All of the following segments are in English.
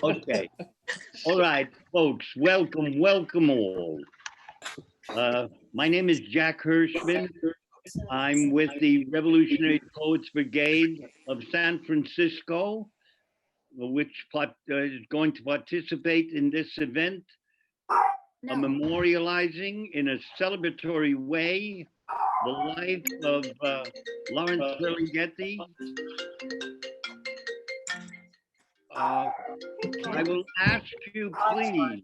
Okay. All right, folks, welcome all. My name is Jack Hirschman. I'm with the Revolutionary Poets Brigade of San Francisco, which is going to participate in this event, memorializing in a celebratory way the life of Lawrence Burlingetti. I will ask you, please.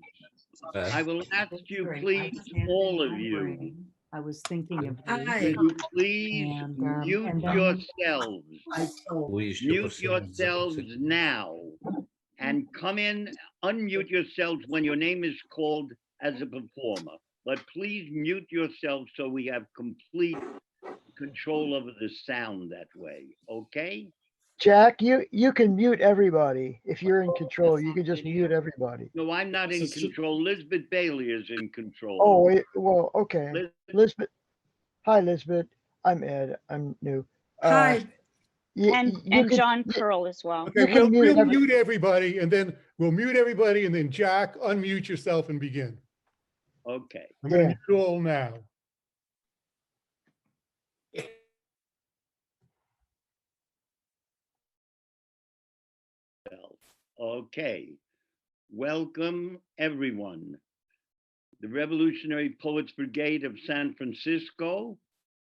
I will ask you, please, all of you. I was thinking of Will you please mute yourselves? Mute yourselves now and come in, unmute yourselves when your name is called as a performer. But please mute yourselves so we have complete control over the sound that way, okay? Jack, you can mute everybody. If you're in control, you can just mute everybody. No, I'm not in control. Lisbeth Bailey is in control. Oh, wait, well, okay. Lisbeth. Hi, Lisbeth. I'm Ed. I'm new. Hi. And John Curl as well. Okay, we'll mute everybody, and then we'll mute everybody, and then Jack, unmute yourself and begin. Okay. I'm going to mute you all now. Okay. Welcome, everyone. The Revolutionary Poets Brigade of San Francisco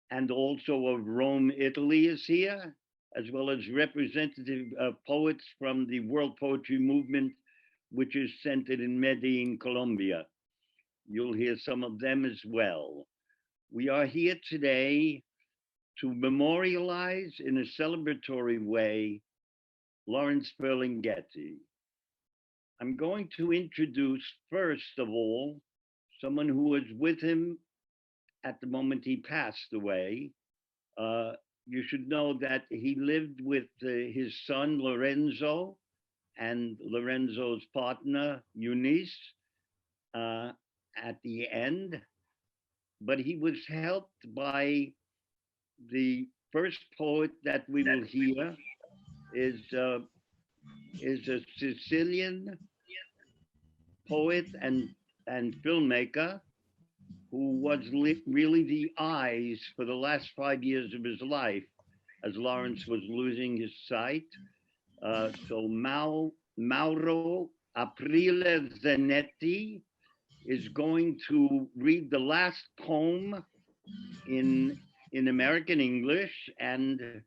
and also of Rome, Italy is here, as well as representative poets from the World Poetry Movement, which is centered in Medellin, Colombia. You'll hear some of them as well. We are here today to memorialize in a celebratory way Lawrence Ferlinghetti. I'm going to introduce, first of all, someone who was with him at the moment he passed away. You should know that he lived with his son, Lorenzo, and Lorenzo's partner, Eunice, at the end. But he was helped by the first poet that we will hear is a Sicilian poet and filmmaker who was really the eyes for the last 5 years of his life as Lawrence was losing his sight. So Mauro Aprile Zanetti is going to read the last poem in American English and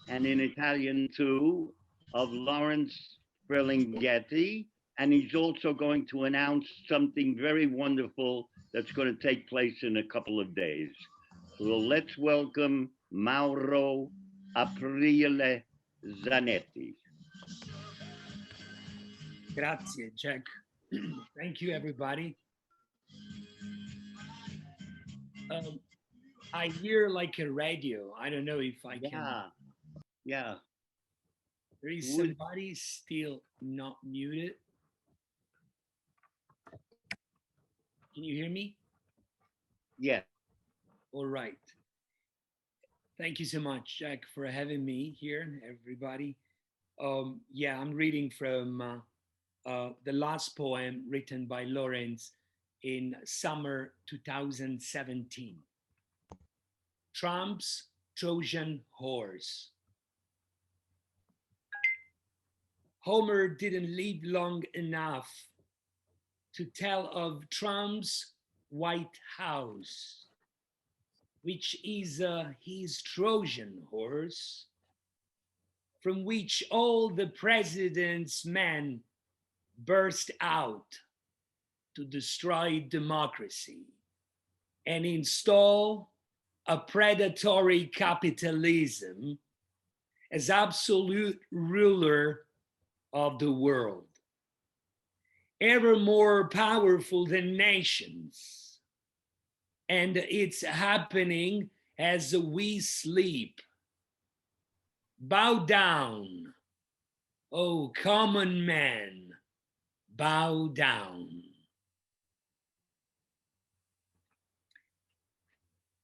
in Italian too, of Lawrence Ferlinghetti. And he's also going to announce something very wonderful that's going to take place in a couple of days. So let's welcome Mauro Aprile Zanetti. Grazie, Jack. Thank you, everybody. I hear like a radio. I don't know if I can. Yeah. There is somebody still not muted. Can you hear me? Yeah. All right. Thank you so much, Jack, for having me here, everybody. Yeah, I'm reading from the last poem written by Lawrence in summer 2017. Trump's Trojan horse. Homer didn't live long enough to tell of Trump's White House, which is his Trojan horse, from which all the president's men burst out to destroy democracy and install a predatory capitalism as absolute ruler of the world, ever more powerful than nations. And it's happening as we sleep. Bow down, O common man, bow down.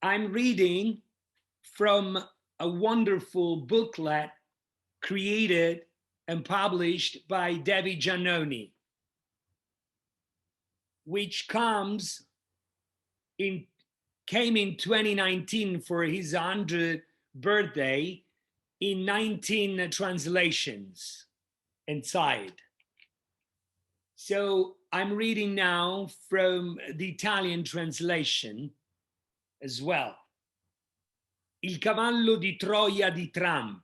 I'm reading from a wonderful booklet created and published by Debbie Giannoni, which came in 2019 for his 100th birthday in 19 translations inside. So I'm reading now from the Italian translation as well. Il cavallo di Troia di Trump.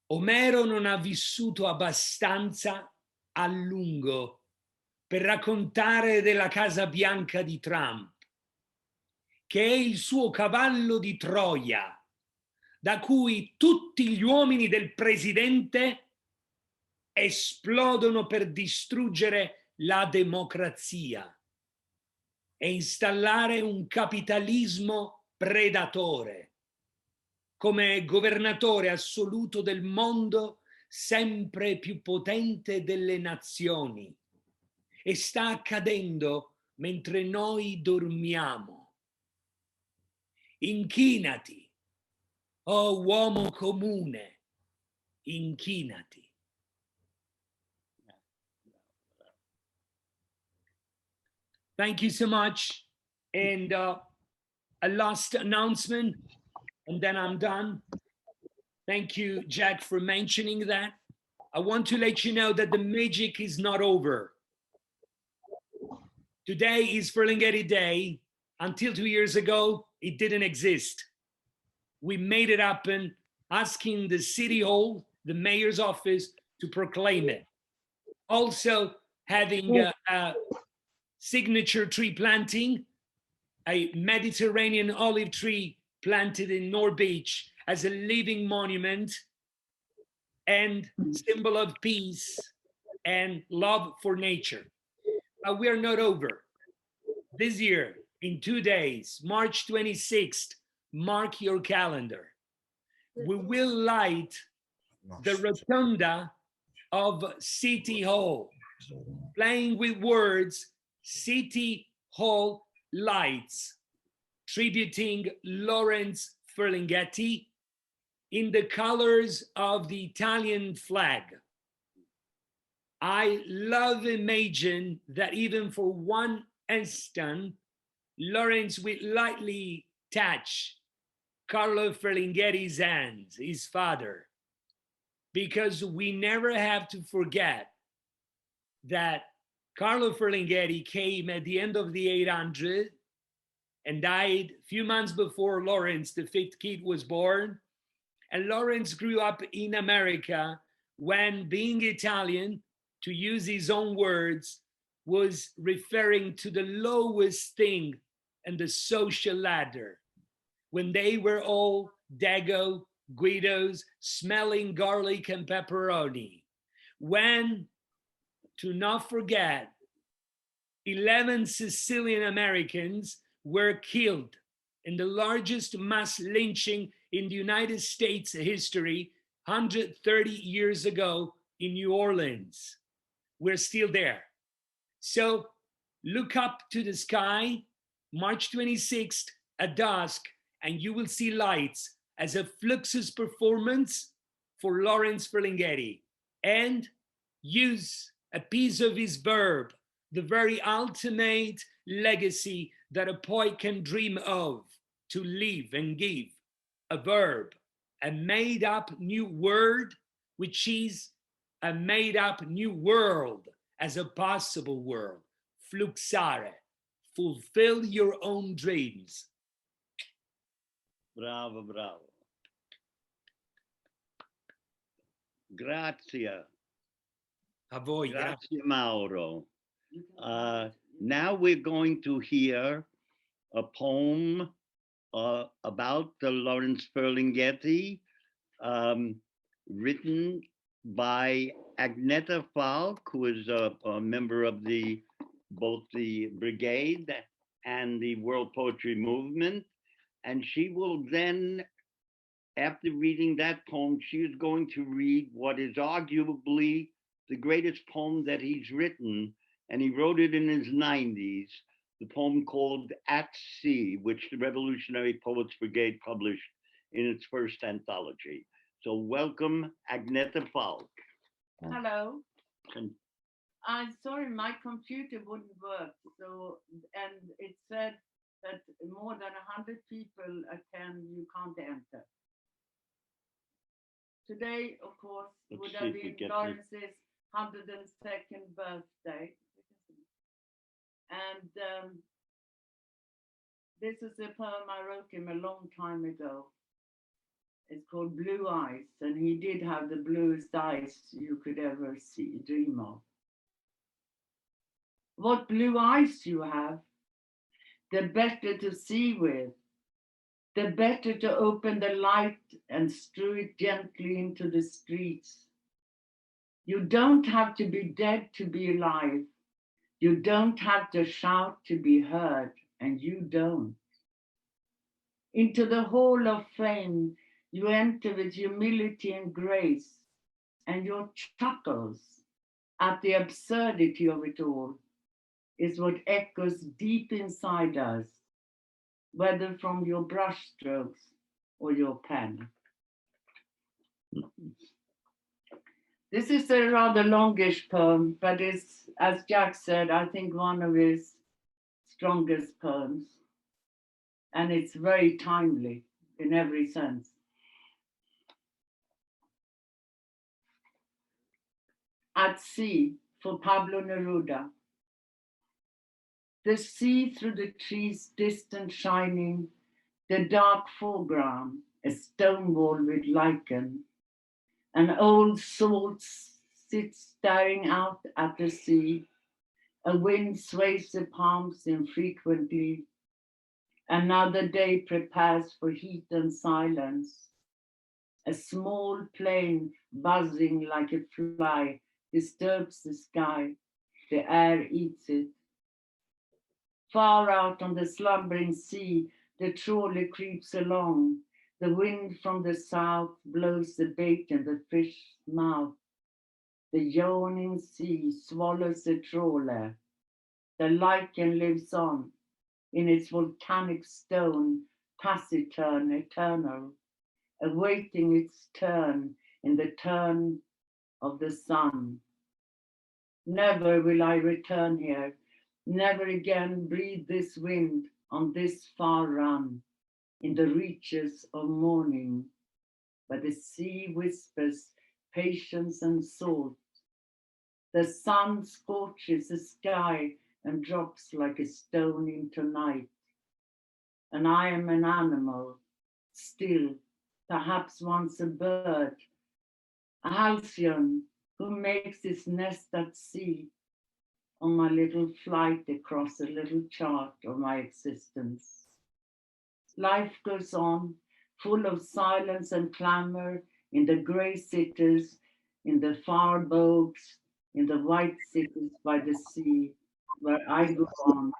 Omero non ha vissuto abbastanza a lungo per raccontare della Casa Bianca di Trump, che è il suo cavallo di Troia, da cui tutti gli uomini del presidente esplodono per distruggere la democrazia e installare un capitalismo predatore come governatore assoluto del mondo, sempre più potente delle nazioni. E sta accadendo mentre noi dormiamo. Inchinati, oh uomo comune, inchinati. Thank you so much. And a last announcement, and then I'm done. Thank you, Jack, for mentioning that. I want to let you know that the magic is not over. Today is Furlinghetti Day. Until 2 years ago, it didn't exist. We made it happen, asking the city hall, the mayor's office, to proclaim it. Also having a signature tree planting, a Mediterranean olive tree planted in North Beach as a living monument and symbol of peace and love for nature. But we are not over. This year, in 2 days, March 26th, mark your calendar. We will light the rotunda of City Hall, playing with words, City Hall lights, tributing Lawrence Ferlinghetti in the colors of the Italian flag. I love imagine that even for one instant, Lawrence will lightly touch Carlo Ferlinghetti's hands, his father, because we never have to forget that Carlo Ferlinghetti came at the end of the 800 and died a few months before Lawrence, the fifth kid, was born. And Lawrence grew up in America when being Italian, to use his own words, was referring to the lowest thing in the social ladder, when they were all Dago, Guidos, smelling garlic and pepperoni. When, to not forget, 11 Sicilian Americans were killed in the largest mass lynching in the United States history 130 years ago in New Orleans. We're still there. So look up to the sky, March 26th at dusk, and you will see lights as a Fluxus performance for Lawrence Ferlinghetti, and use a piece of his verb, the very ultimate legacy that a poet can dream of, to live and give, a verb, a made up new word, which is a made up new world as a possible world, fluxare, fulfill your own dreams. Bravo, bravo. Grazie. A voi, Grazie, Mauro. Now we're going to hear a poem about the Lawrence Ferlinghetti, written by Agneta Falk, who is a member of both the Brigade and the World Poetry Movement. And she will then, after reading that poem, she is going to read what is arguably the greatest poem that he's written, and he wrote it in his 90s, the poem called At Sea, which the Revolutionary Poets Brigade published in its first anthology. So welcome, Agneta Falk. Hello. And I'm sorry, my computer wouldn't work. So, and it said that more than 100 people attend, you can't enter. Today, of course, Let's would see have if we been get Lawrence's 102nd birthday. And this is a poem I wrote him a long time ago. It's called Blue Eyes, and he did have the bluest eyes you could ever dream of. What blue eyes you have, the better to see with, the better to open the light and strew it gently into the streets. You don't have to be dead to be alive. You don't have to shout to be heard, and you don't. Into the hall of fame, you enter with humility and grace, and your chuckles at the absurdity of it all is what echoes deep inside us, whether from your brushstrokes or your pen. This is a rather longish poem, but it's, as Jack said, I think one of his strongest poems. And it's very timely in every sense. At Sea, for Pablo Neruda. The sea through the trees, distant shining, the dark foreground, a stone wall with lichen. An old salt sits staring out at the sea. A wind sways the palms infrequently. Another day prepares for heat and silence. A small plane buzzing like a fly disturbs the sky. The air eats it. Far out on the slumbering sea, the trawler creeps along. The wind from the south blows the bait in the fish's mouth. The yawning sea swallows the trawler. The lichen lives on in its volcanic stone, taciturn, eternal, awaiting its turn in the turn of the sun. Never will I return here, never again breathe this wind on this far run, in the reaches of morning, where the sea whispers patience and salt. The sun scorches the sky and drops like a stone into night. And I am an animal, still, perhaps once a bird, a halcyon who makes his nest at sea on my little flight across a little chart of my existence. Life goes on, full of silence and clamor in the grey cities, in the far bogs, in the white cities by the sea, where I go on,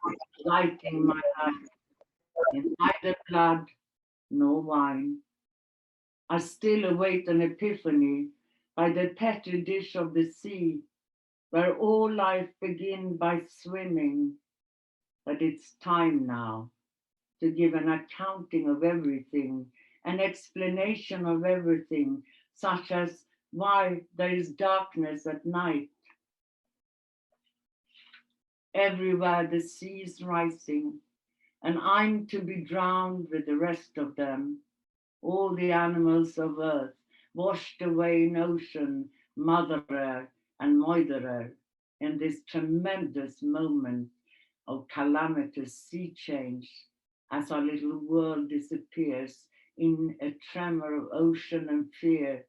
lighting my life in neither blood nor wine. I still await an epiphany by the petri dish of the sea, where all life begins by swimming. But it's time now to give an accounting of everything, an explanation of everything, such as why there is darkness at night. Everywhere the sea is rising, and I'm to be drowned with the rest of them, all the animals of earth, washed away in ocean, motherer and moitherer, in this tremendous moment of calamitous sea change, as our little world disappears in a tremor of ocean and fear,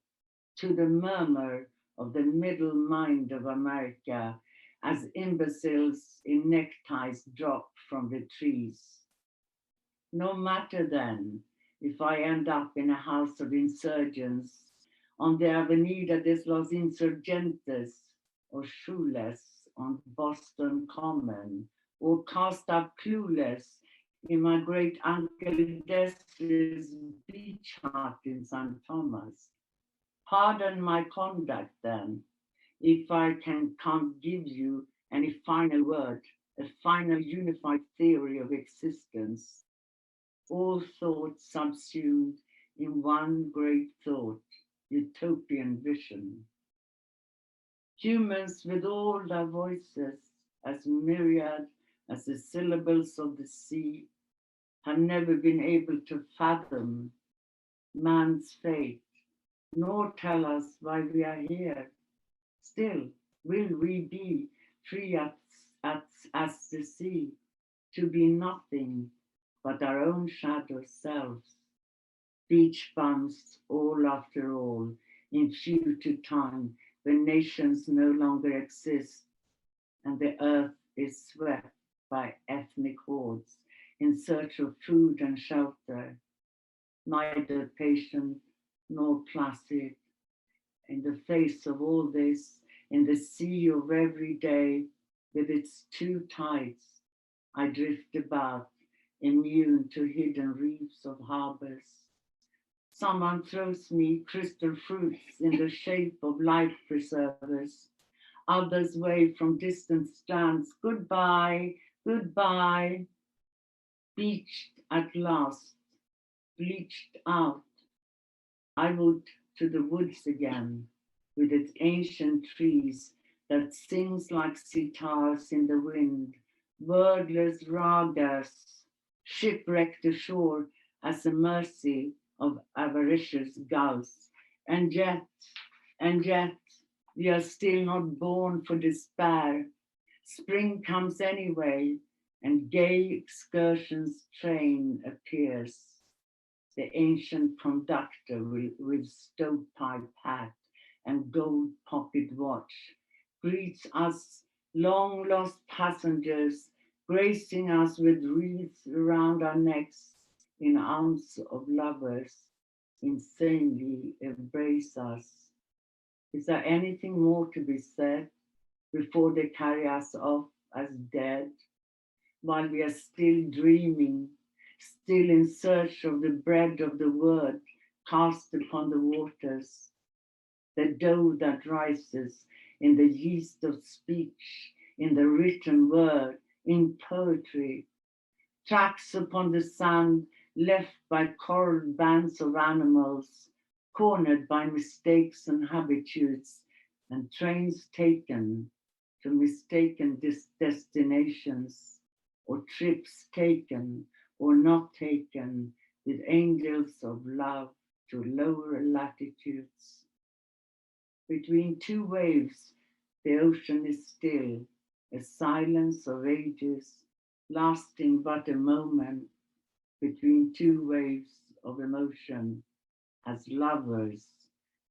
to the murmur of the middle mind of America, as imbeciles in neckties drop from the trees. No matter then if I end up in a house of insurgents on the Avenida de los Insurgentes, or shoeless on Boston Common, or cast up clueless in my great uncle Desiree's beach hut in St. Thomas. Pardon my conduct then, if I can't give you any final word, a final unified theory of existence, all thoughts subsumed in one great thought, utopian vision. Humans with all their voices, as myriad as the syllables of the sea, have never been able to fathom man's fate, nor tell us why we are here. Still, will we be free as the sea, to be nothing but our own shadow selves, beach bums all after all, in future time when nations no longer exist and the earth is swept by ethnic hordes in search of food and shelter, neither patient nor placid. In the face of all this, in the sea of every day, with its two tides, I drift about, immune to hidden reefs of harbors. Someone throws me crystal fruits in the shape of life preservers. Others wave from distant strands, goodbye, goodbye. Beached at last, bleached out, I would to the woods again, with its ancient trees that sings like sitars in the wind, wordless ragas, shipwrecked ashore as the mercy of avaricious gulls. And yet, we are still not born for despair. Spring comes anyway, and gay excursions train appears. The ancient conductor with stovepipe hat and gold-pocket watch greets us long lost passengers, gracing us with wreaths around our necks in arms of lovers, insanely embrace us. Is there anything more to be said before they carry us off as dead, while we are still dreaming, still in search of the bread of the word cast upon the waters, the dough that rises in the yeast of speech, in the written word, in poetry, tracks upon the sand left by coral bands of animals, cornered by mistakes and habitudes, and trains taken to mistaken destinations, or trips taken or not taken with angels of love to lower latitudes. Between two waves, the ocean is still, a silence of ages, lasting but a moment, between two waves of emotion, as lovers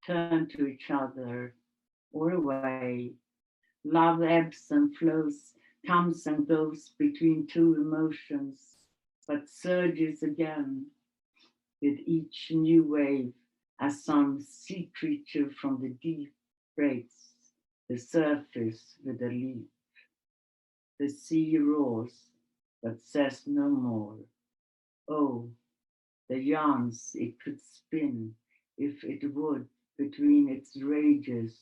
turn to each other or away. Love ebbs and flows, comes and goes between two emotions, but surges again with each new wave as some sea creature from the deep breaks the surface with a leap. The sea roars, but says no more. Oh, the yarns it could spin if it would between its rages,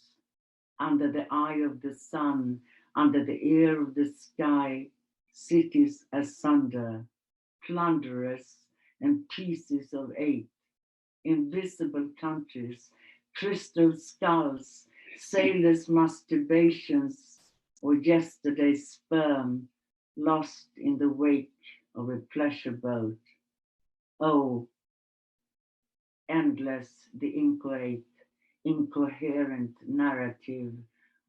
under the eye of the sun, under the ear of the sky, cities asunder, plunderous and pieces of eight, invisible countries, crystal skulls, sailors' masturbations, or yesterday's sperm lost in the wake of a pleasure boat. Oh, endless the incoherent narrative.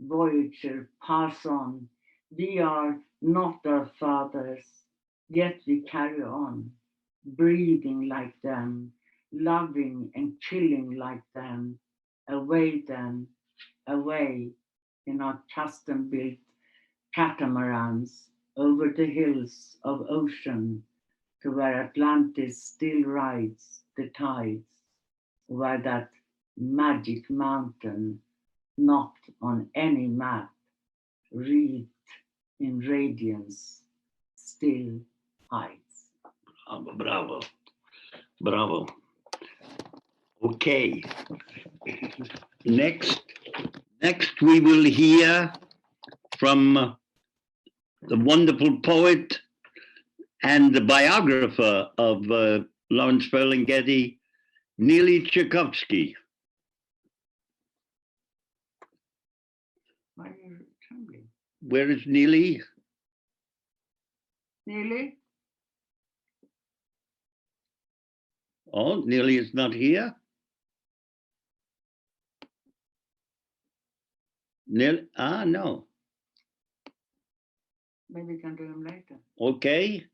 Voyager, pass on. We are not our fathers, yet we carry on, breathing like them, loving and killing like them. Away then, away in our custom-built catamarans over the hills of ocean to where Atlantis still rides the tides, where that magic mountain, not on any map, wreathed in radiance, still hides. Bravo, bravo, bravo. Okay. Next we will hear from the wonderful poet and the biographer of Lawrence Ferlinghetti, Neely Tchaikovsky. Where is Neely? Nearly? Oh, Neely is not here. No. Maybe we can do him later. Okay.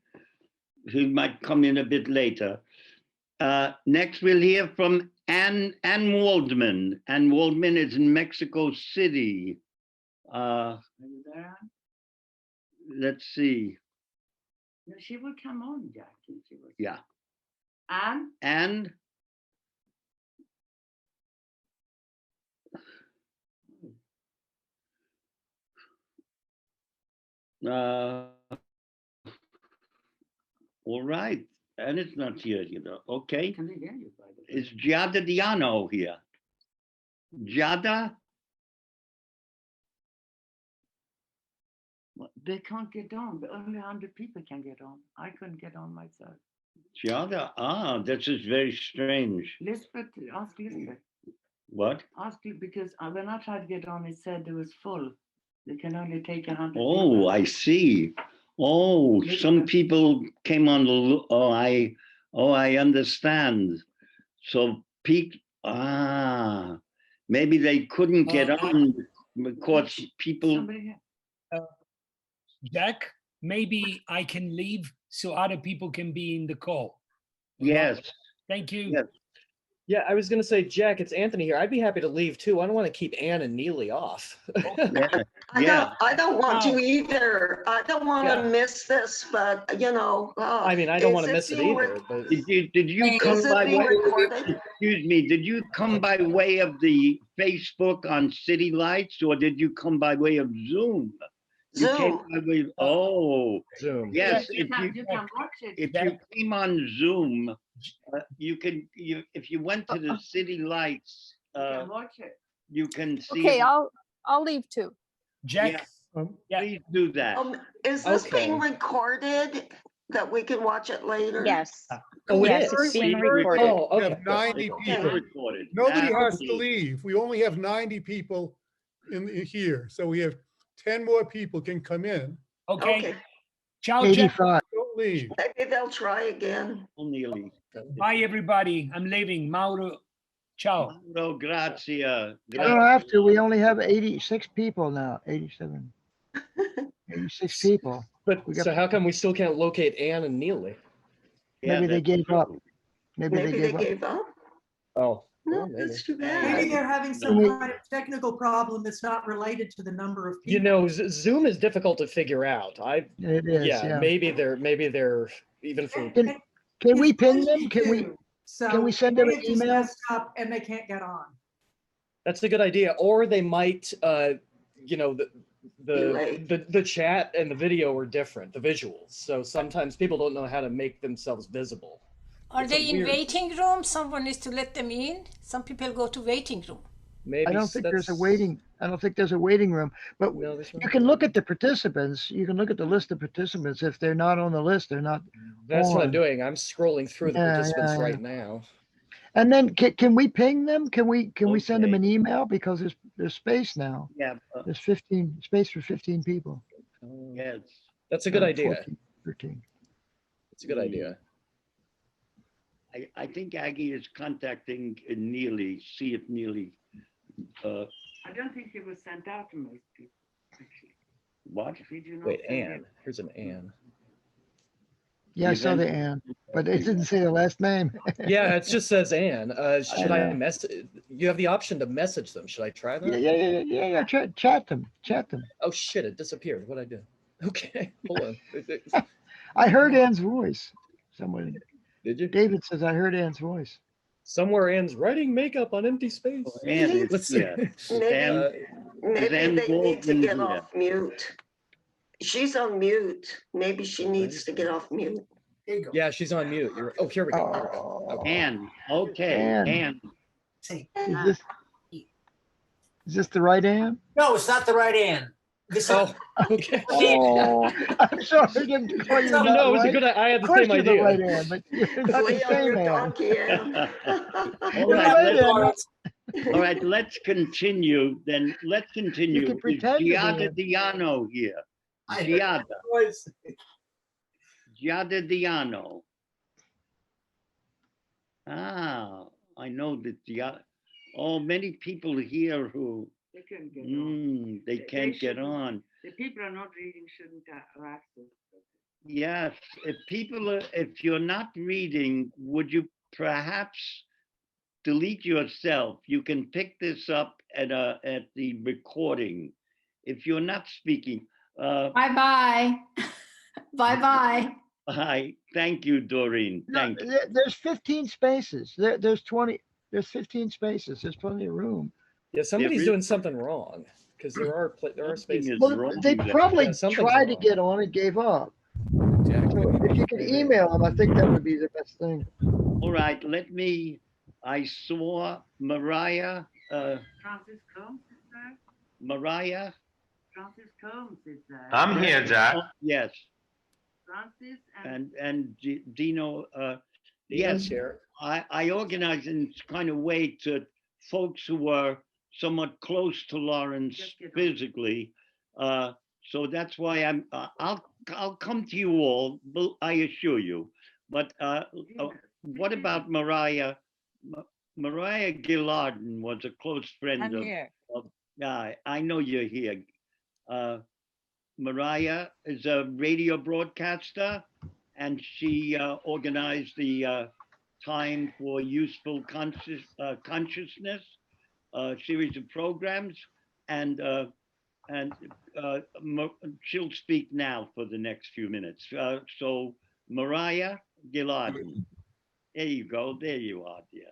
He might come in a bit later. Next, we'll hear from Ann Waldman. Ann Waldman is in Mexico City. Are you there? Let's see. No, she will come on, Jackie. She will. Yeah. And And all right. And it's not here, you know. Okay. can they hear you, by the way? Is Giada Diano here? Giada? Well, they can't get on, but only 100 people can get on. I couldn't get on myself. Giada? Ah, this is very strange. Lisbeth, ask Lisbeth. What? Ask you because when I tried to get on, it said it was full. They can only take 100 Oh, people. I see. Oh, some people came on the, I understand. So maybe they couldn't get on because people, Somebody here. Jack, maybe I can leave so other people can be in the call. yes, Thank you. yes. Yeah, I was going to say, Jack, it's Anthony here. I'd be happy to leave too. I don't want to keep Ann and Neely off. Yeah. I don't want No. to either. I don't want Yeah. to miss this, but you know. I mean, I don't want to miss it being either. But Did you come Is it by being way, recorded? excuse me, did you come by way of the Facebook on City Lights or did you come by way of Zoom? You came Zoom. by way, oh, Zoom. yes, You if can, you, you can watch it. if you came on Zoom, if you went to the City Lights, You can watch it. you can see. Okay, it. I'll leave too. Jack, yeah. Please do that. Is this being Okay. recorded that we can watch it later? Yes, Oh, it yes, is? it's being We recorded. Oh, We okay. have 90 Okay. people. Recorded. Nobody has to Absolutely. leave. We only have 90 people in here. So we have 10 more people can come in. Okay. Okay, Ciao, Jack. 85. Don't leave. maybe they'll try again. Nearly. Bye, everybody. I'm leaving. Mauro, ciao. Mauro, grazie. You don't have to. We only have 86 people now. 87. 86 people. But We got- so how come we still can't locate Ann and Neely? Yeah, Maybe they that's gave up. true. Maybe they gave up. gave up. Oh, No, well, maybe. that's too Maybe bad. they're having some kind of technical problem that's not related to the number of people. You know, Zoom is difficult to figure out. It is, yeah. maybe they're even for Can we It's pin supposed them? to Can we? do, so can we send them maybe an it just email? messed up and they can't get on. That's a good idea. Or they might, you know, Delay. the chat and the video are different, the visuals. So sometimes people don't know how to make themselves visible. Are It's a they in weird- waiting room? Someone needs to let them in. Some people go to waiting room. Maybe I don't think there's a that's- waiting. I don't think there's a waiting room. But No, there's you not. can look at the participants. You can look at the list of participants. If they're not on the list, they're not. That's what I'm on. doing. I'm scrolling through the Yeah, participants yeah, yeah. right now. And then can we ping them? Can we send them Okay. an email because there's space now. Yeah, There's 15 space for 15 people. yes. That's a good Or idea. 14, 13. It's a good idea. I think Aggie is contacting Neely, see if Neely, I don't think it was sent out to most people, actually. what? Did you not Wait, send Ann. it? Here's an Ann. Yeah, I saw the Event- Ann, but it didn't say the last name. Yeah, it just says Ann. Should I know. message? You have the option to message them. Should I try that? Yeah. Chat them. Oh shit! It disappeared. What'd I do? Okay, hold on. I heard Ann's voice. Someone, Did you? David says I heard Ann's voice. Somewhere Ann's writing makeup on empty space. Ann is Let's see. here. Maybe, And maybe then they need to Waldman get here. off mute. She's on mute. Maybe she needs to get off mute. There you go. Yeah, she's on mute. Oh, here we go. Here we go. Oh, Ann, okay, Ann. Ann. See. is this the right Ann? No, it's not the right end. This Oh, okay. Oh, I'm sorry. I didn't call you No, not no, it was a right. good. I had Of the course same you're the right idea. Ann, but you're not the Way on same your Ann. donkey, Ann. All You're right, right, let's- Ann. All right, let's continue. Then let's continue. can Is pretend to be Giada him. Diano here? Giada Diano. Ah, I know that Giada. Oh, many people here who They couldn't get on. they can't get shouldn't- on. The people are not reading shouldn't have access. Yes, if you're not reading, would you perhaps delete yourself? You can pick this up at the recording. If you're not speaking, Bye-bye. Bye-bye. hi, thank you, Doreen. No, Thank you. there's 15 spaces. There's 20. There's 15 spaces. There's plenty of room. Yeah, somebody's is- doing something wrong because there are Something spaces. is Well, wrong they there. probably Yeah, something's tried to wrong. get on and gave up. Exactly. So if you can email them, I think that would be the best thing. All right, I saw Mariah, Francis Combs is there. Mariah. Francis Combs is there. I'm here, Jack. Yes, Francis and Dino, Dino's yes, here. I organized in kind of way to folks who were somewhat close to Lawrence Just get on. physically. So that's why I'll come to you all, I assure you. But what about Mariah? Mariah Gillard was a close friend I'm of. here. I know you're here. Mariah is a radio broadcaster, and she organized the Time for Useful Consciousness series of programs, and she'll speak now for the next few minutes. So Mariah Gillard, there you go. There you are, dear.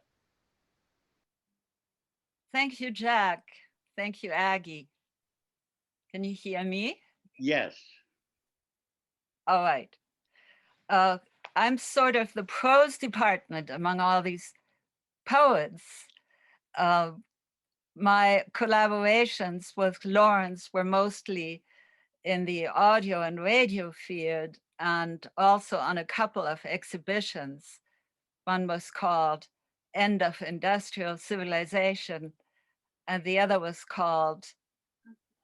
Thank you, Jack. Thank you, Aggie. Can you hear me? Yes. All right. I'm sort of the prose department among all these poets. My collaborations with Lawrence were mostly in the audio and radio field, and also on a couple of exhibitions. One was called End of Industrial Civilization, and the other was called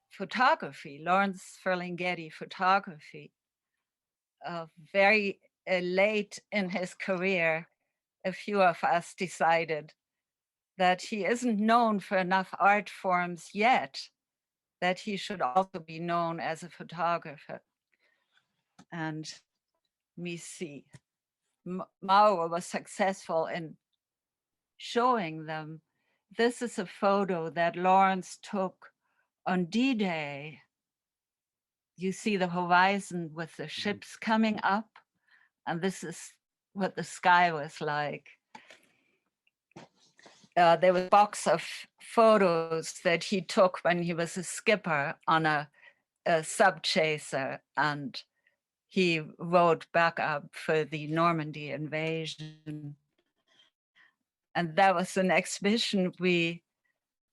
Photography, Lawrence Furlinghetti Photography. Very late in his career, a few of us decided that he isn't known for enough art forms yet, that he should also be known as a photographer. And let me see, Mauro was successful in showing them. This is a photo that Lawrence took on D-Day. You see the horizon with the ships coming up, and this is what the sky was like. There was a box of photos that he took when he was a skipper on a sub chaser, and he rode back up for the Normandy invasion. And that was an exhibition we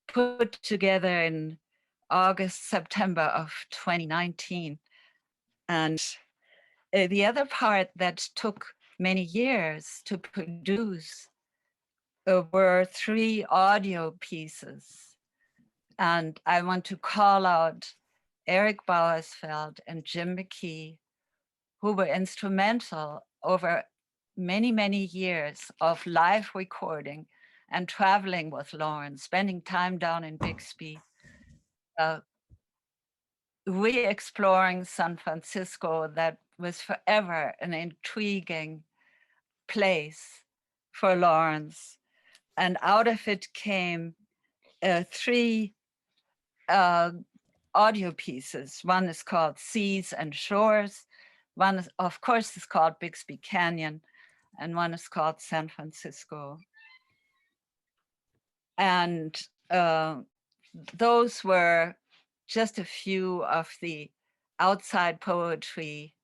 put together in August, September of 2019. And the other part that took many years to produce were 3 audio pieces. And I want to call out Eric Bauersfeld and Jim McKee, who were instrumental over many, many years of live recording and traveling with Lawrence, spending time down in Bixby, re-exploring San Francisco, that was forever an intriguing place for Lawrence. And out of it came 3 audio pieces. One is called Seas and Shores. One, is, of course, is called Bixby Canyon, and one is called San Francisco. And those were just a few of the outside poetry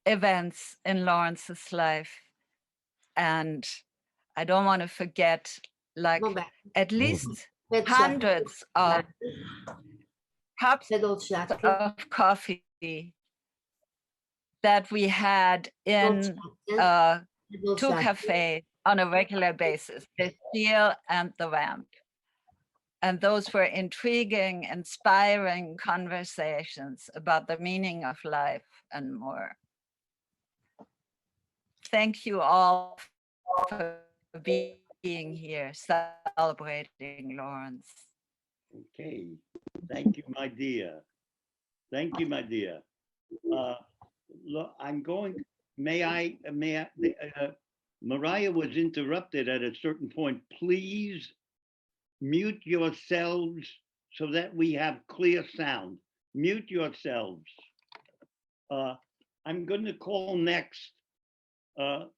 events in Lawrence's life. And I don't want to forget, like, at least hundreds of cups of coffee that we had in 2 cafes on a regular basis, the Steel and the Vamp. And those were intriguing, inspiring conversations about the meaning of life and more. Thank you all for being here, celebrating Lawrence. Okay, thank you, my dear. Thank you, my dear. Look, I'm going, Mariah was interrupted at a certain point. Please mute yourselves so that we have clear sound. Mute yourselves. I'm going to call next a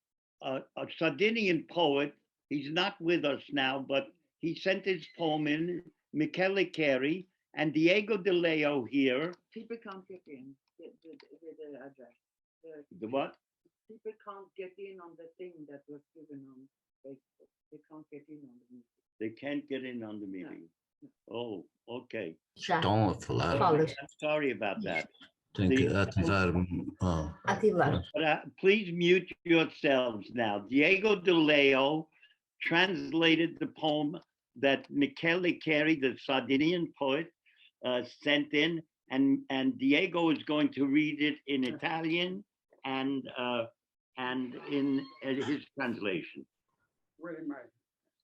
Sardinian poet. He's not with us now, but he sent his poem in, Michele Carey, and Diego De Leo here. People can't get in with the address. The what? People can't get in on the thing that was given on Facebook. They can't get in on the meeting. They can't get in on the meeting. Oh, okay. Estão a falar. I'm sorry about that. Tem que ativar. Ativar. But, please mute yourselves now. Diego De Leo translated the poem that Michele Carey, the Sardinian poet, sent in, and Diego is going to read it in Italian and in his translation. Where am I?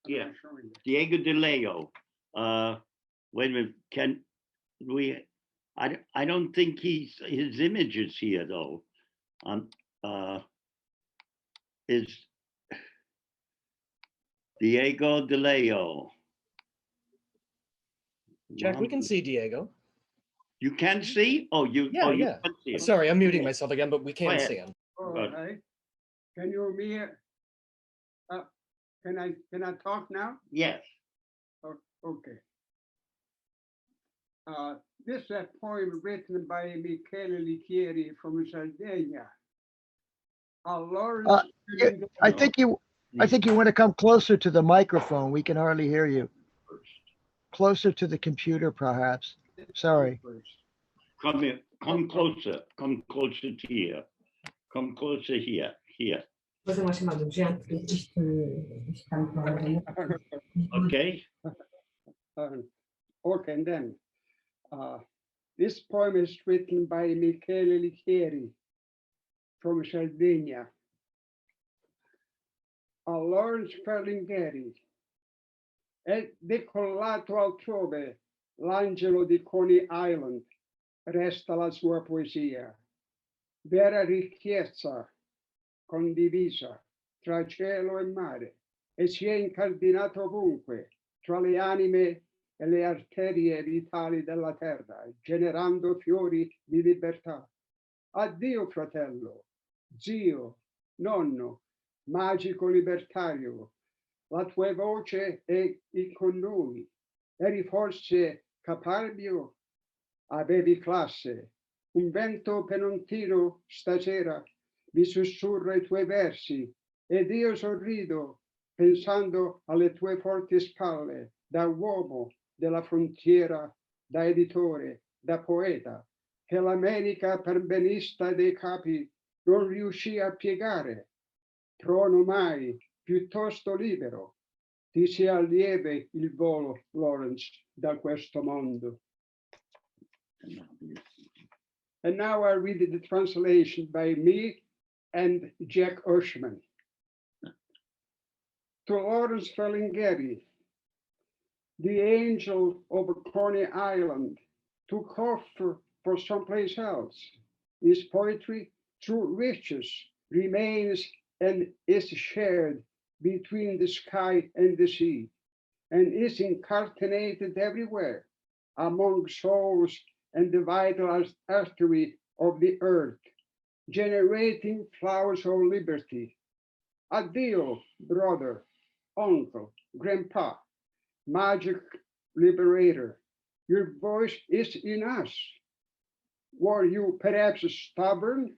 Yeah, Diego De Leo. Wait a minute, can we? I don't think his image is here though. Is Diego De Leo? Jack, we can see Diego. You can see? Oh, you. Yeah, oh, you yeah. can see him. Sorry, I'm muting myself again, but we can see him. All right. Can you hear? Can I talk now? Yes. Okay. This is a poem written by Michele Lichieri from Sardinia. I think you want to come closer to the microphone. We can hardly hear you. Closer to the computer, perhaps. Sorry. Come here. Come closer. Come closer to here. Come closer here. Here. Okay. Okay, and then this poem is written by Michele Lichieri from Sardinia. A Lawrence Furlingeri è decollato altrove l'angelo di Coney Island, resta la sua poesia, vera ricchezza condivisa tra cielo e mare, e si è incardinato ovunque tra le anime e le arterie vitali della terra, generando fiori di libertà. Addio fratello, zio, nonno, magico libertario, la tua voce è con noi, eri forse caparbio, avevi classe, un vento penontino stasera mi sussurra i tuoi versi ed io sorrido pensando alle tue forti spalle, da uomo della frontiera, da editore, da poeta, che l'America perbenista dei capi non riuscì a piegare. Trono mai, piuttosto libero, ti sia lieve il volo, Lawrence, da questo mondo. And now I read the translation by me and Jack Hirschman. To Lawrence Furlingeri, the angel over Coney Island, took off for someplace else. His poetry, through riches, remains and is shared between the sky and the sea, and is incarnated everywhere among souls and the vital artery of the earth, generating flowers of liberty. Addio, brother, uncle, grandpa, magic liberator. Your voice is in us. Were you perhaps stubborn?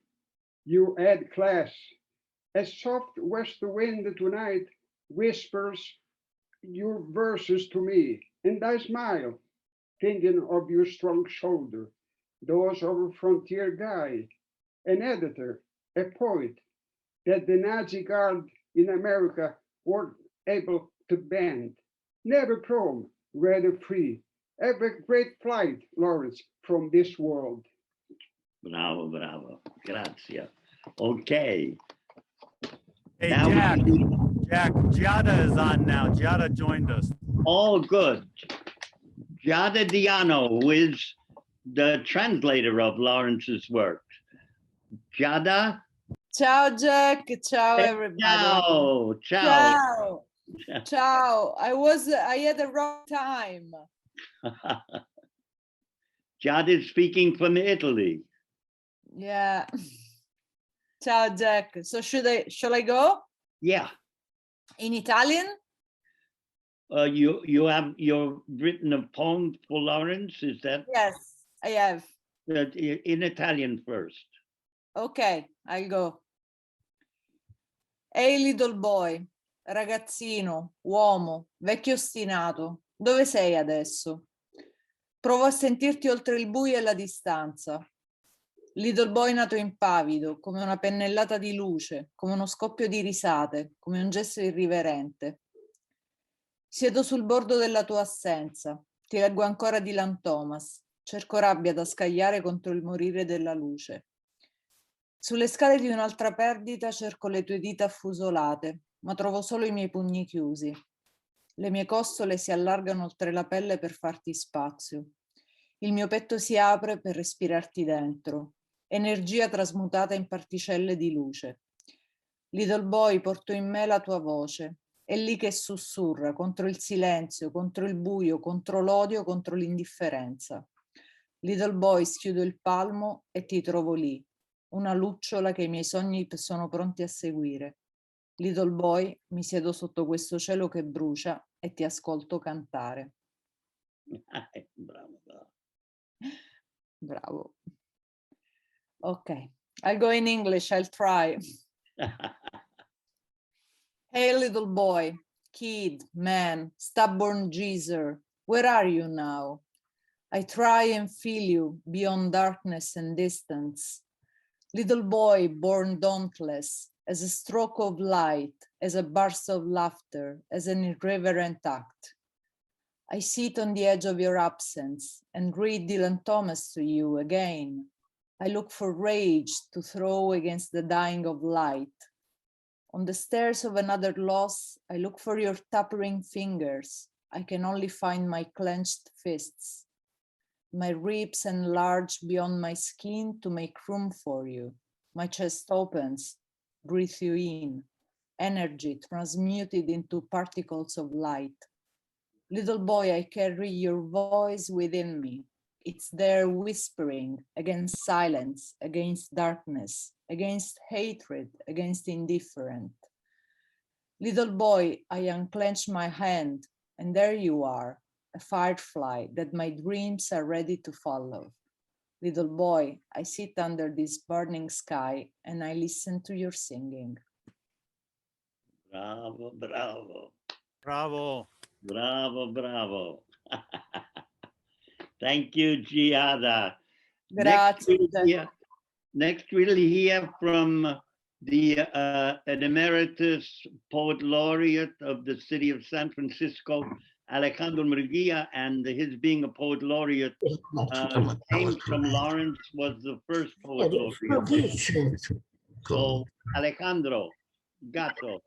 You add class. A soft west wind tonight whispers your verses to me, and I smile, thinking of your strong shoulder, those of a frontier guy, an editor, a poet, that the Nazi guard in America were able to bend. Never prone, rather free. Have a great flight, Lawrence, from this world. Bravo, bravo. Grazie. Okay. Hey, Now Jack, Giada is on now. Giada joined us. Oh, good. Giada Diano, who is the translator of Lawrence's work. Giada? Ciao, Jack. Ciao, everybody. Ciao, ciao. Ciao. Ciao. I had a wrong time. Giada is speaking from Italy. Yeah. Ciao, Jack. So shall I go? Yeah. In Italian? You've written a poem for Lawrence, is that? Yes, I have. In Italian first. Ok, I'll go. Ehi, little boy, ragazzino, uomo, vecchio ostinato, dove sei adesso? Provo a sentirti oltre il buio e la distanza. Little boy nato impavido, come una pennellata di luce, come uno scoppio di risate, come un gesto irriverente. Siedo sul bordo della tua assenza, ti leggo ancora Dylan Thomas, cerco rabbia da scagliare contro il morire della luce. Sulle scale di un'altra perdita cerco le tue dita affusolate, ma trovo solo i miei pugni chiusi. Le mie costole si allargano oltre la pelle per farti spazio. Il mio petto si apre per respirarti dentro. Energia trasmutata in particelle di luce. Little boy, porto in me la tua voce. È lì che sussurra contro il silenzio, contro il buio, contro l'odio, contro l'indifferenza. Little boy, schiudo il palmo e ti trovo lì. Una lucciola che i miei sogni sono pronti a seguire. Little boy, mi siedo sotto questo cielo che brucia e ti ascolto cantare. Bravo, bravo. Bravo. Okay, I'll go in English, I'll try. Hey, little boy, kid, man, stubborn geezer, where are you now? I try and feel you beyond darkness and distance. Little boy born dauntless, as a stroke of light, as a burst of laughter, as an irreverent act. I sit on the edge of your absence and read Dylan Thomas to you again. I look for rage to throw against the dying of light. On the stairs of another loss, I look for your tapering fingers. I can only find my clenched fists. My ribs enlarge beyond my skin to make room for you. My chest opens, breathe you in. Energy transmuted into particles of light. Little boy, I carry your voice within me. It's there whispering against silence, against darkness, against hatred, against indifference. Little boy, I unclench my hand, and there you are, a firefly that my dreams are ready to follow. Little boy, I sit under this burning sky and I listen to your singing. Bravo, bravo. Bravo. Bravo, bravo. Thank you, Giada. Grazie. Next we'll hear from an emeritus poet laureate of the city of San Francisco, Alejandro Mergia, and his being a poet laureate came from Lawrence, was the first poet laureate. So, Alejandro, gato.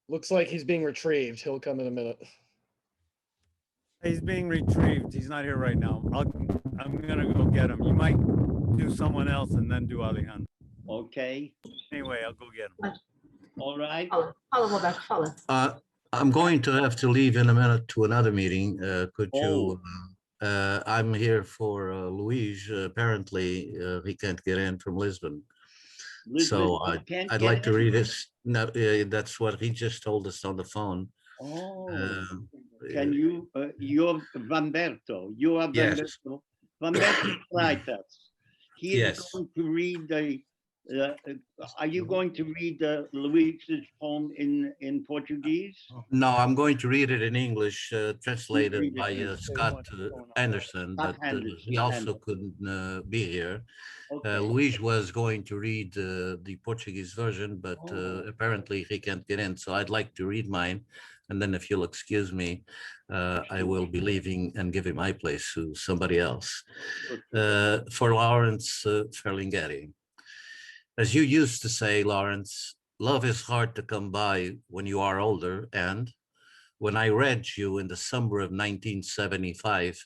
Looks like he's being retrieved. He'll come in a minute. He's being retrieved. He's not here right now. I'm gonna go get him. You might do someone else and then do Alejandro. Okay. Anyway, I'll go get him. All right. I'm going to have to leave in a minute to another meeting. Could you? I'm here for Luis. Apparently, he can't get in from Lisbon. So I'd like to read this. No, that's what he just told us on the phone. Oh, can you? You're Vamberto. You are Vamberto. Yes. Vamberto Freitas. He is Yes. going to read Are you going to read Luis's poem in Portuguese? No, I'm going to read it in English, translated Read it by in- Scott Anderson, but he also couldn't be here. Okay. Luis was going to read the Portuguese version, but apparently he can't get in. So I'd like to read mine. And then if you'll excuse me, I will be leaving and giving my place to somebody else. For Lawrence Ferlinghetti. As you used to say, Lawrence, love is hard to come by when you are older. And when I read you in the summer of 1975,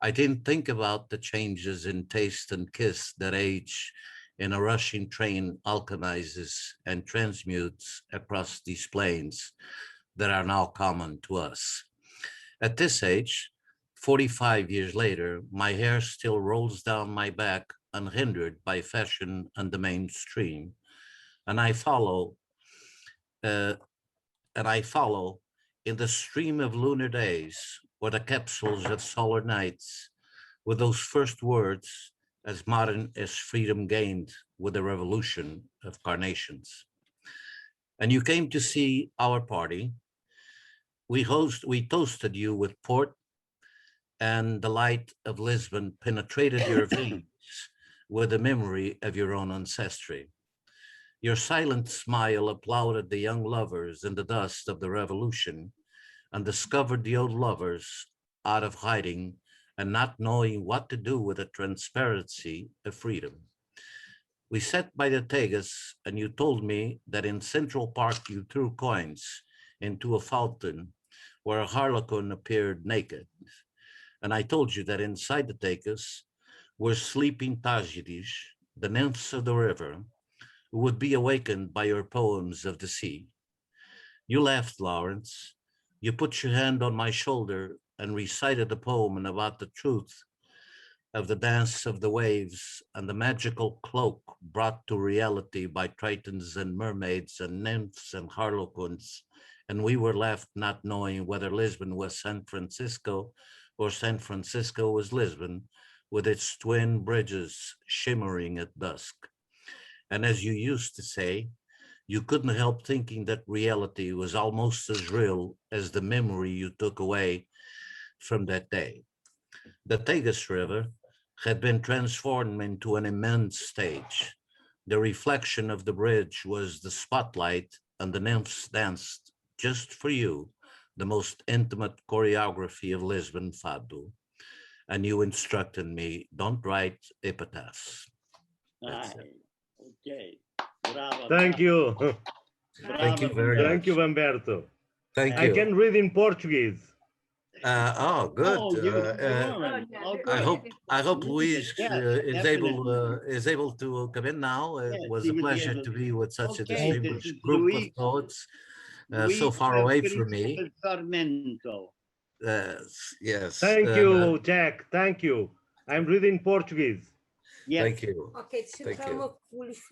I didn't think about the changes in taste and kiss that age in a rushing train alchemizes and transmutes across these plains that are now common to us. At this age, 45 years later, my hair still rolls down my back unhindered by fashion and the mainstream, and I follow in the stream of lunar days or the capsules of solar nights with those first words as modern as freedom gained with the revolution of carnations. And you came to see our party. We toasted you with port, and the light of Lisbon penetrated your veins with the memory of your own ancestry. Your silent smile applauded the young lovers in the dust of the revolution and discovered the old lovers out of hiding and not knowing what to do with the transparency of freedom. We sat by the Tagus, and you told me that in Central Park you threw coins into a fountain where a harlequin appeared naked. And I told you that inside the Tagus were sleeping Tagides, the nymphs of the river, who would be awakened by your poems of the sea. You laughed, Lawrence. You put your hand on my shoulder and recited a poem about the truth of the dance of the waves and the magical cloak brought to reality by tritons and mermaids and nymphs and harlequins. And we were left not knowing whether Lisbon was San Francisco or San Francisco was Lisbon, with its twin bridges shimmering at dusk. And as you used to say, you couldn't help thinking that reality was almost as real as the memory you took away from that day. The Tagus River had been transformed into an immense stage. The reflection of the bridge was the spotlight, and the nymphs danced just for you, the most intimate choreography of Lisbon Fado. And you instructed me, don't write epitaphs. Okay. Bravo. Thank you. Thank you very much. Thank you, Humberto. Thank I you. can read in Portuguese. Good. I hope Luis is able to come in now. It was a pleasure to be with such a distinguished group of poets so far away from me. Yes. Thank you, Jack. Thank you. I'm reading Portuguese. Yes. Thank you. Ok, Thank you.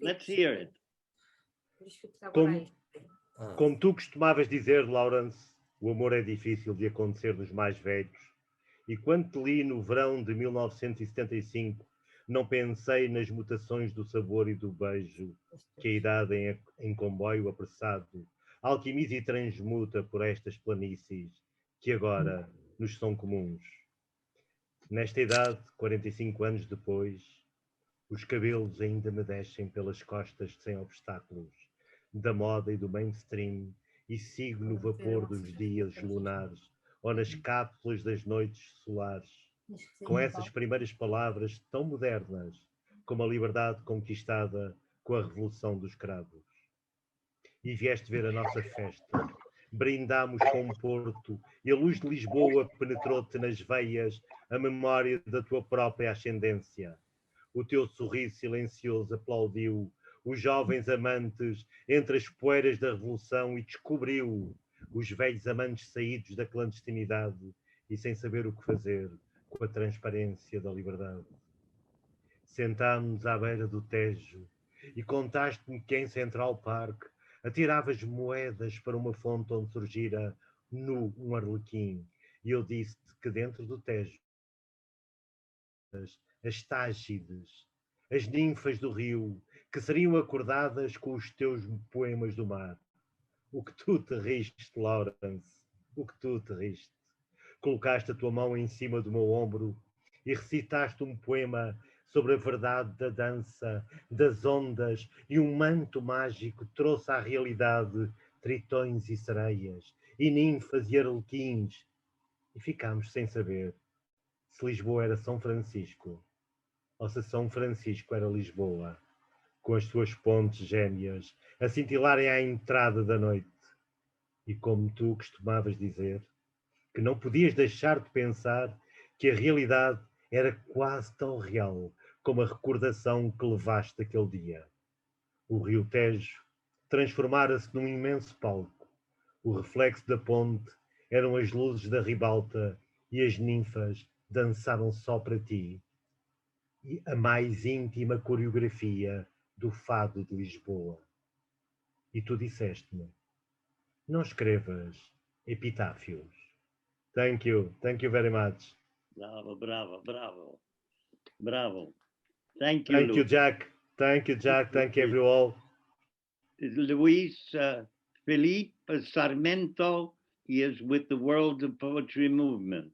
Let's hear it. Como tu costumavas dizer, Lawrence, o amor é difícil de acontecer nos mais velhos. E quando te li no verão de 1975, não pensei nas mutações do sabor e do beijo que a idade em comboio apressado alquimiza e transmuta por estas planícies que agora nos são comuns. Nesta idade, 45 anos depois, os cabelos ainda me descem pelas costas sem obstáculos, da moda e do mainstream, e sigo no vapor dos dias lunares ou nas cápsulas das noites solares, com essas primeiras palavras tão modernas como a liberdade conquistada com a Revolução dos Cravos. E vieste ver a nossa festa, brindámos com o Porto e a luz de Lisboa penetrou-te nas veias a memória da tua própria ascendência. O teu sorriso silencioso aplaudiu os jovens amantes entre as poeiras da Revolução e descobriu os velhos amantes saídos da clandestinidade e sem saber o que fazer com a transparência da liberdade. Sentámos-nos à beira do Tejo e contaste-me que em Central Park atiravas moedas para uma fonte onde surgira nu um arlequim, e eu disse-te que dentro do Tejo as Tágides, as ninfas do rio, que seriam acordadas com os teus poemas do mar. O que tu te riste, Lawrence, o que tu te riste. Colocaste a tua mão em cima do meu ombro e recitaste um poema sobre a verdade da dança, das ondas, e um manto mágico trouxe à realidade tritões e sereias, e ninfas e arlequins. E ficámos sem saber se Lisboa era São Francisco ou se São Francisco era Lisboa, com as suas pontes gêmeas a cintilarem à entrada da noite. E como tu costumavas dizer, que não podias deixar de pensar que a realidade era quase tão real como a recordação que levaste daquele dia. O rio Tejo transformara-se num imenso palco. O reflexo da ponte eram as luzes da ribalta e as ninfas dançaram só para ti. E a mais íntima coreografia do fado de Lisboa. E tu disseste-me, não escrevas epitáfios. Thank you very much. Bravo, bravo, bravo, bravo. Thank you, Thank you, Jack. Thank you, Jack. Thank you, everyone. Luis Felipe Sarmiento, he is with the World of Poetry Movement.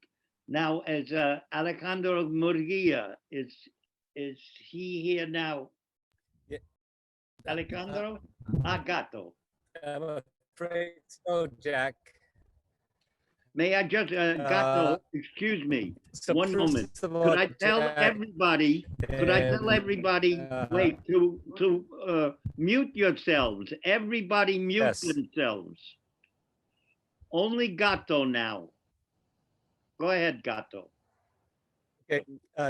Now, as Alejandro Mergia, is he here now? Yeah. Alejandro? Gato. I'm afraid so, Jack. May I just, Gato, excuse me, one moment. Could I tell everybody, wait, to mute yourselves. Everybody mute themselves. Only Gato now. Go ahead, Gato. Okay,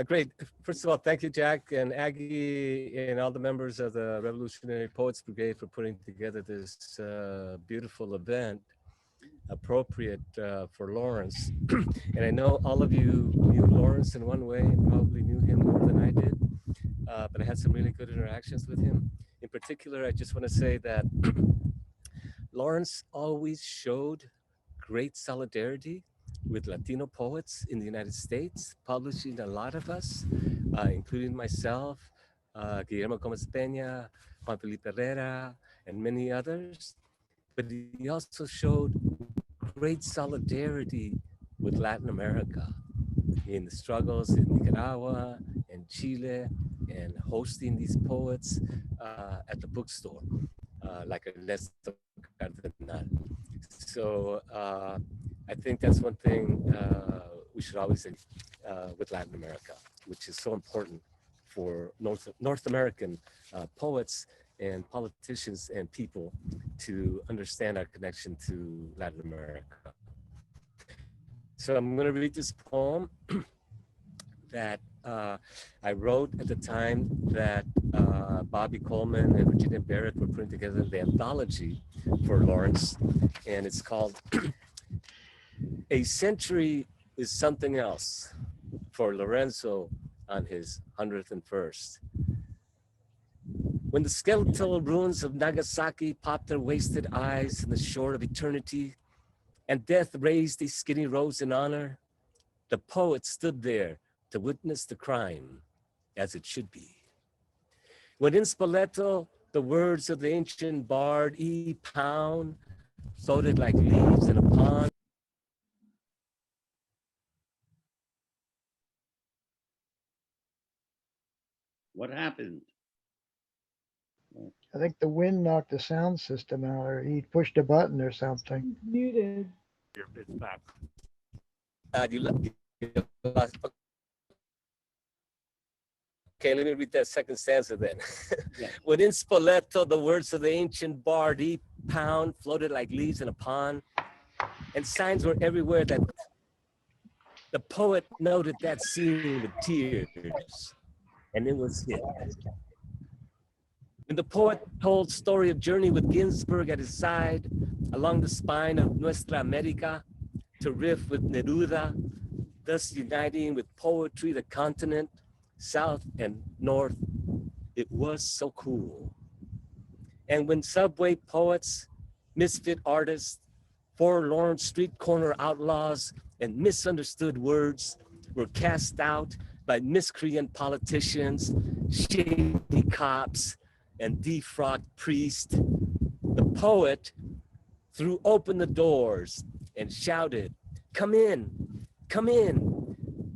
great. First of all, thank you, Jack and Aggie and all the members of the Revolutionary Poets Brigade for putting together this beautiful event, appropriate for Lawrence. And I know all of you knew Lawrence in one way and probably knew him more than I did, but I had some really good interactions with him. In particular, I just want to say that Lawrence always showed great solidarity with Latino poets in the United States, publishing a lot of us, including myself, Guillermo Gomez Peña, Juan Felipe Herrera, and many others. But he also showed great solidarity with Latin America in the struggles in Nicaragua and Chile, and hosting these poets at the bookstore, like Ernesto Cardenal. So I think that's one thing we should always say with Latin America, which is so important for North American poets and politicians and people to understand our connection to Latin America. So I'm going to read this poem that I wrote at the time that Bobby Coleman and Virginia Barrett were putting together the anthology for Lawrence, and it's called A Century is Something Else for Lorenzo on his 101st. When the skeletal ruins of Nagasaki popped their wasted eyes in the shore of eternity, and death raised a skinny rose in honor, the poet stood there to witness the crime as it should be. When in Spoleto, the words of the ancient bard E. Pound floated like leaves in a pond. What happened? I think the wind knocked the sound system out, or he pushed a button or something. Muted. It's back. You lost. Okay, let me read that second stanza then. Yeah. When in Spoleto, the words of the ancient bard E. Pound floated like leaves in a pond, and signs were everywhere that the poet noted that scene with tears, and it was hit. When the poet told story of journey with Ginsberg at his side along the spine of Nuestra America to riff with Neruda, thus uniting with poetry the continent, south and north, it was so cool. And when subway poets, misfit artists, forlorn street corner outlaws, and misunderstood words were cast out by miscreant politicians, shady cops, and defrocked priests, the poet threw open the doors and shouted, "Come in, come in,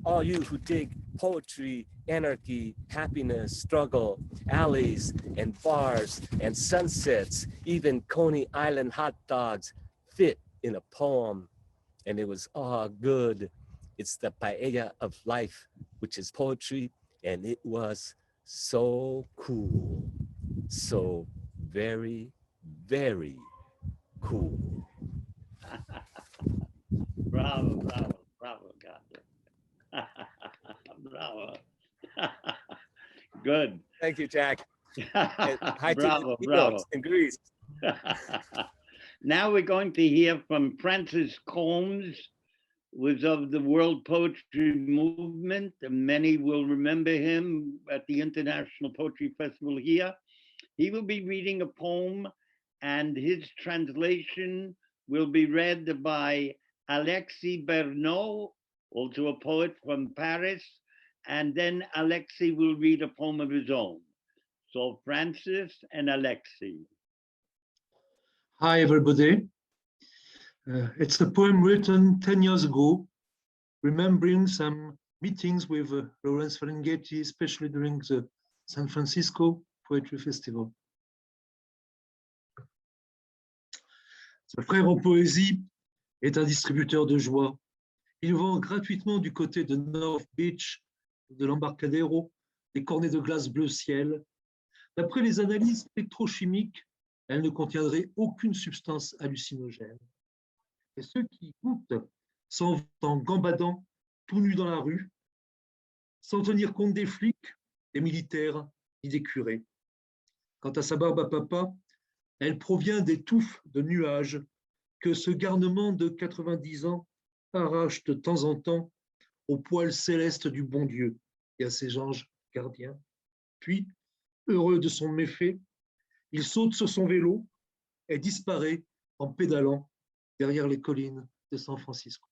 all you who dig poetry, anarchy, happiness, struggle, alleys and bars and sunsets, even Coney Island hot dogs fit in a poem." And it was all good. It's the paella of life, which is poetry, and it was so cool. So very, very cool. Bravo, bravo, bravo, God. Bravo. Good. Thank you, Jack. And hi Bravo, to the bravo. in Greece. Now we're going to hear from Francis Combs, was of the World Poetry Movement, and many will remember him at the International Poetry Festival here. He will be reading a poem, and his translation will be read by Alexis Bernard, also a poet from Paris, and then Alexis will read a poem of his own. So Francis and Alexis. Hi, everybody. It's a poem written 10 years ago, remembering some meetings with Lawrence Ferlinghetti, especially during the San Francisco Poetry Festival. Ce frère en poésie est un distributeur de joie. Il vend gratuitement du côté de North Beach, de l'Embarcadero, des cornets de glace bleu ciel. D'après les analyses spectrochimiques, elle ne contiendrait aucune substance hallucinogène. Et ceux qui goûtent s'en vont en gambadant, tout nus dans la rue, sans tenir compte des flics, des militaires ni des curés. Quant à sa barbe à papa, elle provient des touffes de nuages que ce garnement de 90 ans arrache de temps en temps au poil céleste du bon Dieu et à ses anges gardiens. Puis, heureux de son méfait, il saute sur son vélo et disparaît en pédalant derrière les collines de San Francisco.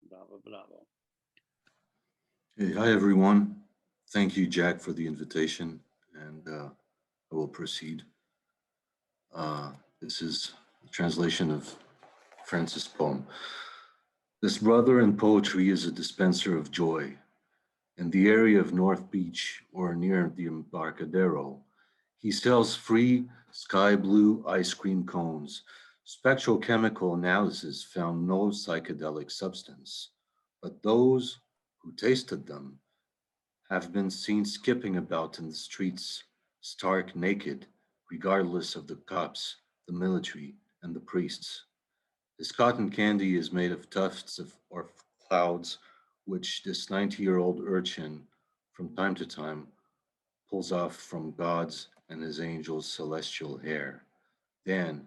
Bravo, bravo. Hey, hi, everyone. Thank you, Jack, for the invitation, and I will proceed. This is a translation of Francis' poem. This brother in poetry is a dispenser of joy. In the area of North Beach or near the Embarcadero, he sells free sky blue ice cream cones. Spectrochemical analysis found no psychedelic substance, but those who tasted them have been seen skipping about in the streets, stark naked, regardless of the cops, the military, and the priests. This cotton candy is made of tufts or clouds, which this 90-year-old urchin, from time to time, pulls off from God's and his angels' celestial hair. Then,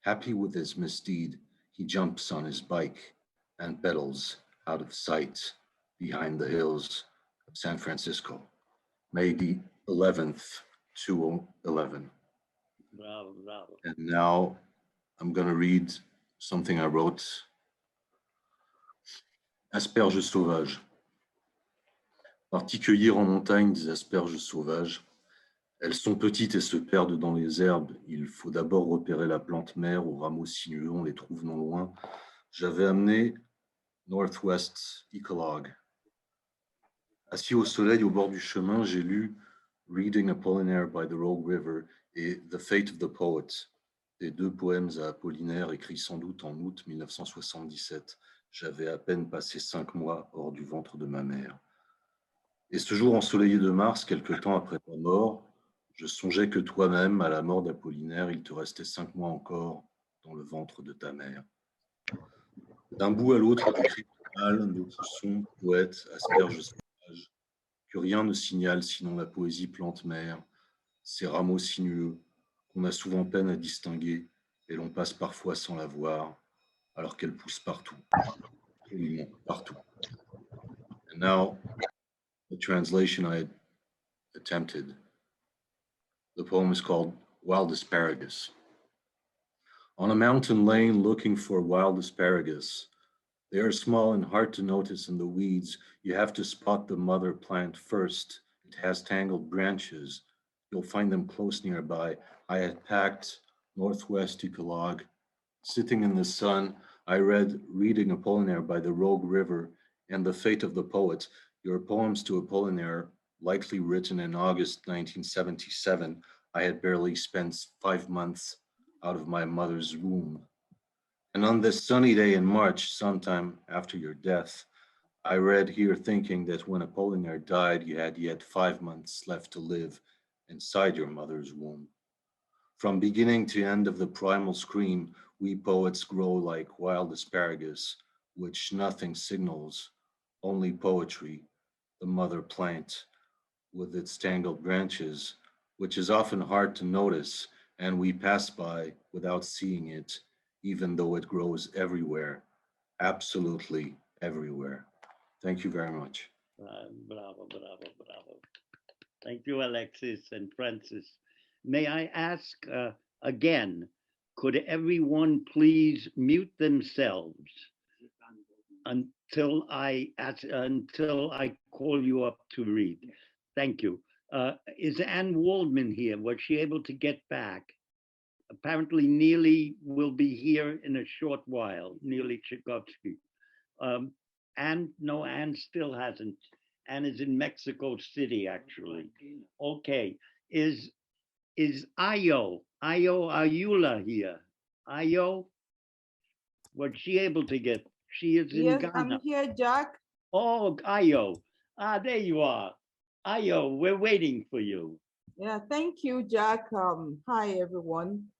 happy with his misdeed, he jumps on his bike and pedals out of sight behind the hills of San Francisco, May the 11th, 2011. Bravo, bravo. And now I'm going to read something I wrote. Asperges sauvages. Parti cueillir en montagne des asperges sauvages. Elles sont petites et se perdent dans les herbes. Il faut d'abord repérer la plante mère aux rameaux sinueux, on les trouve non loin. J'avais amené Northwest Ecologue. Assis au soleil au bord du chemin, j'ai lu Reading Apollinaire by the Rogue River et The Fate of the Poet, des deux poèmes à Apollinaire écrits sans doute en août 1977. J'avais à peine passé 5 mois hors du ventre de ma mère. Et ce jour ensoleillé de mars, quelque temps après ta mort, je songeais que toi-même, à la mort d'Apollinaire, il te restait 5 mois encore dans le ventre de ta mère. D'un bout à l'autre du cryptomal, notre son, poète, asperge sauvage, que rien ne signale sinon la poésie plante-mère, ces rameaux sinueux qu'on a souvent peine à distinguer et l'on passe parfois sans la voir, alors qu'elle pousse partout, absolument partout. And now, the translation I had attempted. The poem is called Wild Asparagus. On a mountain lane looking for wild asparagus, They are small and hard to notice in the weeds. You have to spot the mother plant first. It has tangled branches. You'll find them close nearby. I had packed northwest Ecolog. Sitting in the sun, I read Reading Apollinaire by the Rogue River and The Fate of the Poet, your poems to Apollinaire, likely written in August 1977. I had barely spent 5 months out of my mother's womb. And on this sunny day in March, sometime after your death, I read here thinking that when Apollinaire died, you had yet 5 months left to live inside your mother's womb. From beginning to end of the primal scream, we poets grow like wild asparagus, which nothing signals, only poetry, the mother plant with its tangled branches, which is often hard to notice, and we pass by without seeing it, even though it grows everywhere, absolutely everywhere. Thank you very much. Bravo, bravo, bravo. Thank you, Alexis and Francis. May I ask again, could everyone please mute themselves until I call you up to read? Thank you. Is Ann Waldman here? Was she able to get back? Apparently Neely will be here in a short while, Neely Tchaikovsky. Ann still hasn't. Ann is in Mexico City, actually. Okay, is Ayo Ayula here? Ayo, was she able to get? She is in Ghana. I'm here, Jack. Oh, Ayo. There you are. Ayo, we're waiting for you. Yeah, thank you, Jack. Hi, everyone.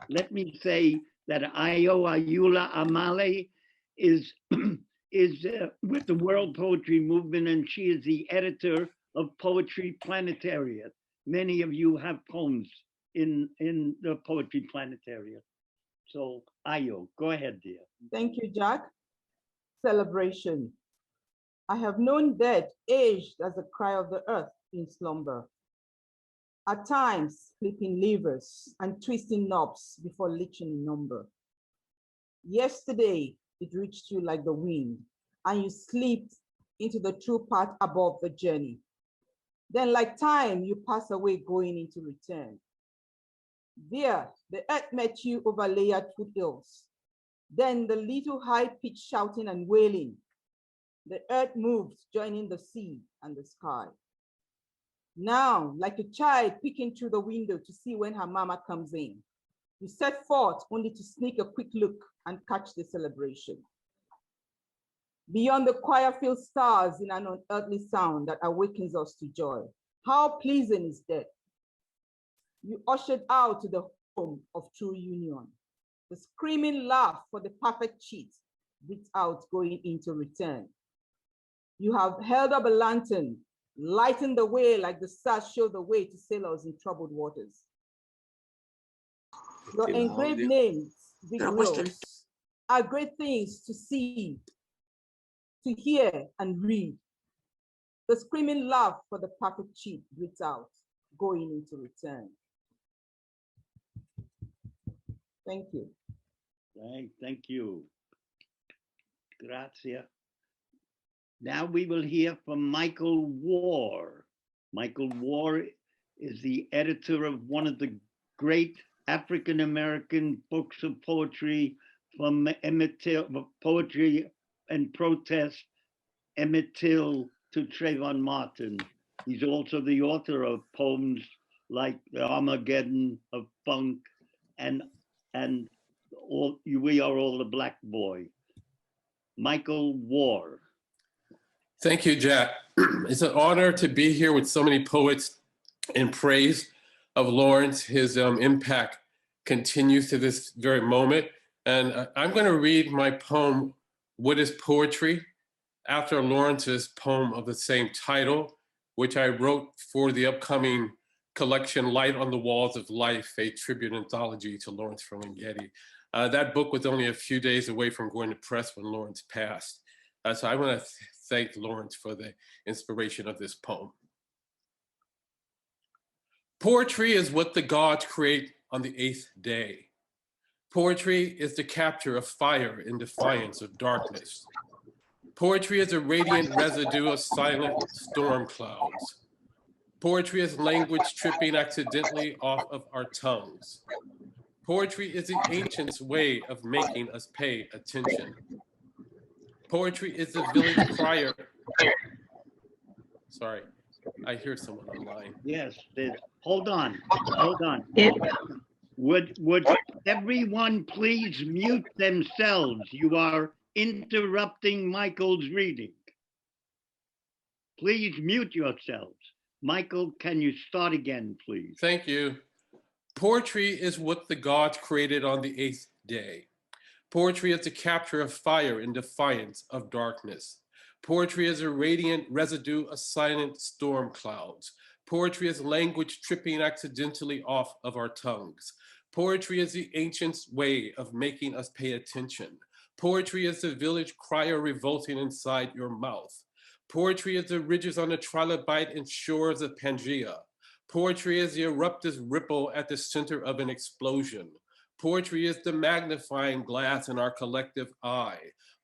Let me say that Ayo Ayula Amale is with the World Poetry Movement, and she is the editor of Poetry Planetariat. Many of you have poems in the Poetry Planetariat. So Ayo, go ahead, dear. Thank you, Jack. Celebration. I have known death aged as the cry of the earth in slumber. At times, flipping levers and twisting knobs before reaching a number. Yesterday, it reached you like the wind, and you slipped into the true path above the journey. Then, like time, you pass away going into return. There, the earth met you over layered foothills. Then the little high-pitched shouting and wailing. The earth moved, joining the sea and the sky. Now, like a child peeking through the window to see when her mama comes in, you set forth only to sneak a quick look and catch the celebration. Beyond the choir-filled stars in an unearthly sound that awakens us to joy. How pleasing is death. You ushered out to the home of true union. The screaming laugh for the perfect cheat breathed out going into return. You have held up a lantern, lightened the way like the stars show the way to sailors in troubled waters. Your engraved names, big wheels, are great things to see, to hear and read. The screaming laugh for the perfect cheat breathes out, going into return. Thank you. Thank you. Grazie. Now we will hear from Michael War. Michael War is the editor of one of the great African-American books of poetry from Emmett Till, Poetry and Protest, Emmett Till to Trayvon Martin. He's also the author of poems like The Armageddon of Funk and all, We Are All the Black Boy. Michael War. Thank you, Jack. It's an honor to be here with so many poets in praise of Lawrence. His impact continues to this very moment. And I'm going to read my poem, What is Poetry?, after Lawrence's poem of the same title, which I wrote for the upcoming collection, Light on the Walls of Life, a tribute anthology to Lawrence Furlinghetti. That book was only a few days away from going to press when Lawrence passed. So I want to thank Lawrence for the inspiration of this poem. Poetry is what the gods create on the 8th day. Poetry is the capture of fire in defiance of darkness. Poetry is a radiant residue of silent storm clouds. Poetry is language tripping accidentally off of our tongues. Poetry is the ancient's way of making us pay attention. Poetry is the village crier. Sorry, I hear someone online. Yes, hold on. Would everyone please mute themselves? You are interrupting Michael's reading. Please mute yourselves. Michael, can you start again, please? Thank you. Poetry is what the gods created on the 8th day. Poetry is the capture of fire in defiance of darkness. Poetry is a radiant residue of silent storm clouds. Poetry is language tripping accidentally off of our tongues. Poetry is the ancient's way of making us pay attention. Poetry is the village crier revolting inside your mouth. Poetry is the ridges on the trilobite and shores of Pangea. Poetry is the eruptive ripple at the center of an explosion. Poetry is the magnifying glass in our collective eye.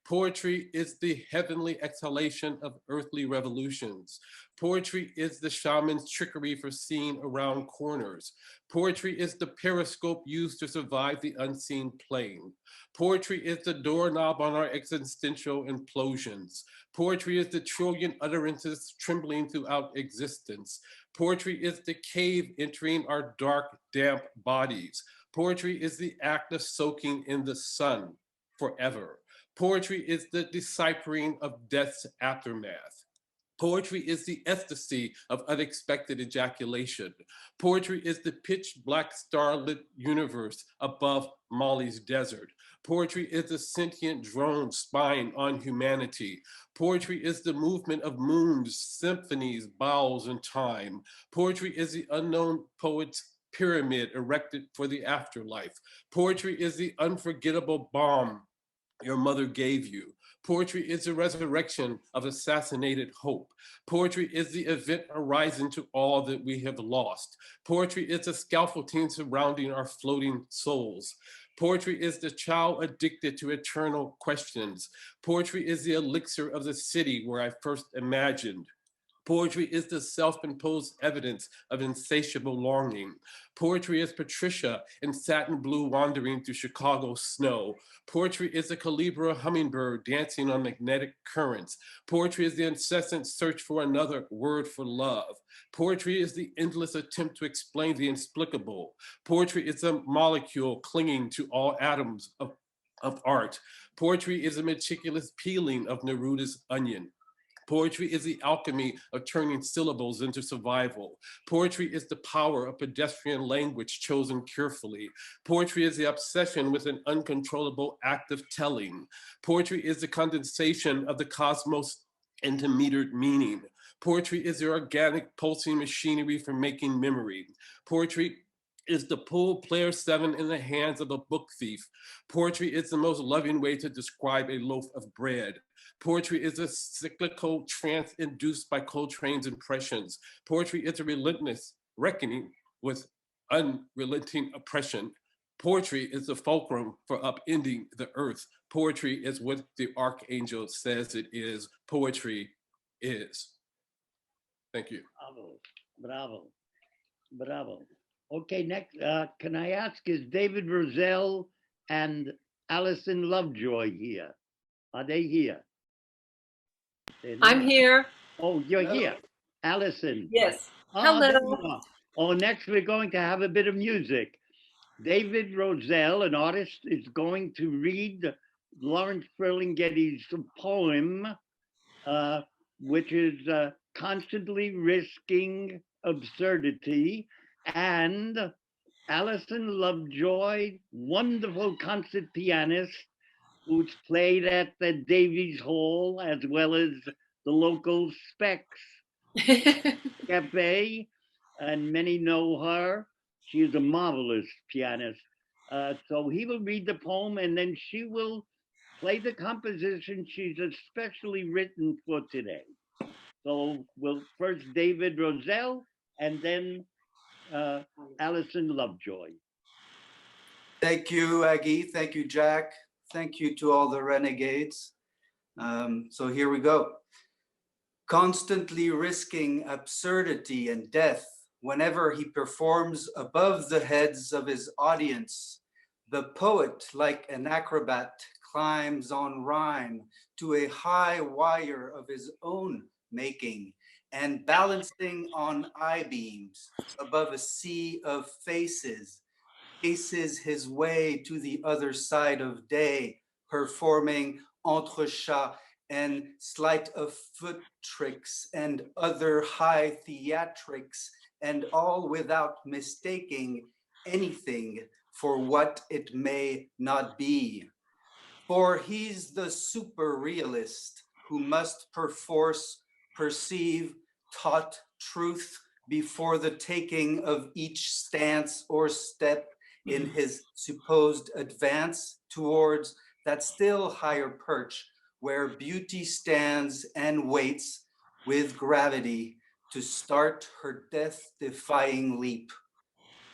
Poetry is the heavenly exhalation of earthly revolutions. Poetry is the shaman's trickery for seeing around corners. Poetry is the periscope used to survive the unseen plane. Poetry is the doorknob on our existential implosions. Poetry is the trillion utterances trembling throughout existence. Poetry is the cave entering our dark, damp bodies. Poetry is the act of soaking in the sun forever. Poetry is the deciphering of death's aftermath. Poetry is the ecstasy of unexpected ejaculation. Poetry is the pitch black starlit universe above Mali's desert. Poetry is the sentient drone spying on humanity. Poetry is the movement of moons, symphonies, bowels, and time. Poetry is the unknown poet's pyramid erected for the afterlife. Poetry is the unforgettable bomb your mother gave you. Poetry is the resurrection of assassinated hope. Poetry is the event horizon to all that we have lost. Poetry is the scaffolding surrounding our floating souls. Poetry is the child addicted to eternal questions. Poetry is the elixir of the city where I first imagined. Poetry is the self-imposed evidence of insatiable longing. Poetry is Patricia in satin blue wandering through Chicago snow. Poetry is the Calibra hummingbird dancing on magnetic currents. Poetry is the incessant search for another word for love. Poetry is the endless attempt to explain the inexplicable. Poetry is a molecule clinging to all atoms of art. Poetry is a meticulous peeling of Neruda's onion. Poetry is the alchemy of turning syllables into survival. Poetry is the power of pedestrian language chosen carefully. Poetry is the obsession with an uncontrollable act of telling. Poetry is the condensation of the cosmos into metered meaning. Poetry is the organic pulsing machinery for making memory. Poetry is the pull player 7 in the hands of a book thief. Poetry is the most loving way to describe a loaf of bread. Poetry is a cyclical trance induced by Coltrane's impressions. Poetry is a relentless reckoning with unrelenting oppression. Poetry is the fulcrum for upending the earth. Poetry is what the archangel says it is. Poetry is. Thank you. Bravo, bravo. Okay, next, can I ask, is David Roselle and Allison Lovejoy here? Are they here? I'm here. Oh, you're here. Allison. Yes. Ah, there Hello. you are. Oh, next we're going to have a bit of music. David Roselle, an artist, is going to read Lawrence Ferlinghetti's poem, which is Constantly Risking Absurdity. And Allison Lovejoy, wonderful concert pianist, who's played at the Davies Hall as well as the local Specs Cafe, and many know her. She is a marvelous pianist. So he will read the poem and then she will play the composition she's especially written for today. So we'll first David Roselle and then Allison Lovejoy. Thank you, Aggie. Thank you, Jack. Thank you to all the renegades. So here we go. Constantly risking absurdity and death whenever he performs above the heads of his audience, the poet, like an acrobat, climbs on rhyme to a high wire of his own making, and balancing on I-beams above a sea of faces, paces his way to the other side of day, performing entrechat and sleight of foot tricks and other high theatrics, and all without mistaking anything for what it may not be. For he's the super realist who must perforce perceive taught truth before the taking of each stance or step in his supposed advance towards that still higher perch where beauty stands and waits with gravity to start her death-defying leap.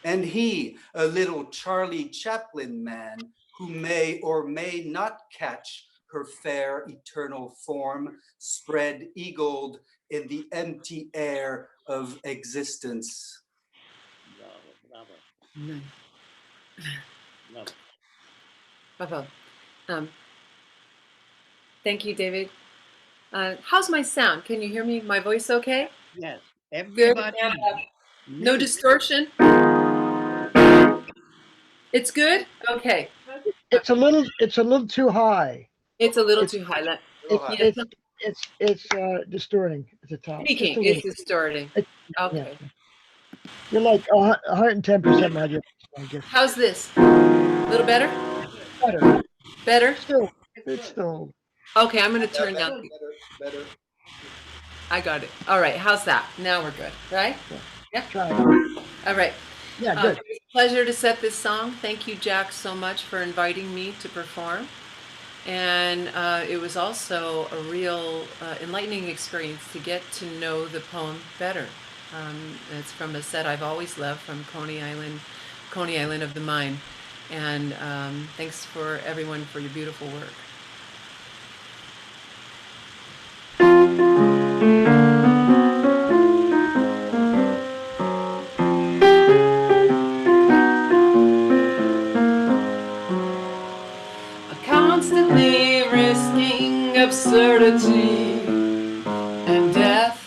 And he, a little Charlie Chaplin man, who may or may not catch her fair eternal form spread eagled in the empty air of existence. Bravo. Nice. Love. Bravo. Thank you, David. How's my sound? Can you hear me? My voice okay? Yes. Good. Everybody. No distortion? It's good? Okay. It's a little too high. It's a little too high. It's distorting at the top. Just Speaking, a it's little. distorting. Okay. Yeah. You're like 110% modulation, I guess. How's this? A little better? Better. Better? It's still. Okay, I'm going to turn down. Better. I got it. All right, how's that? Now we're good, right? Yeah. Try. All right. Yeah, good. It was a pleasure to set this song. Thank you, Jack, so much for inviting me to perform. And it was also a real enlightening experience to get to know the poem better. It's from a set I've always loved, from Coney Island of the Mind. And thanks for everyone for your beautiful work. Constantly risking absurdity and death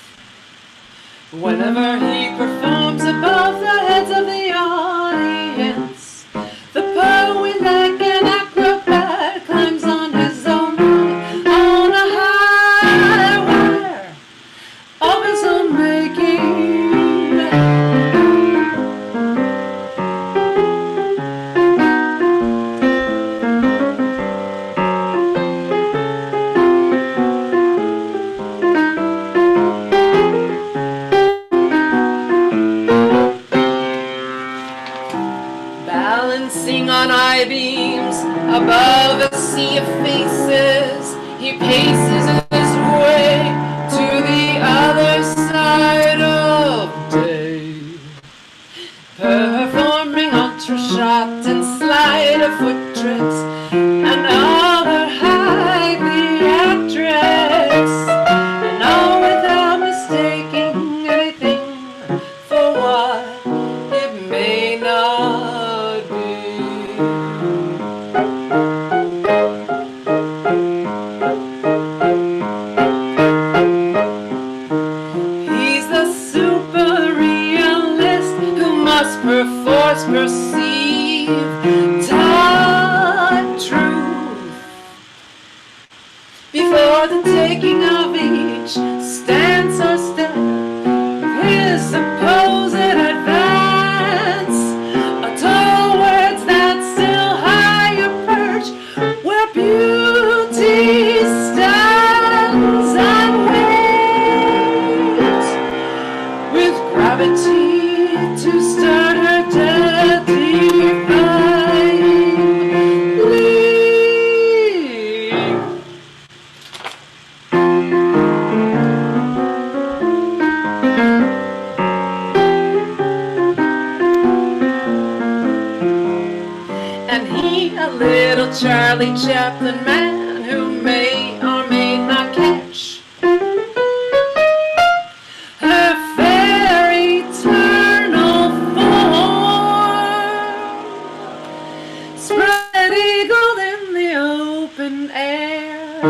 whenever he performs above the heads of the audience. The poet, like an acrobat, climbs on his own line, on a high wire of his own making. Balancing on I-beams above a sea of faces, he paces his way to the other side of day, performing entrechat and slide of foot tricks and other high theatrics, and all without mistaking anything for what it may not be. He's the super realist who must perforce perceive taught truth before the taking of each stance or step of his supposed advance, towards that still higher perch where beauty stands and waits with gravity to start her death-defying leap. little Charlie Chaplin man who may or may not catch her fair eternal form, spread eagled in the open air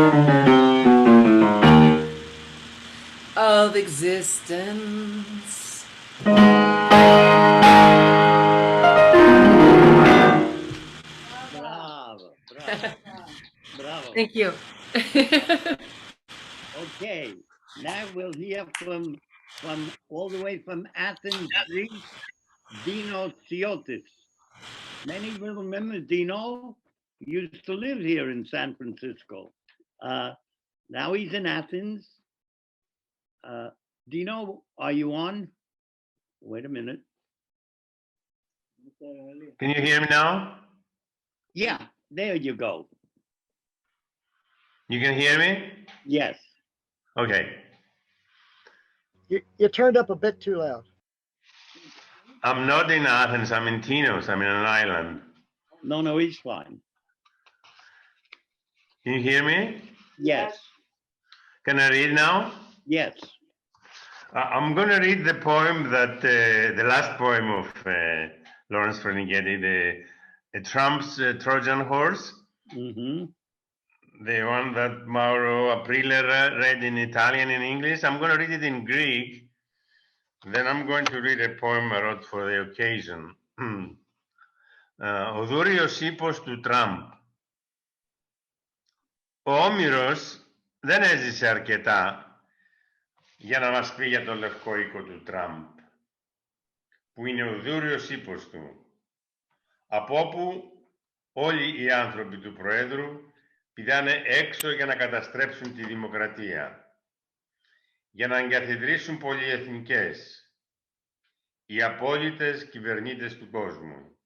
of existence. Bravo, bravo, bravo. Thank you. Okay, now we'll hear from all the way from Athens, Greece, Dino Siotis. Many will remember Dino. He used to live here in San Francisco. Now he's in Athens. Dino, are you on? Wait a minute. Can you hear me now? Yeah, there you go. You can hear me? Yes. Okay. You turned up a bit too loud. I'm not in Athens, I'm in Tinos, I'm in an island. No, he's fine. Can you hear me? Yes. Can I read now? Yes. I'm going to read the poem that, the last poem of Lawrence Ferlinghetti, the Trump's Trojan Horse. Mm-hmm. The one that Mauro Aprile read in Italian and English. I'm going to read it in Greek. Then I'm going to read a poem I wrote for the occasion. Ο δούριος ύπος του Τραμπ. Ο Όμηρος δεν έζησε αρκετά για να μας πει για το λευκό οίκο του Τραμπ, που είναι ο δούριος ύπος του, από όπου όλοι οι άνθρωποι του Προέδρου πηδάνε έξω για να καταστρέψουν τη δημοκρατία, για να εγκαθιδρύσουν πολυεθνικές, οι απόλυτες κυβερνήτες του κόσμου,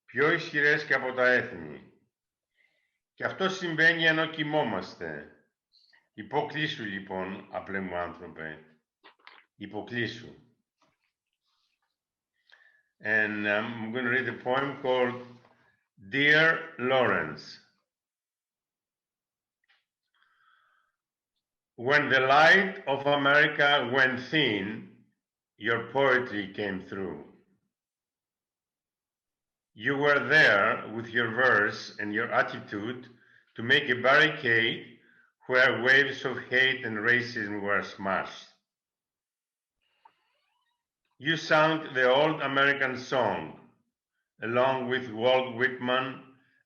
πιο ισχυρές και από τα έθνη. Και αυτό συμβαίνει ενώ κοιμόμαστε. Υποκλείσου λοιπόν, απλέ μου άνθρωπε, υποκλείσου. And I'm going to read a poem called Dear Lawrence. When the light of America went thin, your poetry came through. You were there with your verse and your attitude to make a barricade where waves of hate and racism were smashed. You sang the old American song, along with Walt Whitman,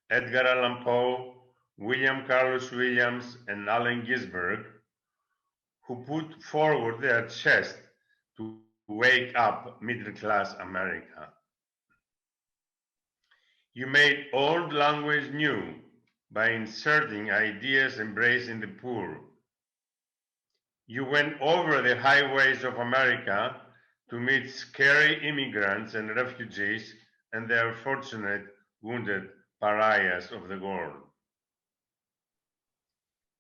Edgar Allan Poe, William Carlos Williams, and Allen Ginsberg, who put forward their chest to wake up middle-class America. You made old language new by inserting ideas embracing the poor. You went over the highways of America to meet scary immigrants and refugees and their fortunate wounded pariahs of the world.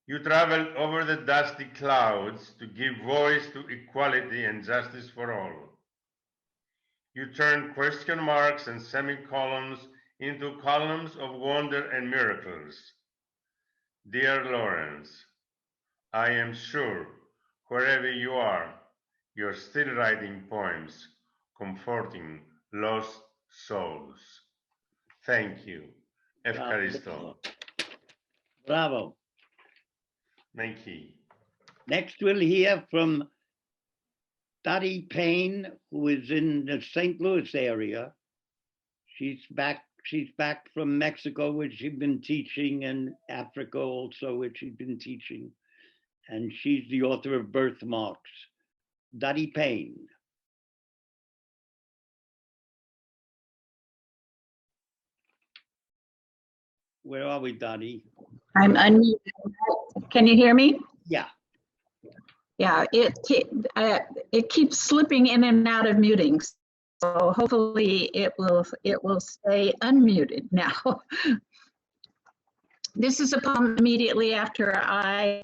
You traveled over the dusty clouds to give voice to equality and justice for all. You turned question marks and semicolons into columns of wonder and miracles. Dear Lawrence, I am sure wherever you are, you're still writing poems, comforting lost souls. Thank you. Ευχαριστώ. Bravo. Thank you. Next, we'll hear from Dottie Payne, who is in the St. Louis area. She's back from Mexico, which she's been teaching, and Africa also, which she's been teaching. And she's the author of Birthmarks. Dottie Payne. Where are we, Dottie? I'm unmuted. Can you hear me? Yeah. Yeah, it keeps slipping in and out of muting. So hopefully it will stay unmuted now. This is a poem immediately after I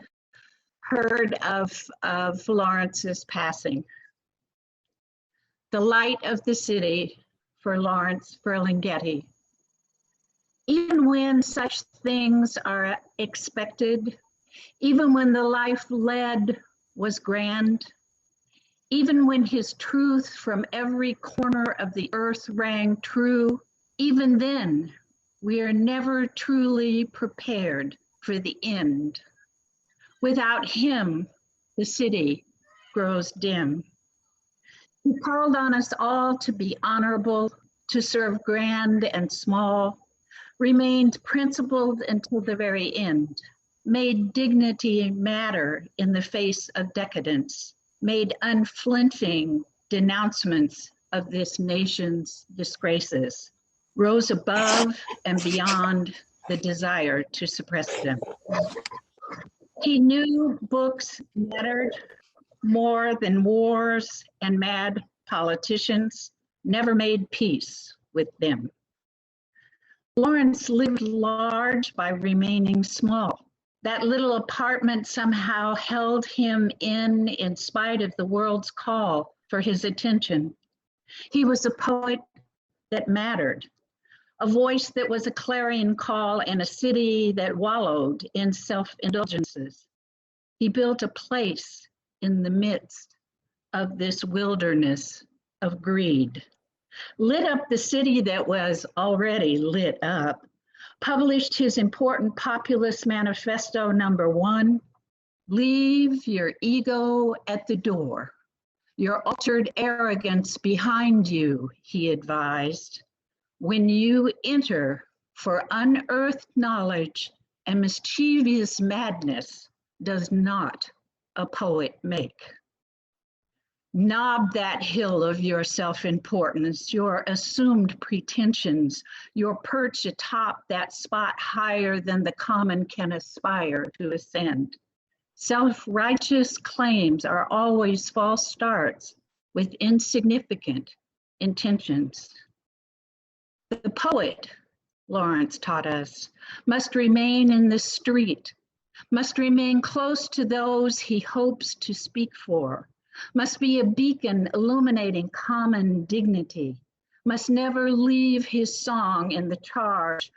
heard of Lawrence's passing. The light of the city for Lawrence Burlingetti. even when such things are expected, even when the life led was grand, even when his truth from every corner of the earth rang true, even then we are never truly prepared for the end. Without him, the city grows dim. He called on us all to be honorable, to serve grand and small, remained principled until the very end, made dignity matter in the face of decadence, made unflinching denouncements of this nation's disgraces, rose above and beyond the desire to suppress them. He knew books mattered more than wars and mad politicians, never made peace with them. Lawrence lived large by remaining small. That little apartment somehow held him in spite of the world's call for his attention. He was a poet that mattered, a voice that was a clarion call in a city that wallowed in self-indulgences. He built a place in the midst of this wilderness of greed, lit up the city that was already lit up, published his important populist manifesto #1, leave your ego at the door, your altered arrogance behind you, he advised. When you enter for unearthed knowledge and mischievous madness does not a poet make. Knob that hill of your self-importance, your assumed pretensions, your perch atop that spot higher than the common can aspire to ascend. Self-righteous claims are always false starts with insignificant intentions. The poet, Lawrence taught us, must remain in the street, must remain close to those he hopes to speak for, must be a beacon illuminating common dignity, must never leave his song in the charge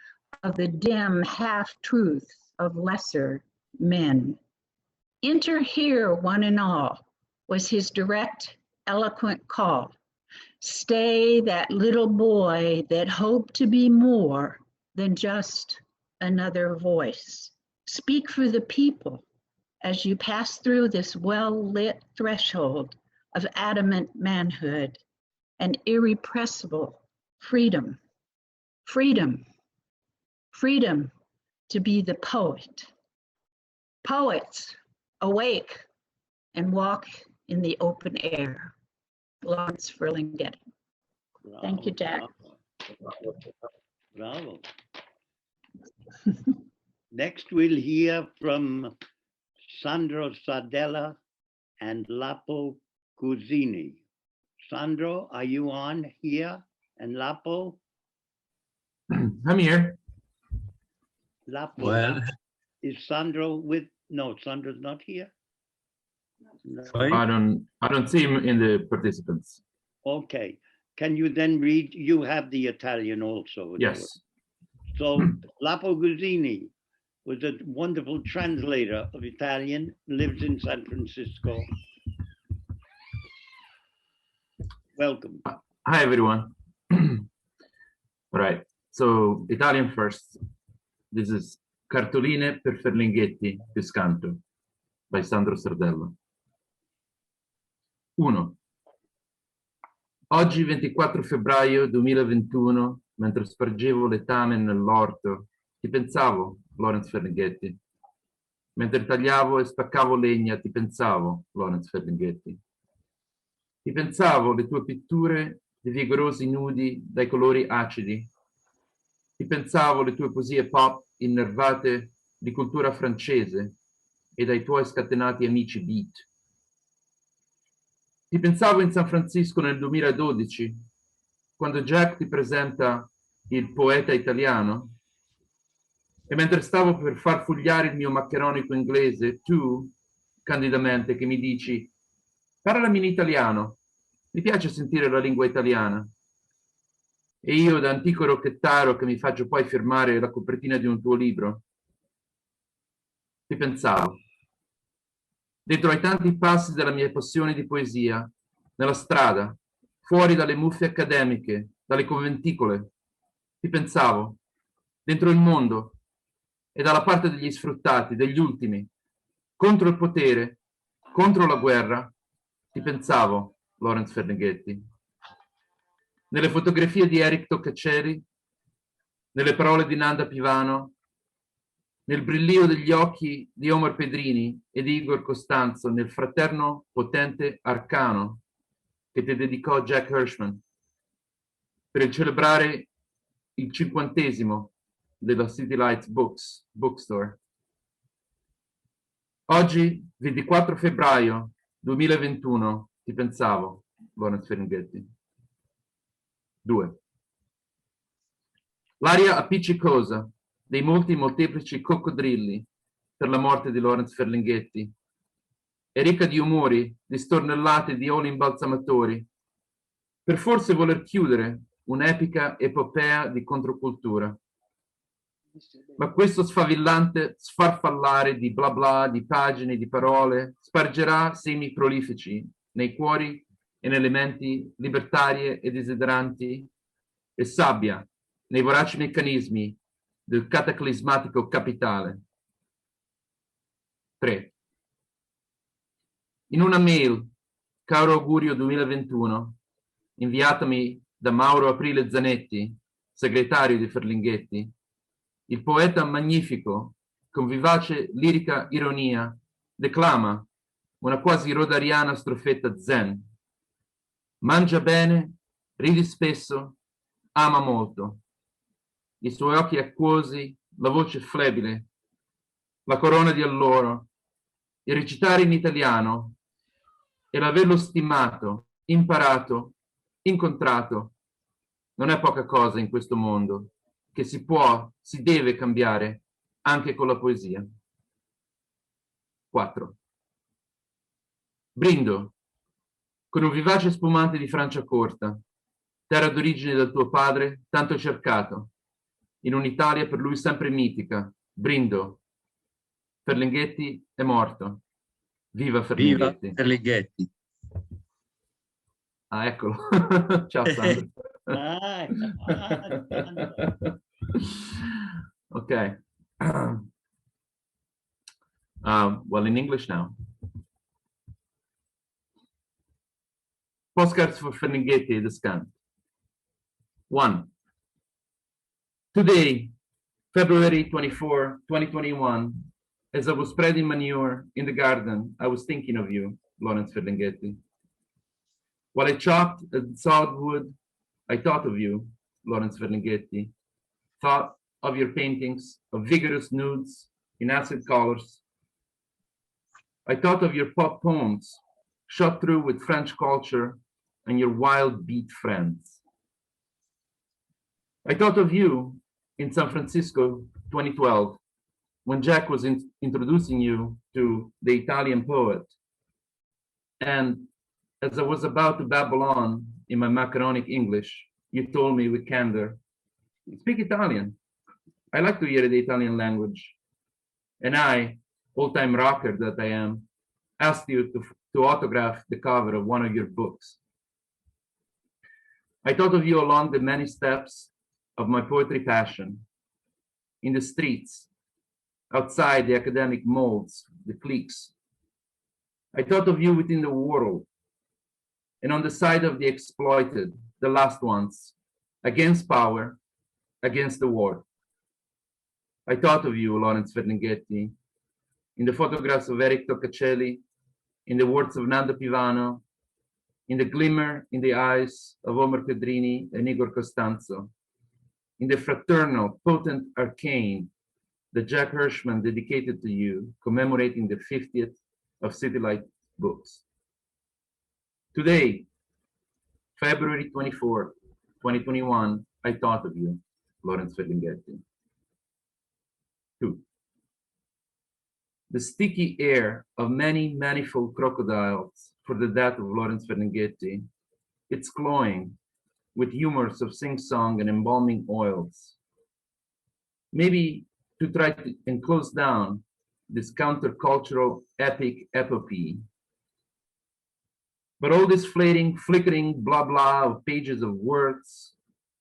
of the dim half-truths of lesser men. Enter here, one and all, was his direct, eloquent call. Stay that little boy that hoped to be more than just another voice. Speak for the people as you pass through this well-lit threshold of adamant manhood and irrepressible freedom. Freedom. Freedom to be the poet. Poets, awake and walk in the open air. Lawrence Ferlinghetti. Thank you, Jack. Bravo. Next, we'll hear from Sandro Zardella and Lapo Cuzzini. Sandro, are you on here? And Lapo? I'm here. Lapo. Well, is Sandro with? No, Sandro's not here. No. I don't see him in the participants. Okay. Can you then read? You have the Italian also. Yes. So Lapo Cuzzini was a wonderful translator of Italian, lives in San Francisco. Welcome. Hi, everyone. All right. So Italian first. This is Cartoline per Ferlinghetti, Piscanto, by Sandro Zardella. 1. Oggi 24 febbraio 2021, mentre spargevo letame nell'orto, ti pensavo, Lawrence Ferlinghetti. Mentre tagliavo e spaccavo legna, ti pensavo, Lawrence Ferlinghetti. Ti pensavo le tue pitture di vigorosi nudi dai colori acidi. Ti pensavo le tue poesie pop innervate di cultura francese e dai tuoi scatenati amici beat. Ti pensavo in San Francisco nel 2012, quando Jack ti presenta il poeta italiano, e mentre stavo per far fugliare il mio maccheronico inglese, tu, candidamente, che mi dici: parlami in italiano, mi piace sentire la lingua italiana. E io, da antico rocchettaro che mi faccio poi firmare la copertina di un tuo libro, ti pensavo. Dentro ai tanti passi della mia passione di poesia, nella strada, fuori dalle muffe accademiche, dalle conventicole, ti pensavo, dentro il mondo e dalla parte degli sfruttati, degli ultimi, contro il potere, contro la guerra, ti pensavo, Lawrence Ferlinghetti. Nelle fotografie di Eric Toccaceri, nelle parole di Nanda Pivano, nel brillio degli occhi di Omar Pedrini e di Igor Costanzo, nel fraterno potente arcano che ti dedicò Jack Hirschman per celebrare il 50° della City Lights Bookstore. Oggi, 24 febbraio 2021, ti pensavo, Lawrence Ferlinghetti. 2. L'aria appiccicosa dei molteplici coccodrilli per la morte di Lawrence Ferlinghetti è ricca di umori, di stornellate, di oli imbalsamatori, per forse voler chiudere un'epica epopea di controcultura. Ma questo sfavillante sfarfallare di bla bla, di pagine, di parole, spargerà semi prolifici nei cuori e nelle menti libertarie e desideranti e sabbia nei voraci meccanismi del cataclismatico capitale. 3. In una mail, caro augurio 2021, inviatami da Mauro Aprile Zanetti, segretario di Ferlinghetti, il poeta magnifico, con vivace lirica ironia, declama una quasi rodariana strofetta zen. Mangia bene, ridi spesso, ama molto. I suoi occhi acquosi, la voce flebile, la corona di alloro, il recitare in italiano e l'averlo stimato, imparato, incontrato, non è poca cosa in questo mondo che si può, si deve cambiare anche con la poesia. 4. Brindo con un vivace spumante di Franciacorta, terra d'origine del tuo padre, tanto cercato, in un'Italia per lui sempre mitica. Brindo. Ferlinghetti è morto. Viva Ferlinghetti. Viva Ferlinghetti. Ah, eccolo. Ciao Sandro. Okay. Well, in English now. Postcards for Ferlinghetti, the scan. 1. Today, February 24, 2021, as I was spreading manure in the garden, I was thinking of you, Lawrence Ferlinghetti. While I chopped and sawed wood, I thought of you, Lawrence Ferlinghetti, thought of your paintings of vigorous nudes in acid colors. I thought of your pop poems, shot through with French culture and your wild beat friends. I thought of you in San Francisco 2012, when Jack was introducing you to the Italian poet. And as I was about to babble on in my macaronic English, you told me with candor, speak Italian. I like to hear the Italian language. And I, old-time rocker that I am, asked you to autograph the cover of one of your books. I thought of you along the many steps of my poetry passion, in the streets, outside the academic molds, the cliques. I thought of you within the world, and on the side of the exploited, the last ones, against power, against the war. I thought of you, Lawrence Ferlinghetti, in the photographs of Eric Toccacelli, in the words of Nanda Pivano, in the glimmer in the eyes of Omar Pedrini and Igor Costanzo, in the fraternal, potent arcane that Jack Hirschman dedicated to you, commemorating the 50th of City Light Books. Today, February 24, 2021, I thought of you, Lawrence Ferlinghetti. 2. The sticky air of many manifold crocodiles for the death of Lawrence Ferlinghetti, it's cloying, with humors of sing-song and embalming oils. Maybe to try to enclose down this countercultural epic epopee. But all this flickering blah blah of pages of words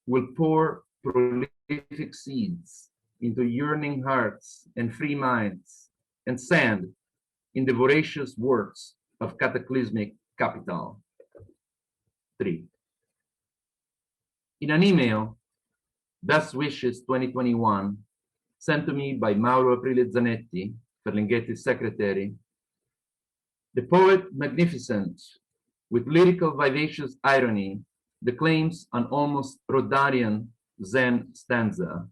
will pour prolific seeds into yearning hearts and free minds and sand in the voracious works of cataclysmic capital. 3. In an email, Best Wishes 2021, sent to me by Mauro Aprile Zanetti, Ferlinghetti's secretary, the poet magnificent, with lyrical vivacious irony, declaims an almost Rodarian Zen stanza.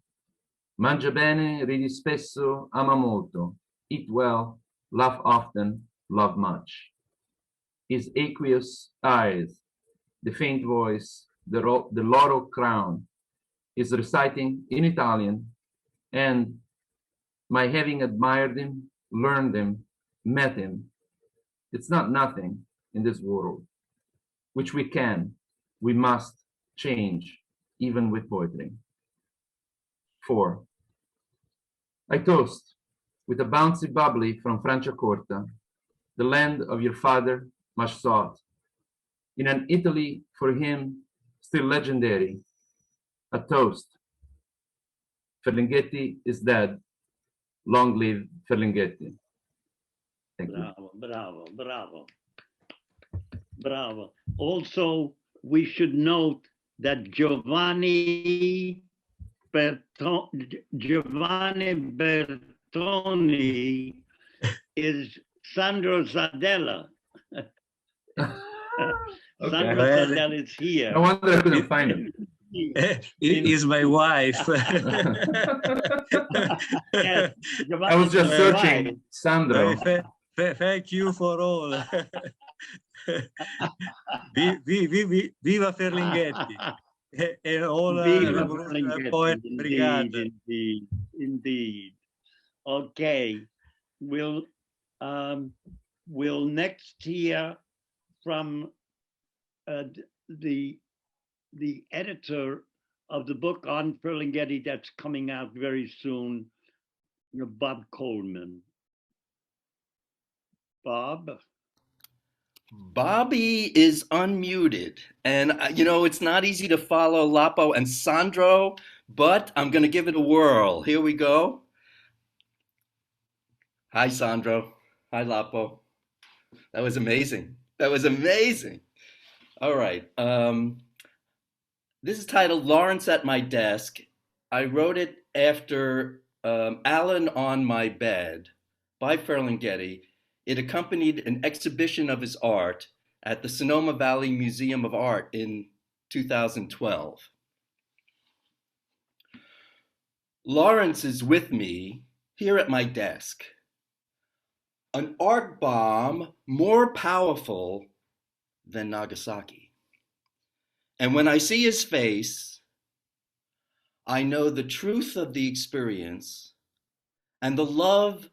Mangia bene, ridi spesso, ama molto. Eat well, laugh often, love much. His aqueous eyes, the faint voice, the laurel crown, is reciting in Italian, and my having admired him, learned him, met him, it's not nothing in this world, which we must change, even with poetry. 4. I toast with a bouncy bubbly from Franciacorta, the land of your father, much sought, in an Italy for him still legendary, a toast. Ferlinghetti is dead. Long live Ferlinghetti. Thank you. Bravo, bravo, bravo. Bravo. Also, we should note that Giovanni Bertoni is Sandro Zardella. Sandro Zardella is here. No wonder I couldn't find him. It is my wife. Yes, I was just searching Sandro. Thank you for all. Viva Ferlinghetti. And all poet Brigade. Indeed. Okay, we'll next hear from the editor of the book on Burlingetti that's coming out very soon, Bob Coleman. Bob? Bobby is unmuted, and it's not easy to follow Lapo and Sandro, but I'm going to give it a whirl. Here we go. Hi, Sandro. Hi, Lapo. That was amazing. That was amazing. All right. This is titled Lawrence at My Desk. I wrote it after Alan on My Bed by Ferlinghetti. It accompanied an exhibition of his art at the Sonoma Valley Museum of Art in 2012. Lawrence is with me here at my desk. An art bomb more powerful than Nagasaki. And when I see his face, I know the truth of the experience and the love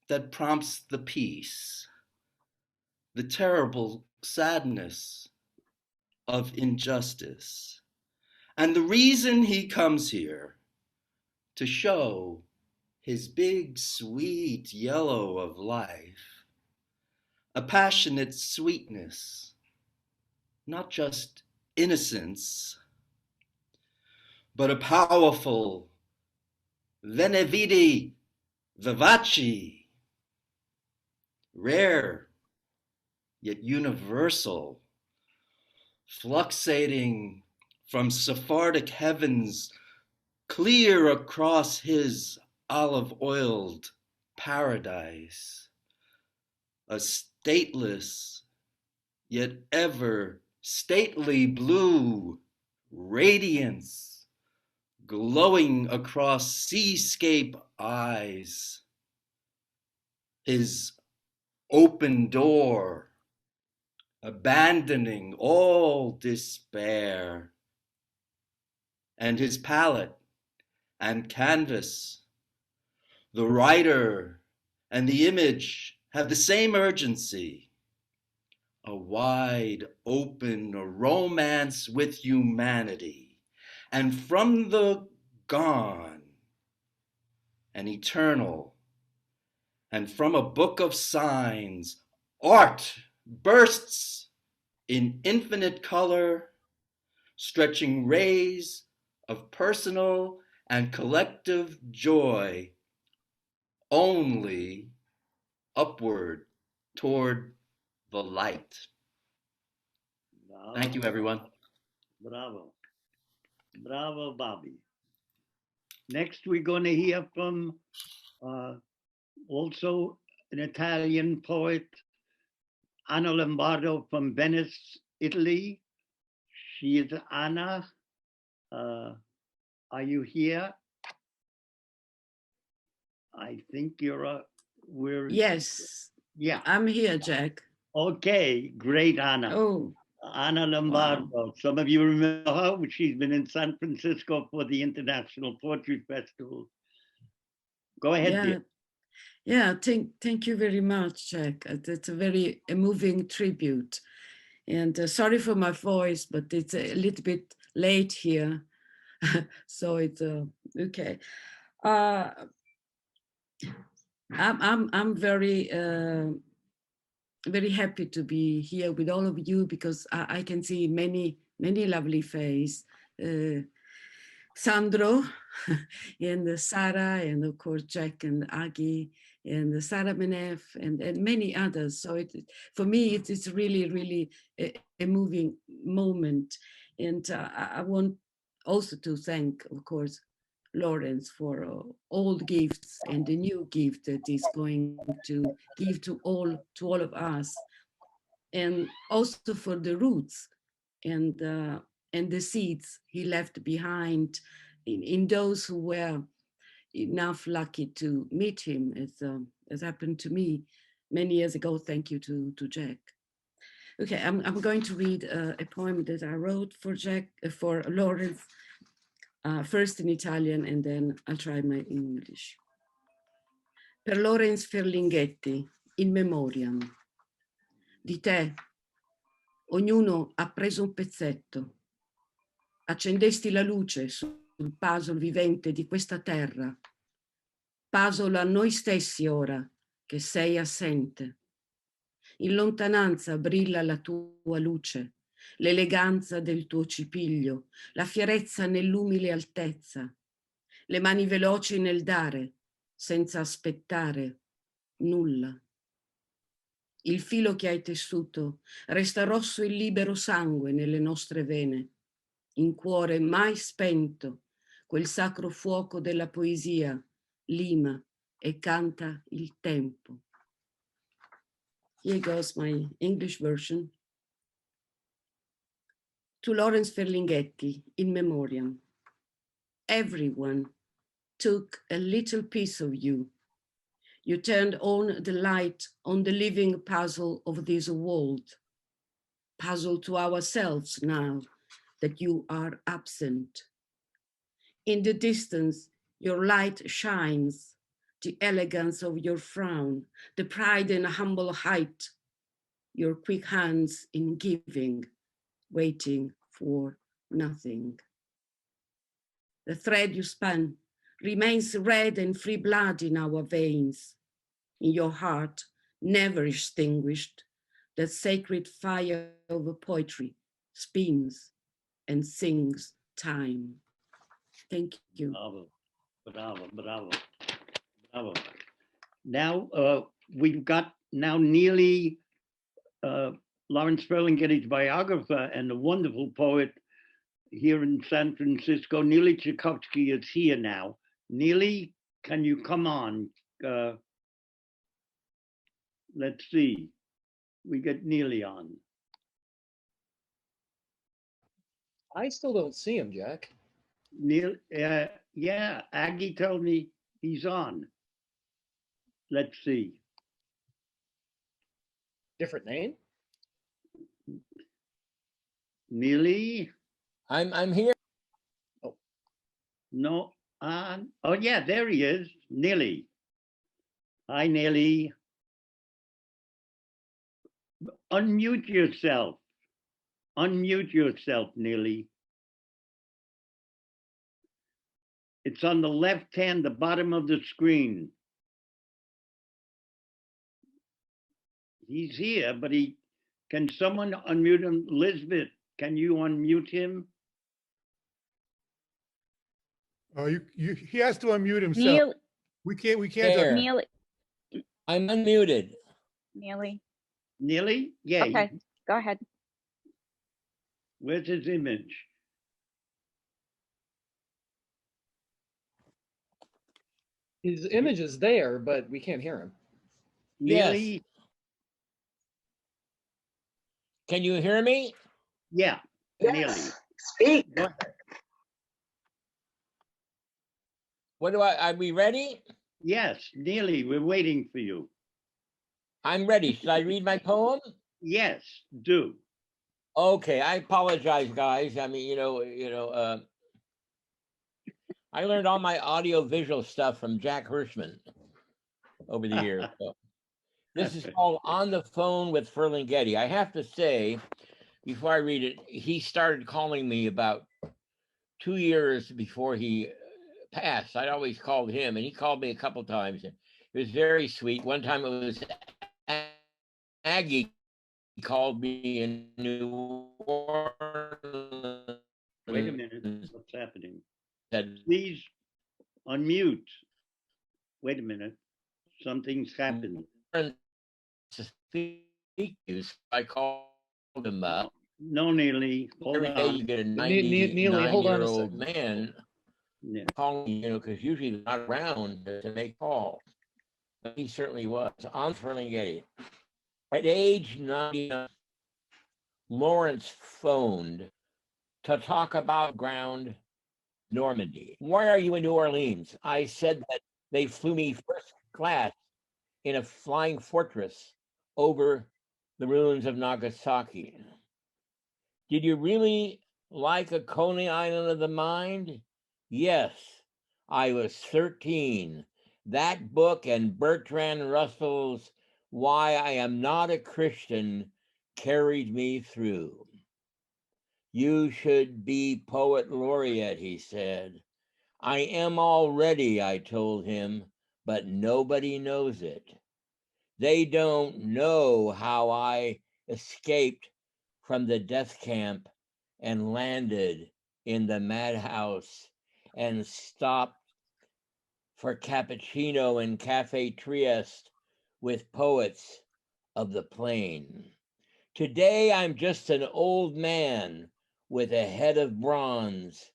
that prompts the peace, the terrible sadness of injustice, and the reason he comes here to show his big, sweet yellow of life, a passionate sweetness, not just innocence, but a powerful veni vidi vivace, rare yet universal, fluxating from Sephardic heavens clear across his olive-oiled paradise, a stateless yet ever stately blue radiance glowing across seascape eyes, his open door abandoning all despair, and his palette and canvas, the writer and the image have the same urgency, a wide open romance with humanity, and from the gone, an eternal, and from a book of signs, art bursts in infinite color, stretching rays of personal and collective joy only upward toward the light. Bravo. Thank you, everyone. Bravo. Bravo, Bobby. Next, we're going to hear from also an Italian poet, Anna Lombardo from Venice, Italy. She is Anna. Are you here? I think you're Yes. Yeah. I'm here, Jack. Okay, great, Anna. Oh. Anna Lombardo. Wow. Some of you remember her. She's been in San Francisco for the International Poetry Festival. Go ahead, Yeah. dear. Yeah, thank you very much, Jack. It's a very moving tribute. And sorry for my voice, but it's a little bit late here. So it's okay. I'm very very happy to be here with all of you because I can see many lovely faces. Sandro and Sarah, and of course Jack and Aggie and Sarah Menef and many others. So for me it's really a moving moment. And I want also to thank, of course, Lawrence for all the gifts and the new gift that he's going to give to all of us, and also for the roots and the seeds he left behind in those who were enough lucky to meet him, as happened to me many years ago. Thank you to Jack. Okay, I'm going to read a poem that I wrote for Jack, for Lawrence, first in Italian and then I'll try my English. Per Lawrence Ferlinghetti, in memoriam. Di te, ognuno ha preso un pezzetto. Accendesti la luce sul puzzle vivente di questa terra. Puzzle a noi stessi ora, che sei assente. In lontananza brilla la tua luce, l'eleganza del tuo cipiglio, la fierezza nell'umile altezza, le mani veloci nel dare, senza aspettare nulla. Il filo che hai tessuto resta rosso il libero sangue nelle nostre vene, in cuore mai spento, quel sacro fuoco della poesia lima e canta il tempo. Here goes my English version. To Lawrence Ferlinghetti, in memoriam. Everyone took a little piece of you. You turned on the light on the living puzzle of this world. Puzzle to ourselves now that you are absent. In the distance, your light shines, the elegance of your frown, the pride and humble height, your quick hands in giving, waiting for nothing. The thread you spun remains red and free blood in our veins. In your heart, never extinguished, that sacred fire of poetry spins and sings time. Thank you. Bravo, bravo, bravo, bravo. Now we've got nearly Lawrence Ferlinghetti's biographer and a wonderful poet here in San Francisco. Neely Tchaikovsky is here now. Neely, can you come on? Let's see. We get Neely on. I still don't see him, Jack. Neil, yeah, Aggie told me he's on. Let's see. Different name? Neely? I'm here. Oh. No. Oh, yeah, there he is. Neely. Hi, Neely. unmute yourself. Unmute yourself, Neely. It's on the left hand, the bottom of the screen. He's here, but can someone unmute him? Lisbeth, can you unmute him? He has to unmute himself. Neil, We can't. there. Neil, I'm unmuted. Neely. Neely? Yeah. Okay, go ahead. Where's his image? His image is there, but we can't hear him. Neely? Yes. Can you hear me? Yeah. Neely. Speak. What are we ready? Yes, Neely, we're waiting for you. I'm ready. Should I read my poem? Yes, do. Okay, I apologize, guys. I mean, I learned all my audio-visual stuff from Jack Hirschman over the years. So. This is called On the Phone with Furlinghetti. I have to say, before I read it, he started calling me about 2 years before he passed. I'd always called him, and he called me a couple times. It was very sweet. One time it was Aggie called me in New Orleans. Wait a minute, what's happening? Said, please unmute. Wait a minute, something's happened. I called him up. No, Neely, hold Every on. day you get a Neely, hold on a 99-year-old second. man calling, because usually they're not around to make calls. But he certainly was on Furlinghetti. At age 99, Lawrence phoned to talk about ground Normandy. Why are you in New Orleans? I said that they flew me first class in a flying fortress over the ruins of Nagasaki. Did you really like a Coney Island of the Mind? Yes, I was 13. That book and Bertrand Russell's Why I Am Not a Christian carried me through. You should be poet laureate, he said. I am already, I told him, but nobody knows it. They don't know how I escaped from the death camp and landed in the madhouse and stopped for cappuccino in Cafe Trieste with poets of the plain. Today I'm just an old man with a head of bronze.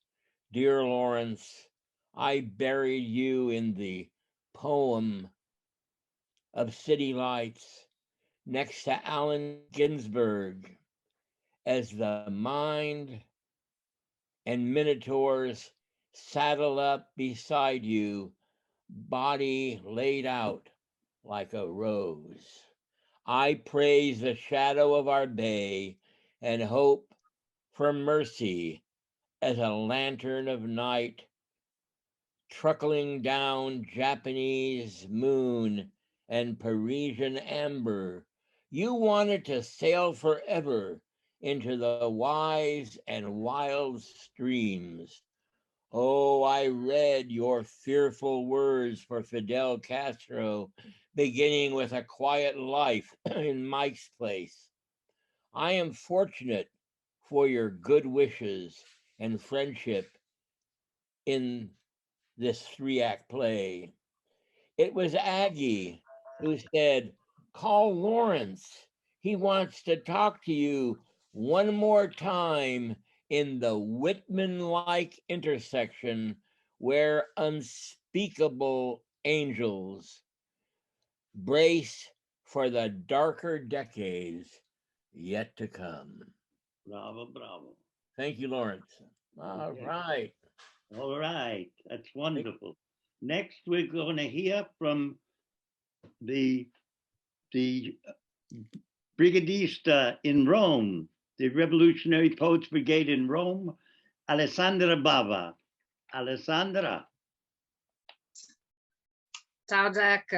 Dear Lawrence, I buried you in the poem of City Lights next to Allen Ginsberg as the mind and minotaurs saddle up beside you, body laid out like a rose. I praise the shadow of our bay and hope for mercy as a lantern of night truckling down Japanese moon and Parisian amber. You wanted to sail forever into the wise and wild streams. Oh, I read your fearful words for Fidel Castro, beginning with a quiet life in Mike's place. I am fortunate for your good wishes and friendship in this 3-act play. It was Aggie who said, call Lawrence. He wants to talk to you one more time in the Whitman-like intersection where unspeakable angels brace for the darker decades yet to come. Bravo, bravo. Thank you, Lawrence. All right. All right, that's wonderful. Next, we're going to hear from the Brigadista in Rome, the Revolutionary Poets Brigade in Rome, Alessandra Bava. Alessandra. Ciao, Jack.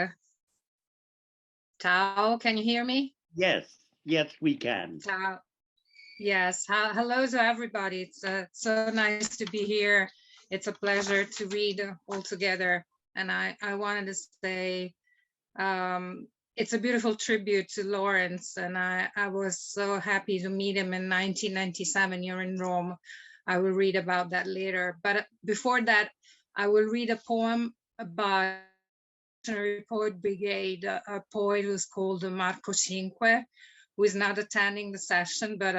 Ciao, can you hear me? Yes, Yes, we can. Yes, hello to everybody. It's so nice to be here. It's a pleasure to read all together. And I wanted to say it's a beautiful tribute to Lawrence. And I was so happy to meet him in 1997 here in Rome. I will read about that later. But before that, I will read a poem by the Poet Brigade, a poet who's called Marco Cinque, who is not attending the session, but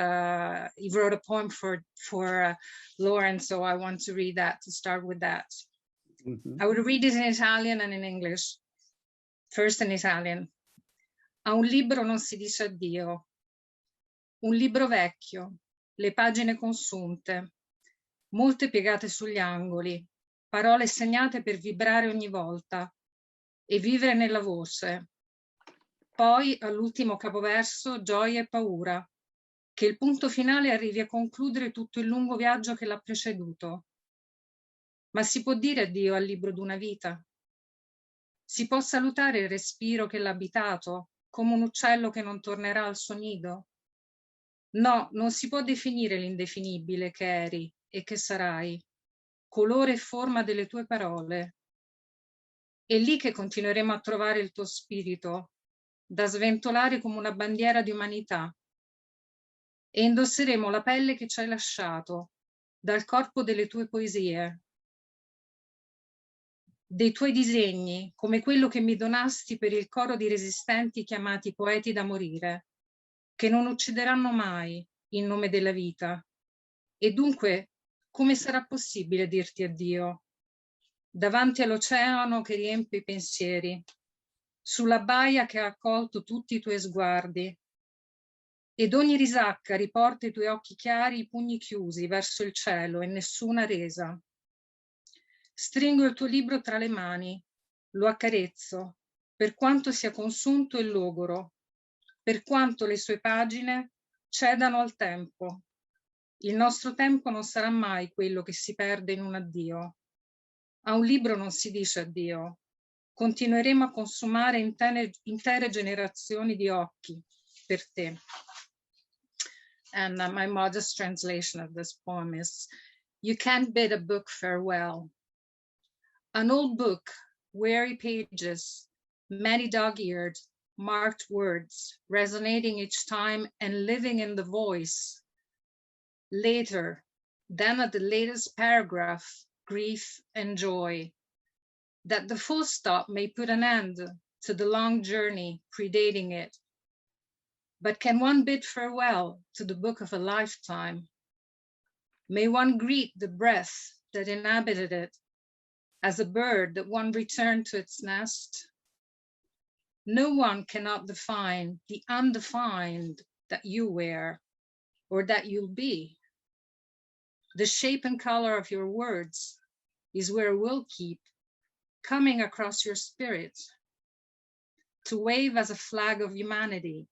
he wrote a poem for Lawrence, so I want to read that, to start with that. I will read it in Italian and in English. First in Italian. A un libro non si dice addio. Un libro vecchio, le pagine consunte, molte piegate sugli angoli, parole segnate per vibrare ogni volta e vivere nella voce. Poi, all'ultimo capoverso, gioia e paura, che il punto finale arrivi a concludere tutto il lungo viaggio che l'ha preceduto. Ma si può dire addio al libro d'una vita? Si può salutare il respiro che l'ha abitato, come un uccello che non tornerà al suo nido? No, non si può definire l'indefinibile che eri e che sarai, colore e forma delle tue parole. È lì che continueremo a trovare il tuo spirito, da sventolare come una bandiera di umanità, e indosseremo la pelle che ci hai lasciato dal corpo delle tue poesie, dei tuoi disegni, come quello che mi donasti per il coro di resistenti chiamati poeti da morire, che non uccideranno mai in nome della vita. E dunque, come sarà possibile dirti addio? Davanti all'oceano che riempie i pensieri, sulla baia che ha accolto tutti i tuoi sguardi, ed ogni risacca riporta i tuoi occhi chiari, i pugni chiusi verso il cielo e nessuna resa. Stringo il tuo libro tra le mani, lo accarezzo, per quanto sia consunto e logoro, per quanto le sue pagine cedano al tempo. Il nostro tempo non sarà mai quello che si perde in un addio. A un libro non si dice addio. Continueremo a consumare intere generazioni di occhi per te. And my modest translation of this poem is, you can't bid a book farewell. An old book, weary pages, many dog-eared, marked words, resonating each time and living in the voice. Later, then at the latest paragraph, grief and joy, that the full stop may put an end to the long journey predating it. But can one bid farewell to the book of a lifetime? May one greet the breath that inhabited it as a bird that one returned to its nest? No one cannot define the undefined that you wear or that you'll be. The shape and color of your words is where we'll keep coming across your spirit to wave as a flag of humanity,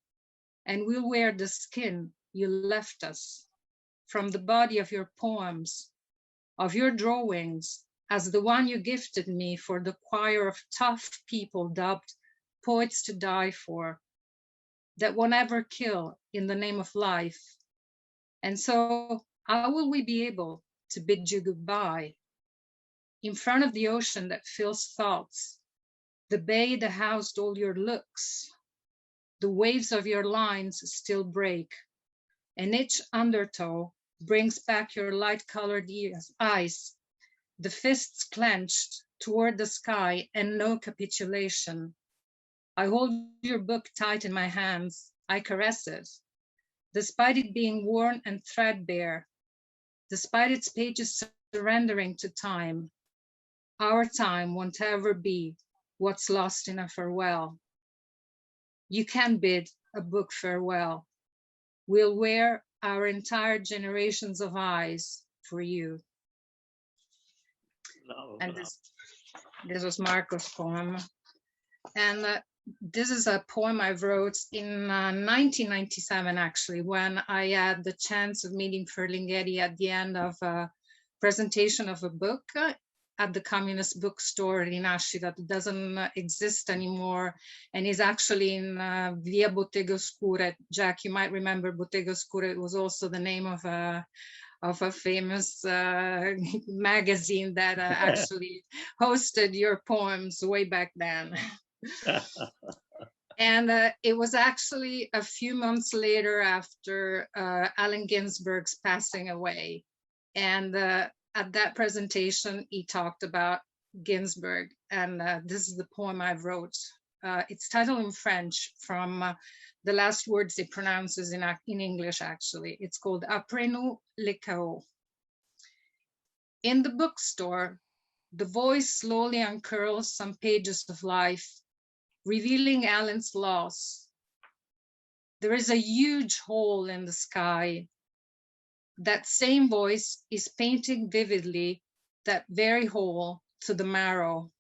and we'll wear the skin you left us from the body of your poems, of your drawings, as the one you gifted me for the choir of tough people dubbed poets to die for, that won't ever kill in the name of life. And so how will we be able to bid you goodbye? In front of the ocean that fills thoughts, the bay that housed all your looks, the waves of your lines still break, and each undertow brings back your light-colored eyes, the fists clenched toward the sky and no capitulation. I hold your book tight in my hands, I caress it, despite it being worn and threadbare, despite its pages surrendering to time. Our time won't ever be what's lost in a farewell. You can bid a book farewell. We'll wear our entire generations of eyes for you. And this was Marco's poem. And this is a poem I wrote in 1997, actually, when I had the chance of meeting Furlingeri at the end of a presentation of a book at the communist bookstore Rinascita that doesn't exist anymore, and is actually in Via Bottega Oscura. Jack, you might remember Bottega Oscura. It was also the name of a famous magazine that actually hosted your poems way back then. And it was actually a few months later after Allen Ginsberg's passing away. And at that presentation, he talked about Ginsberg. And this is the poem I wrote. It's titled in French from the last words he pronounces in English, actually. It's called Après nous le chaos. In the bookstore, the voice slowly uncurls some pages of life, revealing Allen's loss. There is a huge hole in the sky. That same voice is painting vividly that very hole to the marrow.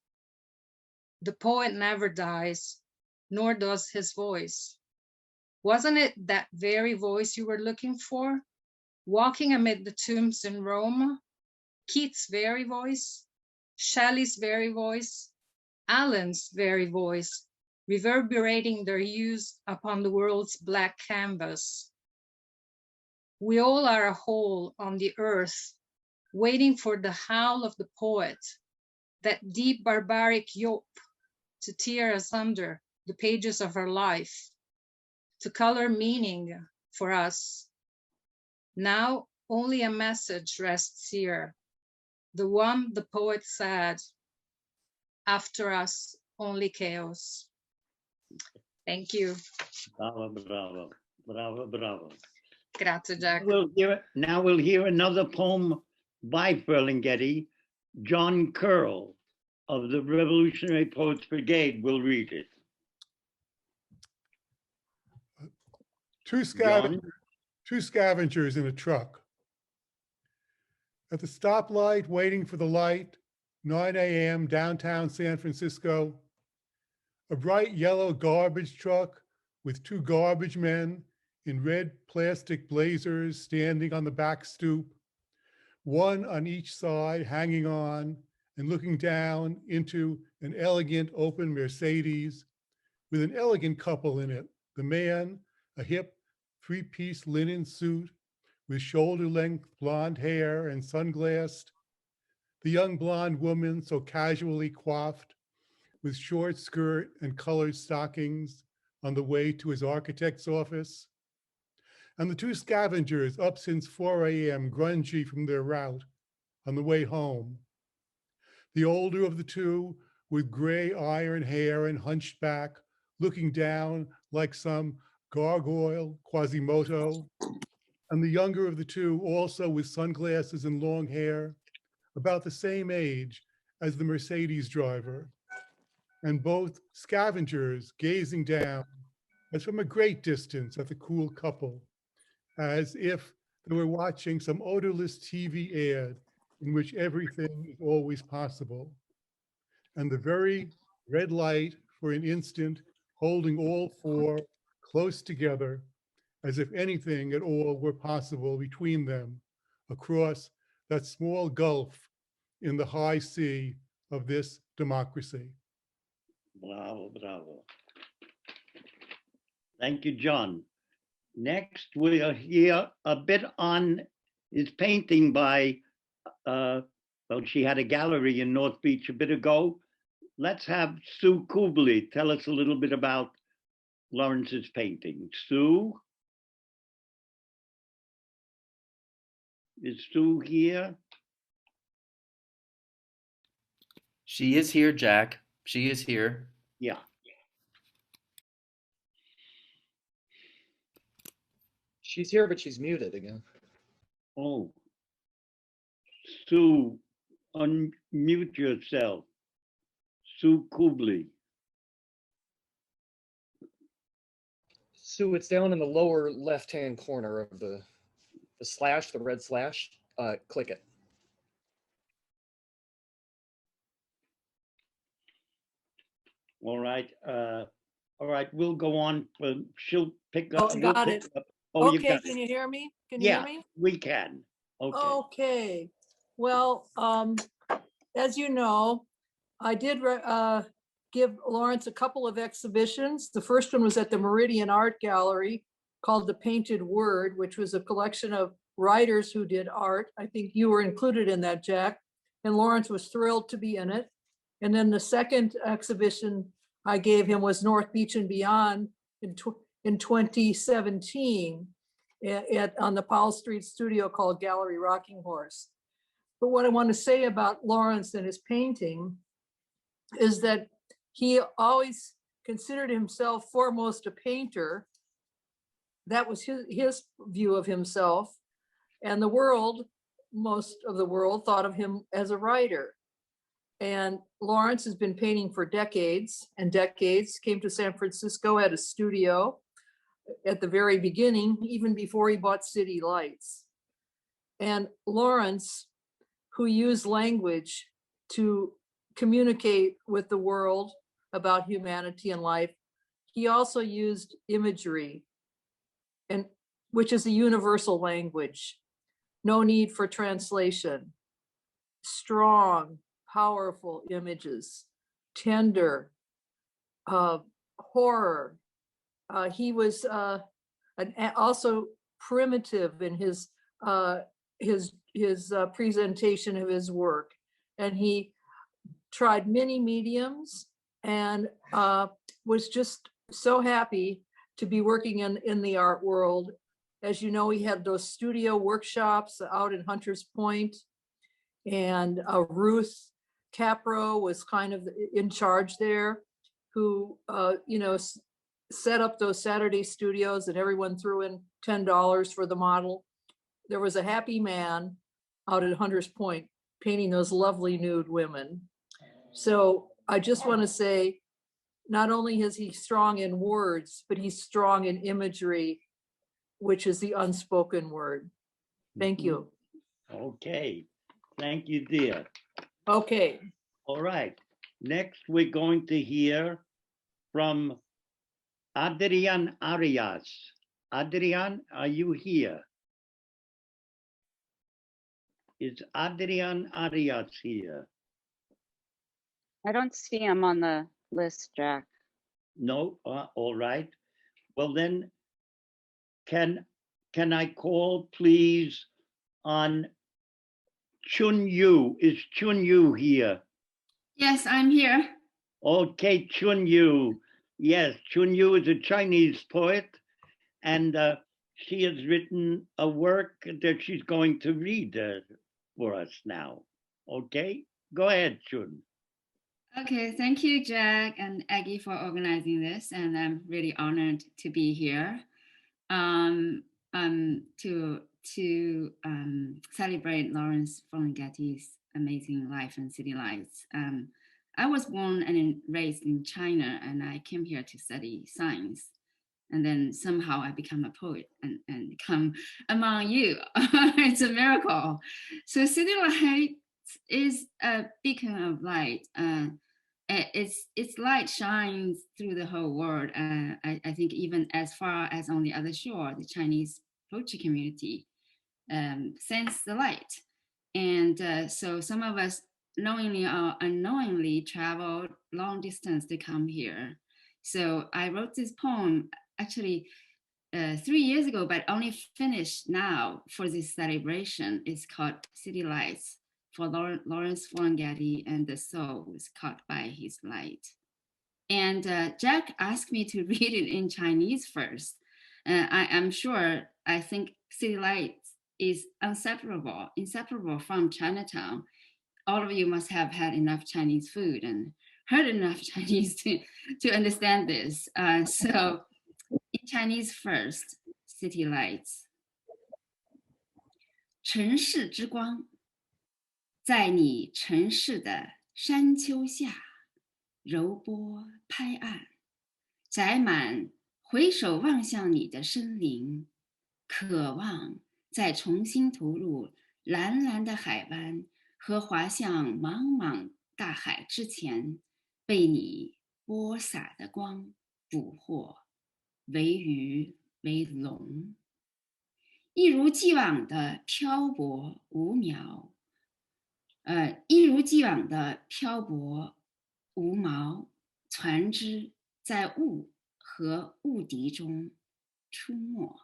The poet never dies, nor does his voice. Wasn't it that very voice you were looking for? Walking amid the tombs in Rome? Keats' very voice? Shelley's very voice? Allen's very voice, reverberating their hues upon the world's black canvas. We all are a hole on the earth, waiting for the howl of the poet, that deep barbaric yawp to tear asunder the pages of our life, to color meaning for us. Now only a message rests here, the one the poet said, after us only chaos. Thank you. Bravo, bravo, bravo, bravo. Grazie, Jack. Now we'll hear another poem by Furlinghetti. John Curl of the Revolutionary Poets Brigade will read it. Two scavengers in a truck. At the stoplight, waiting for the light, 9 a.m. downtown San Francisco, a bright yellow garbage truck with two garbage men in red plastic blazers standing on the back stoop, one on each side hanging on and looking down into an elegant open Mercedes with an elegant couple in it. The man, a hip three-piece linen suit with shoulder-length blonde hair and sunglassed. The young blonde woman so casually coiffed with short skirt and colored stockings on the way to his architect's office. And the two scavengers up since 4 a.m. grungy from their route on the way home. The older of the two with gray iron hair and hunched back, looking down like some gargoyle Quasimodo. And the younger of the two also with sunglasses and long hair, about the same age as the Mercedes driver. And both scavengers gazing down as from a great distance at the cool couple, as if they were watching some odorless TV ad in which everything is always possible. And the very red light for an instant holding all four close together, as if anything at all were possible between them across that small gulf in the high sea of this democracy. Bravo, bravo. Thank you, John. Next, we'll hear a bit on his painting by, well, she had a gallery in North Beach a bit ago. Let's have Sue Kubley tell us a little bit about Lawrence's painting. Sue? Is Sue here? She is here, Jack. She is here. Yeah. She's here, but she's muted again. Oh. Sue, unmute yourself. Sue Kubley. Sue, it's down in the lower left-hand corner of the slash, the red slash. Click it. All right. All right, we'll go on. She'll pick up. Oh, got it. Oh, you Okay, got can it. you hear me? Can you Yeah, hear me? we can. Okay. Okay. Well, as you know, I did give Lawrence a couple of exhibitions. The first one was at the Meridian Art Gallery called The Painted Word, which was a collection of writers who did art. I think you were included in that, Jack, and Lawrence was thrilled to be in it. And then the second exhibition I gave him was North Beach and Beyond in 2017 on the Powell Street studio called Gallery Rocking Horse. But what I want to say about Lawrence and his painting is that he always considered himself foremost a painter. That was his view of himself. And the world, most of the world, thought of him as a writer. And Lawrence has been painting for decades and decades, came to San Francisco, had a studio at the very beginning, even before he bought City Lights. And Lawrence, who used language to communicate with the world about humanity and life, he also used imagery, and which is a universal language. No need for translation. Strong, powerful images, tender, horror. He was also primitive in his presentation of his work, and he tried many mediums and was just so happy to be working in the art world. As you know, he had those studio workshops out in Hunters Point, and Ruth Capro was kind of in charge there, who set up those Saturday studios, and everyone threw in $10 for the model. There was a happy man out at Hunters Point painting those lovely nude women. So I just want to say, not only is he strong in words, but he's strong in imagery, which is the unspoken word. Thank you. Okay, thank you, dear. Okay. All right, next we're going to hear from Adrian Arias. Adrian, are you here? Is Adrian Arias here? I don't see him on the list, Jack. No, all right. Well then, can I call please on Chun Yu? Is Chun Yu here? Yes, I'm here. Okay, Chun Yu. Yes, Chun Yu is a Chinese poet, and she has written a work that she's going to read for us now. Okay, go ahead, Chun. Okay, thank you, Jack and Aggie, for organizing this, and I'm really honored to be here to celebrate Lawrence Ferlinghetti's amazing life and city lights. I was born and raised in China, and I came here to study science. And then somehow I become a poet and come among you. It's a miracle. So City Lights is a beacon of light. Its light shines through the whole world. I think even as far as on the other shore, the Chinese poetry community sends the light. And so some of us knowingly or unknowingly traveled long distance to come here. So I wrote this poem actually 3 years ago, but only finished now for this celebration. It's called City Lights, for Lawrence Ferlinghetti, and the soul was caught by his light. And Jack asked me to read it in Chinese first. I'm sure, I think City Lights is inseparable from Chinatown. All of you must have had enough Chinese food and heard enough Chinese to understand this. So in Chinese first, City Lights. 城市之光，在你城市的山丘下，柔波拍岸，载满回首望向你的生灵，渴望再重新投入蓝蓝的海湾和滑向茫茫大海之前，被你播撒的光捕获，为鱼为龙，一如既往的漂泊无苗，一如既往的漂泊无毛，船只在雾和雾敌中出没，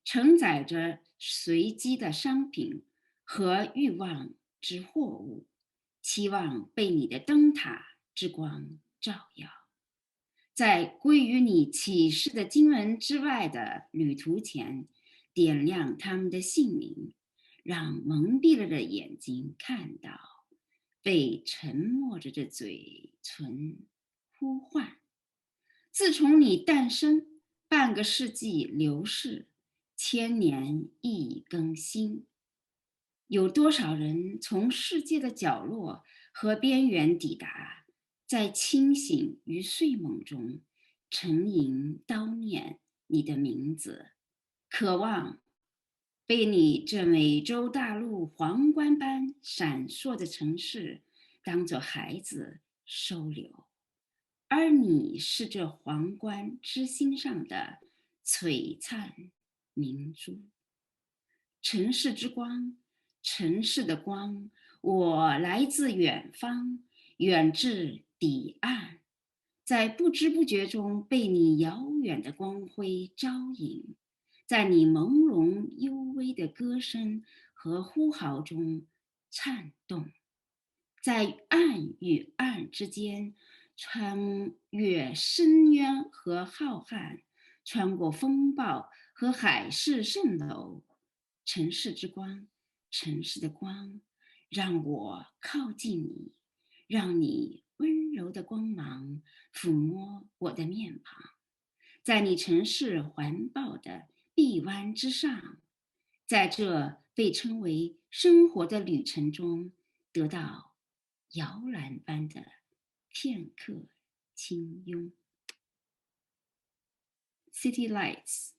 承载着随机的商品和欲望之货物，期望被你的灯塔之光照耀。在归于你启示的经文之外的旅途前，点亮他们的姓名，让蒙蔽了的眼睛看到，被沉默着的嘴唇呼唤。自从你诞生，半个世纪流逝，千年亦更新。有多少人从世界的角落和边缘抵达，在清醒与睡梦中沉吟叨念你的名字，渴望被你这美洲大陆皇冠般闪烁的城市当作孩子收留，而你是这皇冠之心上的璀璨明珠。城市之光，城市的光，我来自远方，远至彼岸，在不知不觉中被你遥远的光辉招引，在你朦胧幽微的歌声和呼号中颤动，在暗与暗之间穿越深渊和浩瀚，穿过风暴和海市蜃楼。城市之光，城市的光，让我靠近你，让你温柔的光芒抚摸我的面庞，在你城市环抱的臂弯之上，在这被称为生活的旅程中，得到摇篮般的片刻轻拥。City Lights.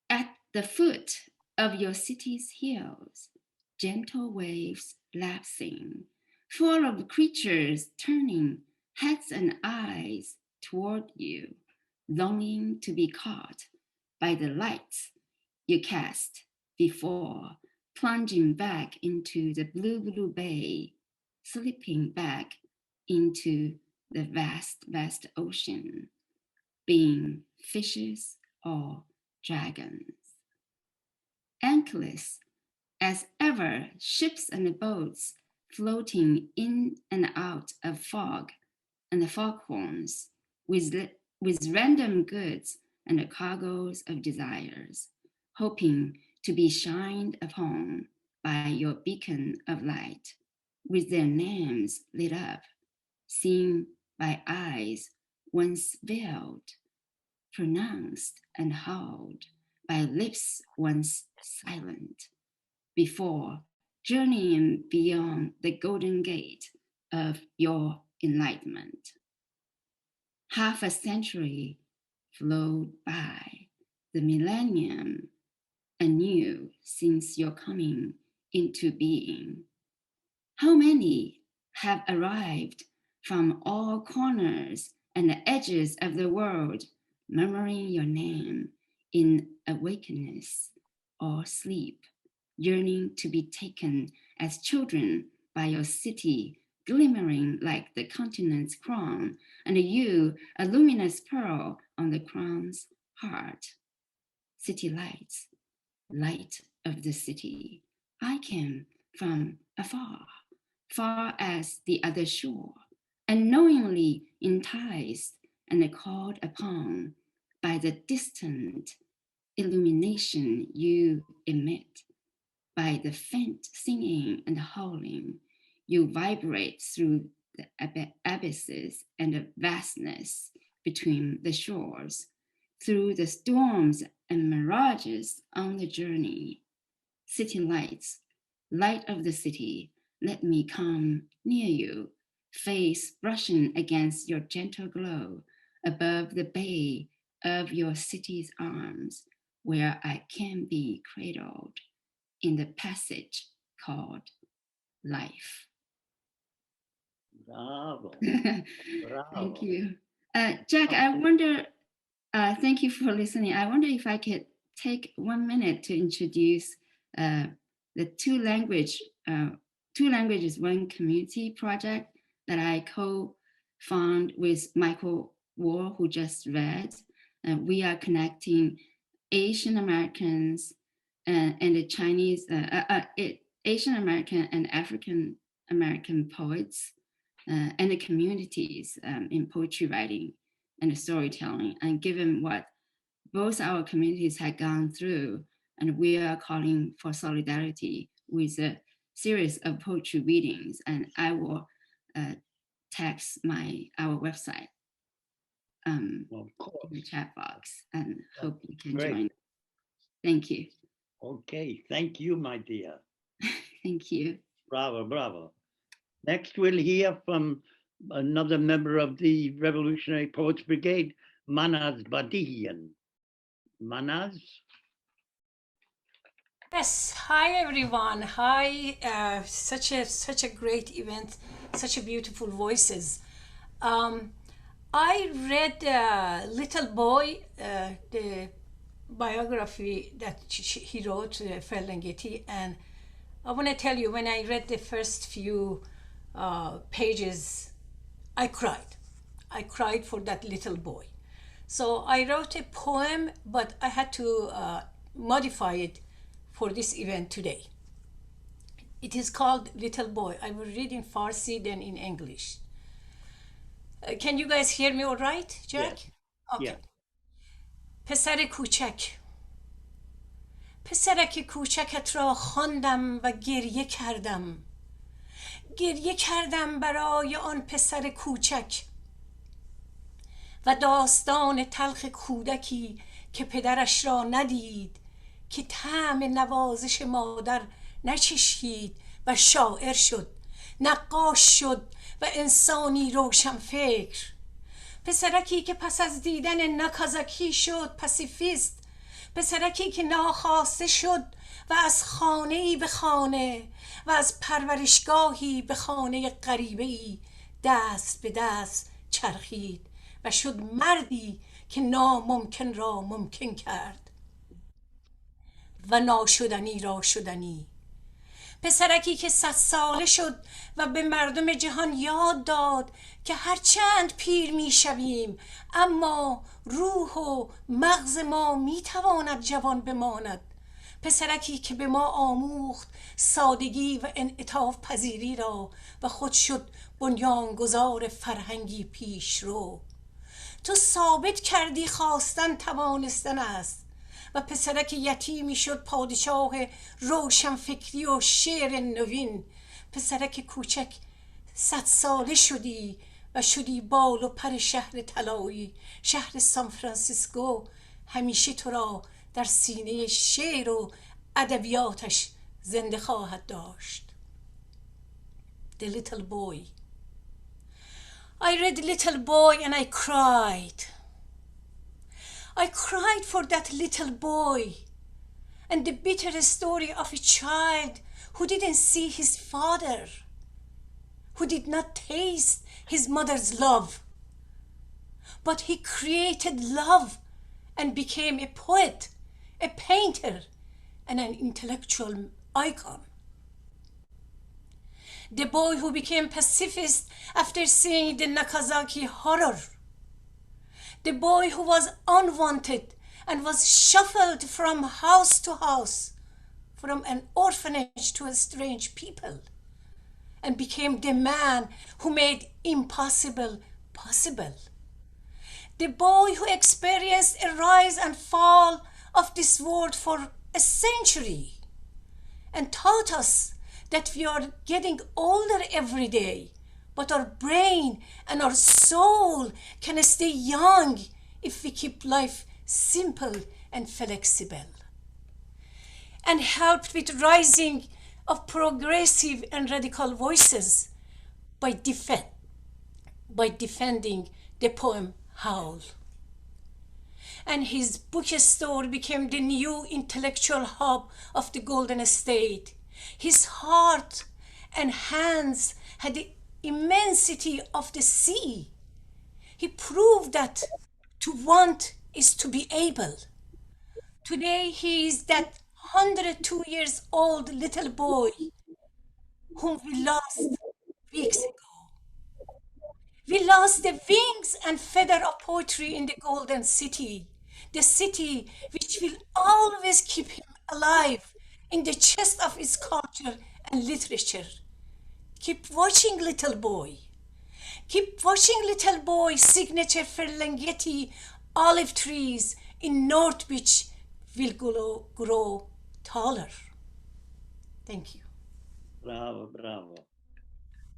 At the foot of your city's hills, gentle waves lapsing, full of creatures turning heads and eyes toward you, longing to be caught by the lights you cast before plunging back into the blue bay, slipping back into the vast ocean, being fishes or dragons. Anchorless as ever, ships and boats floating in and out of fog and the foghorns with random goods and cargoes of desires, hoping to be shined upon by your beacon of light, with their names lit up, seen by eyes once veiled, pronounced and howled by lips once silent, before journeying beyond the golden gate of your enlightenment. Half a century flowed by, the millennium anew since your coming into being. How many have arrived from all corners and the edges of the world, murmuring your name in awakeness or sleep, yearning to be taken as children by your city, glimmering like the continent's crown, and you a luminous pearl on the crown's heart. City lights, light of the city, I came from afar, far as the other shore, unknowingly enticed and called upon by the distant illumination you emit, by the faint singing and howling you vibrate through the abysses and the vastness between the shores, through the storms and mirages on the journey. City lights, light of the city, let me come near you, face brushing against your gentle glow, above the bay of your city's arms, where I can be cradled in the passage called life. Bravo. Bravo. Thank you. Jack, I wonder, thank you for listening. I wonder if I could take 1 minute to introduce the two languages, one community project that I co-found with Michael Wall, who just read. We are connecting Asian Americans and the Chinese, Asian American and African American poets and the communities in poetry writing and storytelling. And given what both our communities had gone through, and we are calling for solidarity with a series of poetry readings, and I will text our website in the chat box, and hope you can join. Thank you. Okay, thank you, my dear. Thank you. Bravo, bravo. Next, we'll hear from another member of the Revolutionary Poets Brigade, Manaz Badihian. Manaz? Yes, hi everyone. Hi, such a great event, such a beautiful voices. I read Little Boy, the biography that he wrote, Ferlinghetti, and I want to tell you, when I read the first few pages, I cried. I cried for that little boy. So I wrote a poem, but I had to modify it for this event today. It is called Little Boy. I will read in Farsi, then in English. Can you guys hear me all right, Jack? Yes. Okay. Yeah. پسر کوچک، پسرک کوچکت را خواندم و گریه کردم، گریه کردم برای آن پسر کوچک و داستان تلخ کودکی که پدرش را ندید، که طعم نوازش مادر نچشید و شاعر شد، نقاش شد و انسانی روشن فکر. پسرکی که پس از دیدن ناکازاکی شد پاسیفیست، پسرکی که ناخواسته شد و از خانه‌ای به خانه و از پرورشگاهی به خانه غریبه‌ای دست به دست چرخید و شد مردی که ناممکن را ممکن کرد و ناشدنی را شدنی. پسرکی که 100 ساله شد و به مردم جهان یاد داد که هرچند پیر می شویم اما روح و مغز ما می تواند جوان بماند. پسرکی که به ما آموخت سادگی و انعطاف پذیری را و خود شد بنیانگذار فرهنگی پیشرو. تو ثابت کردی خواستن توانستن است و پسرک یتیمی شد پادشاه روشنفکری و شعر نوین. پسرک کوچک 100 ساله شدی و شدی بال و پر شهر طلایی. شهر سان فرانسیسکو همیشه تو را در سینه شعر و ادبیاتش زنده خواهد داشت. The Little Boy. I read Little Boy and I cried. I cried for that little boy and the bitter story of a child who didn't see his father, who did not taste his mother's love, but he created love and became a poet, a painter, and an intellectual icon. The boy who became pacifist after seeing the Nagasaki horror. The boy who was unwanted and was shuffled from house to house, from an orphanage to a strange people, and became the man who made impossible possible. The boy who experienced a rise and fall of this world for a century and taught us that we are getting older every day, but our brain and our soul can stay young if we keep life simple and flexible. And helped with rising of progressive and radical voices by defending the poem Howl. And his bookstore became the new intellectual hub of the Golden State. His heart and hands had the immensity of the sea. He proved that to want is to be able. Today he is that 102 years old little boy whom we lost weeks ago. We lost the wings and feather of poetry in the Golden City, the city which will always keep him alive in the chest of its culture and literature. Keep watching, little boy. Keep watching, little boy. Signature Ferlinghetti olive trees in North Beach will grow taller. Thank you. Bravo, bravo,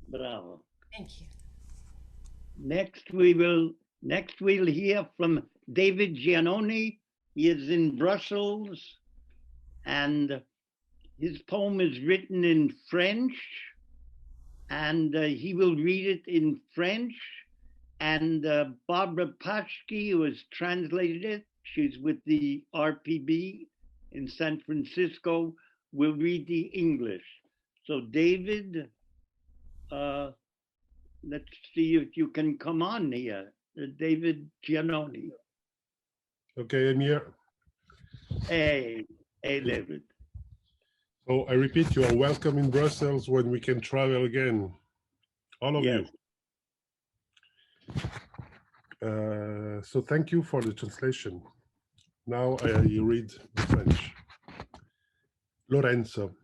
bravo. Thank you. Next we'll hear from David Giannoni. He is in Brussels, and his poem is written in French, and he will read it in French. And Barbara Paschke, who has translated it, she's with the RPB in San Francisco, will read the English. So David, let's see if you can come on here. David Giannoni. Okay, I'm here. Hey, David. So I repeat, you are welcome in Brussels when we can travel again. All of you. So thank you for the translation. Now I read the French. Lorenzo.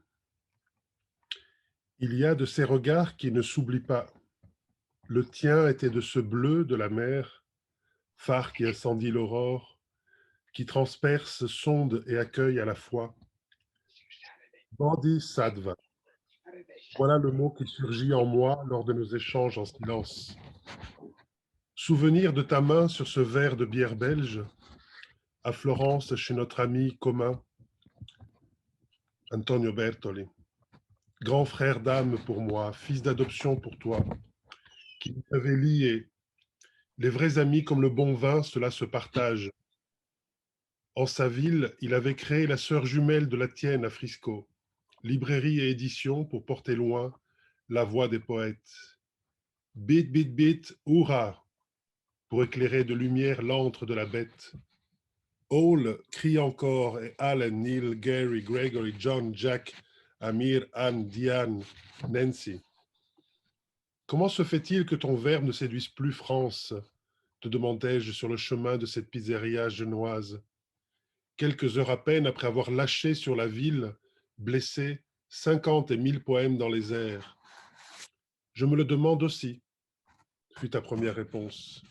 Il y a de ces regards qui ne s'oublient pas. Le tien était de ce bleu de la mer, phare qui incendie l'aurore, qui transperce, sonde et accueille à la fois. Bandhi Sattva. Voilà le mot qui surgit en moi lors de nos échanges en silence. Souvenir de ta main sur ce verre de bière belge, à Florence chez notre ami commun, Antonio Bertoli. Grand frère d'âme pour moi, fils d'adoption pour toi, qui nous avait liés. Les vrais amis comme le bon vin, cela se partage. En sa ville, il avait créé la sœur jumelle de la tienne à Frisco, librairie et édition pour porter loin la voix des poètes. Bit, bit, bit, hurrah, pour éclairer de lumière l'antre de la bête. Hall crie encore et Alan, Neil, Gary, Gregory, John, Jack, Amir, Anne, Diane, Nancy. Comment se fait-il que ton verbe ne séduise plus France? Te demandai-je sur le chemin de cette pizzeria genoise. Quelques heures à peine après avoir lâché sur la ville, blessé, 50 et 1000 poèmes dans les airs. Je me le demande aussi, fut ta première réponse.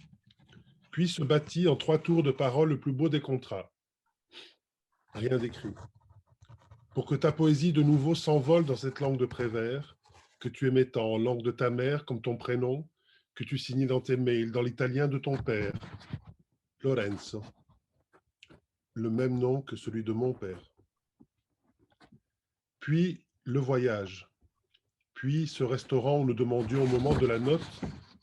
Puis se bâtit en 3 tours de parole le plus beau des contrats. Rien d'écrit. Pour que ta poésie de nouveau s'envole dans cette langue de Prévert, que tu aimais tant, langue de ta mère comme ton prénom, que tu signais dans tes mails, dans l'italien de ton père. Lorenzo. Le même nom que celui de mon père. Puis le voyage. Puis ce restaurant où nous demandions au moment de la note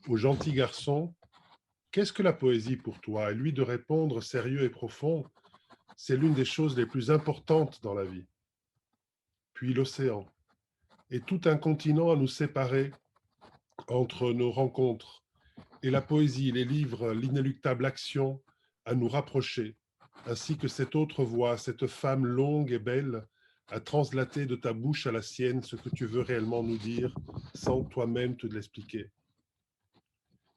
au gentil garçon « Qu'est-ce que la poésie pour toi ?» Et lui de répondre sérieux et profond « C'est l'une des choses les plus importantes dans la vie. » Puis l'océan. Et tout un continent à nous séparer entre nos rencontres. Et la poésie, les livres, l'inéluctable action à nous rapprocher, ainsi que cette autre voix, cette femme longue et belle, à translater de ta bouche à la sienne ce que tu veux réellement nous dire, sans toi-même te l'expliquer.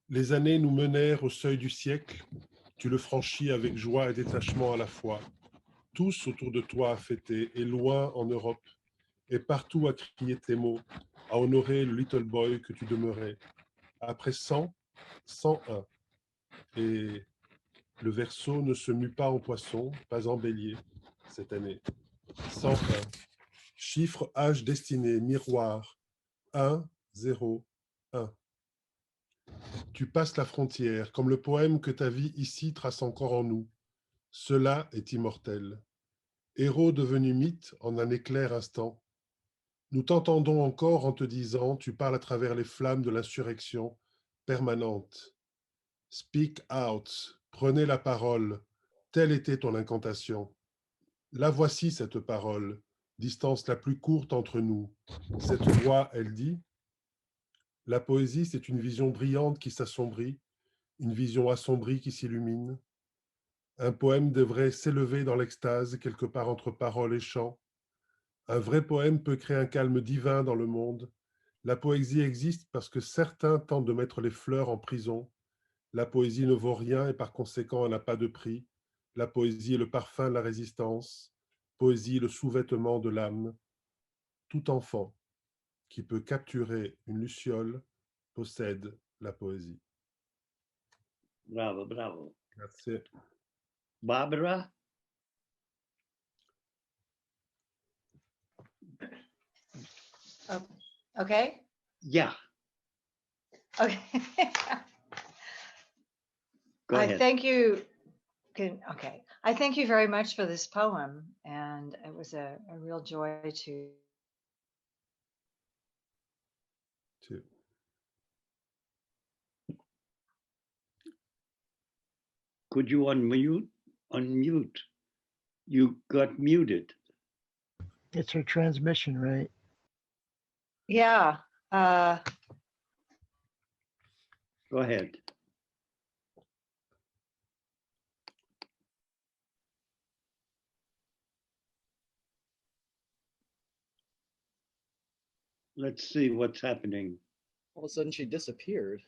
Les années nous menèrent au seuil du siècle, tu le franchis avec joie et détachement à la fois, tous autour de toi à fêter, et loin en Europe, et partout à crier tes mots, à honorer le little boy que tu demeurais. Après 100, 101. Et le verso ne se mue pas en poisson, pas en bélier, cette année. 101. Chiffre, âge, destinée, miroir. 1, 0, 1. Tu passes la frontière, comme le poème que ta vie ici trace encore en nous. Cela est immortel. Héros devenu mythe en un éclair instant. Nous t'entendons encore en te disant, tu parles à travers les flammes de l'insurrection permanente. Speak out, prenez la parole, telle était ton incantation. La voici cette parole, distance la plus courte entre nous. Cette voix, elle dit, la poésie, c'est une vision brillante qui s'assombrit, une vision assombrie qui s'illumine. Un poème devrait s'élever dans l'extase, quelque part entre parole et chant, Un vrai poème peut créer un calme divin dans le monde. La poésie existe parce que certains tentent de mettre les fleurs en prison. La poésie ne vaut rien et par conséquent, elle n'a pas de prix. La poésie est le parfum de la résistance. Poésie, le sous-vêtement de l'âme. Tout enfant qui peut capturer une luciole possède la poésie. Bravo, bravo. Grazie. Barbara? Okay. Yeah. Okay. Go I ahead. thank you. Okay. I thank you very much for this poem, and it was a real joy to. Could you unmute? Unmute. You got muted. It's her transmission, right? Yeah. Go ahead. Let's see what's happening. All of a sudden she disappeared.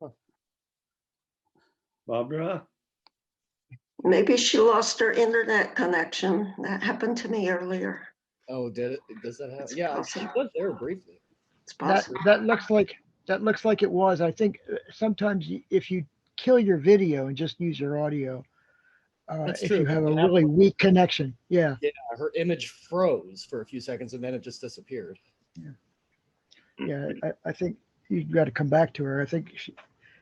Huh. Barbara? Maybe she lost her internet connection. That happened to me earlier. Oh, did it? Does that happen? Yeah, she was there briefly. It's possible. That looks like it was. I think sometimes if you kill your video and just use your audio, That's if true. you have a really weak connection, yeah. Yeah, her image froze for a few seconds and then it just disappeared. Yeah, I think you've got to come back to her. I think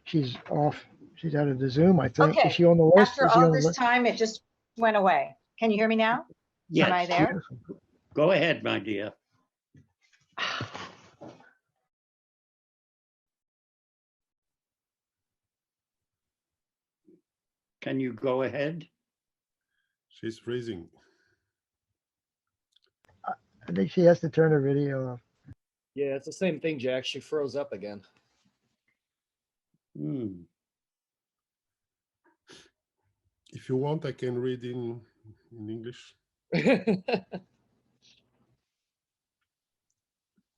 she's off. She's out of the Zoom, I think. Okay. Is she on the list? After Is she all on the this list? time, it just went away. Can you hear me now? Yes. Am I there? Go ahead, my dear. Can you go ahead? She's freezing. I think she has to turn her video off. Yeah, it's the same thing, Jack. She froze up again. If you want, I can read in English.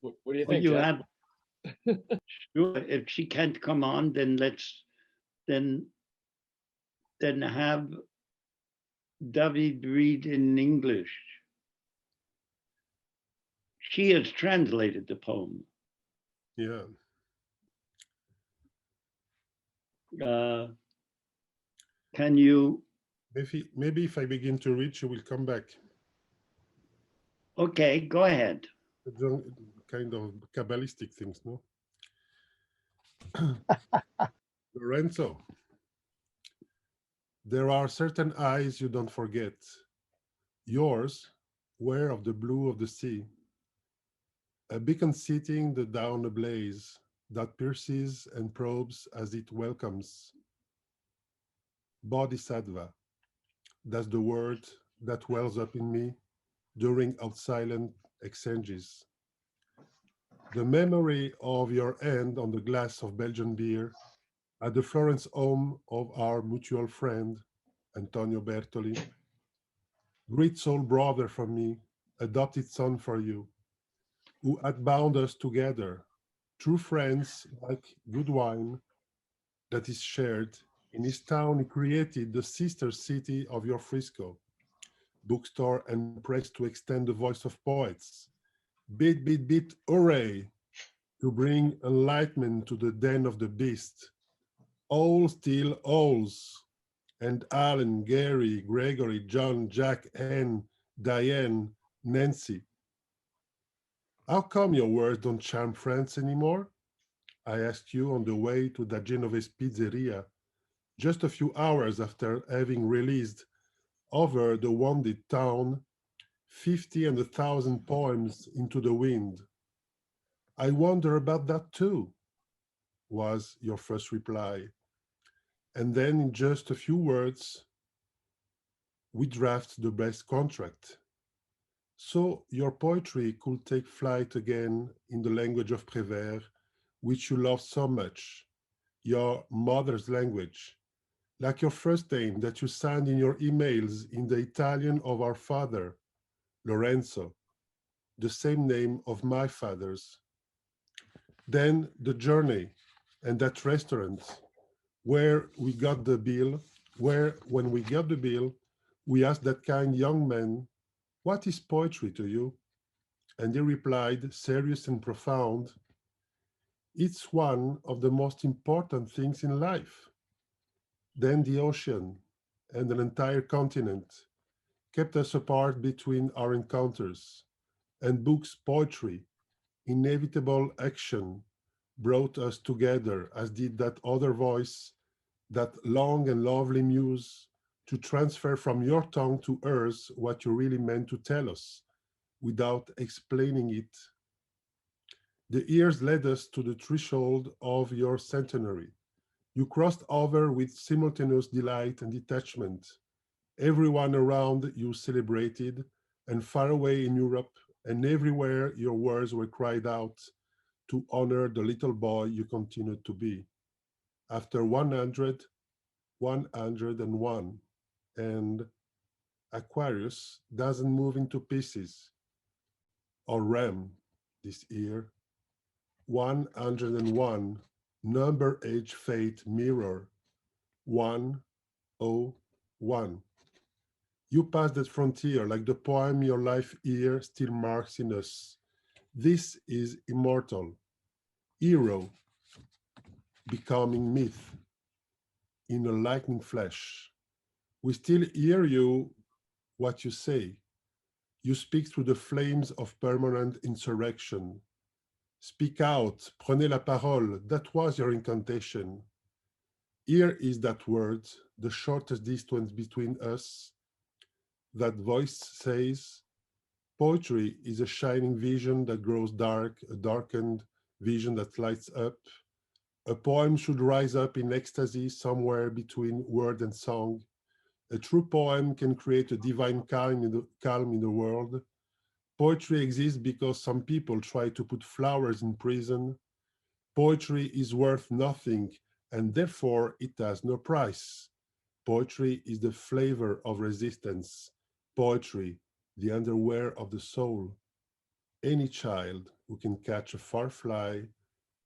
What do you Well, think, you Jack? have, sure, if she can't come on, then then have David read in English. She has translated the poem. Yeah. Can you? Maybe if I begin to read, she will come back. Okay, go ahead. Kind of Kabbalistic things, no? Lorenzo, there are certain eyes you don't forget. Yours, aware of the blue of the sea. A beacon sitting down a blaze that pierces and probes as it welcomes. Bodhisattva, that's the word that wells up in me during our silent exchanges. The memory of your hand on the glass of Belgian beer at the Florence home of our mutual friend, Antonio Bertoli. Great soul brother for me, adopted son for you, who had bound us together, true friends like good wine that is shared. In his town, he created the sister city of your Frisco, bookstore and press to extend the voice of poets. Beat, beat, beat, hooray, to bring enlightenment to the den of the beast. All still owls, and Alan, Gary, Gregory, John, Jack, Anne, Diane, Nancy. How come your words don't charm friends anymore? I asked you on the way to the Genovese pizzeria, just a few hours after having released over the wounded town 50 and 1,000 poems into the wind. I wonder about that too, was your first reply. And then in just a few words, we draft the best contract. So your poetry could take flight again in the language of Prévert, which you love so much, your mother's language, like your first name that you signed in your emails in the Italian of our father, Lorenzo, the same name of my father's. Then the journey and that restaurant where we got the bill, where when we got the bill, we asked that kind young man, what is poetry to you? And he replied, serious and profound, it's one of the most important things in life. Then the ocean and an entire continent kept us apart between our encounters, and books, poetry, inevitable action brought us together, as did that other voice, that long and lovely muse, to transfer from your tongue to hers what you really meant to tell us without explaining it. The years led us to the threshold of your centenary. You crossed over with simultaneous delight and detachment. Everyone around you celebrated, and far away in Europe and everywhere your words were cried out to honor the little boy you continued to be. After 100, 101, and Aquarius doesn't move into pieces, or Ram this year. 101, number, age, fate, mirror, 101. You passed that frontier like the poem your life here still marks in us. This is immortal. Hero becoming myth in a lightning flash. We still hear you, what you say. You speak through the flames of permanent insurrection. Speak out, prenez la parole, that was your incantation. Here is that word, the shortest distance between us. That voice says, poetry is a shining vision that grows dark, a darkened vision that lights up. A poem should rise up in ecstasy somewhere between word and song. A true poem can create a divine calm in the world. Poetry exists because some people try to put flowers in prison. Poetry is worth nothing, and therefore it has no price. Poetry is the flavor of resistance. Poetry, the underwear of the soul. Any child who can catch a firefly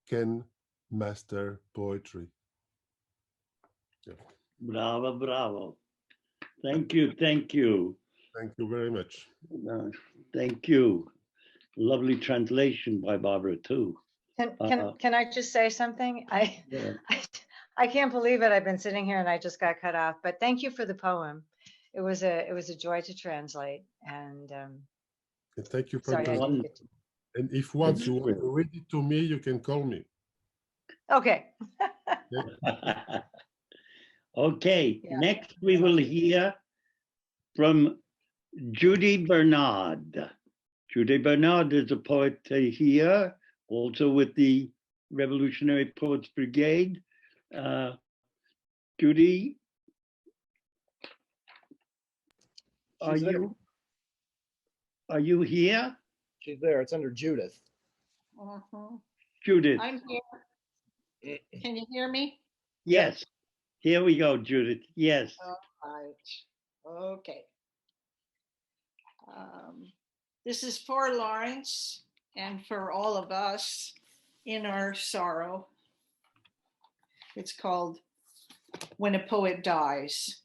can master poetry. Yeah. Bravo, bravo. Thank you, thank you. Thank you very much. Thank you. Lovely translation by Barbara too. Can I just say something? I can't believe it. I've been sitting here and I just got cut off. But thank you for the poem. It was a joy to translate. And thank you for sorry, that. And if once you want to read it to me, you can call me. Okay. Okay. Yeah. Next we will hear from Judy Bernard. Judy Bernard is a poet here, also with the Revolutionary Poets Brigade. Judy, are you here? She's there. It's under Judith. Judith. I'm here. Can you hear me? Yes. Here we go, Judith. Yes. All right. Okay. This is for Lawrence and for all of us in our sorrow. It's called When a Poet Dies.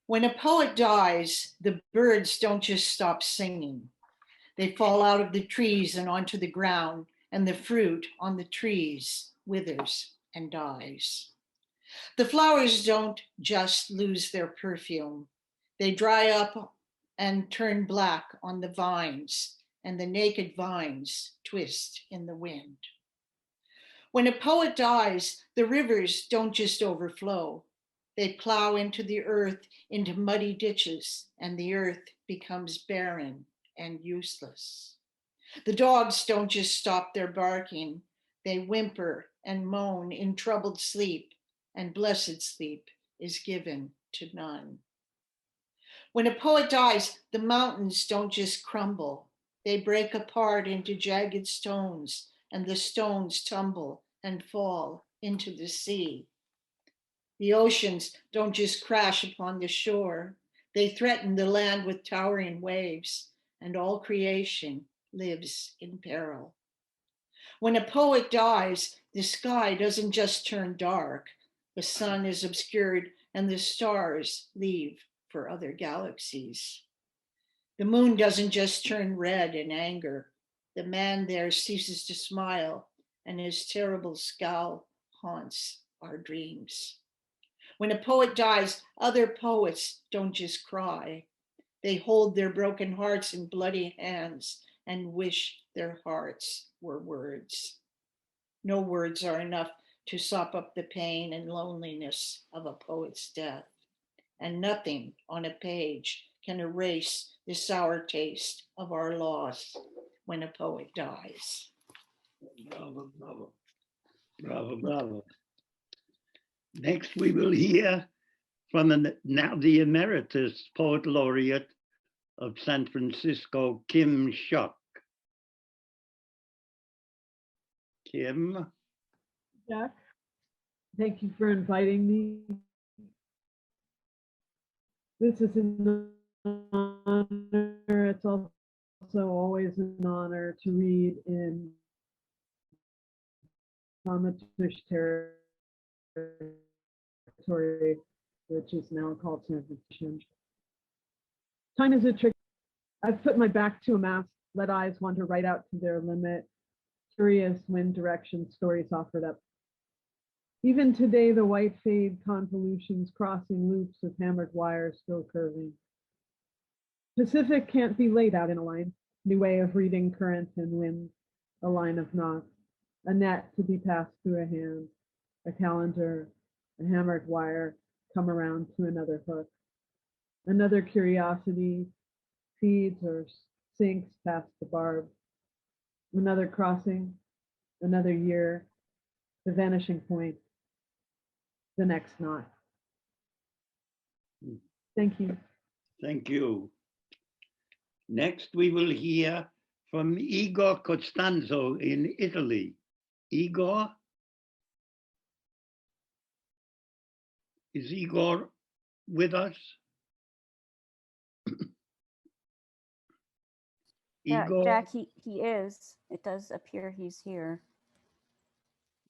When a poet dies, the birds don't just stop singing. They fall out of the trees and onto the ground, and the fruit on the trees withers and dies. The flowers don't just lose their perfume. They dry up and turn black on the vines, and the naked vines twist in the wind. When a poet dies, the rivers don't just overflow. They plow into the earth, into muddy ditches, and the earth becomes barren and useless. The dogs don't just stop their barking. They whimper and moan in troubled sleep, and blessed sleep is given to none. When a poet dies, the mountains don't just crumble. They break apart into jagged stones, and the stones tumble and fall into the sea. The oceans don't just crash upon the shore. They threaten the land with towering waves, and all creation lives in peril. When a poet dies, the sky doesn't just turn dark. The sun is obscured and the stars leave for other galaxies. The moon doesn't just turn red in anger. The man there ceases to smile, and his terrible scowl haunts our dreams. When a poet dies, other poets don't just cry. They hold their broken hearts in bloody hands and wish their hearts were words. No words are enough to sop up the pain and loneliness of a poet's death. And nothing on a page can erase the sour taste of our loss when a poet dies. Bravo, bravo. Bravo, bravo. Next, we will hear from now the Emeritus Poet Laureate of San Francisco, Kim Shuck. Kim? Jack, thank you for inviting me. This is an honor. It's also always an honor to read in Comatouche territory, which is now called San Francisco. Time is a trick. I've put my back to a map, let eyes wander right out to their limit. Curious wind direction stories offered up. Even today, the white fade convolutions crossing loops of hammered wires still curving. Pacific can't be laid out in a line. New way of reading current and wind, a line of knots, a net to be passed through a hand, a calendar, a hammered wire come around to another hook. Another curiosity feeds or sinks past the barb. Another crossing, another year, the vanishing point, the next knot. Thank you. Thank you. Next, we will hear from Igor Costanzo in Italy. Igor? Is Igor with us? Yeah, Igor? Jack, he is. It does appear he's here.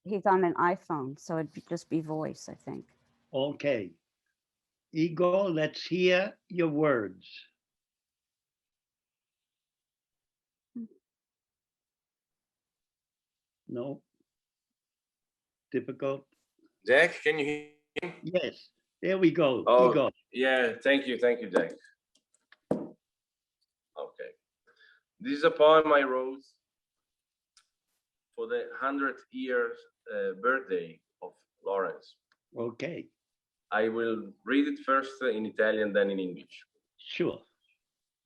He's on an iPhone, so it'd just be voice, I think. Okay. Igor, let's hear your words. No? Difficult? Jack, can you hear me? Yes, there we go. Oh, Igor. yeah, thank you, Jack. Okay. This is a poem I wrote for the 100th year birthday of Lawrence. Okay. I will read it first in Italian, then in English. Sure.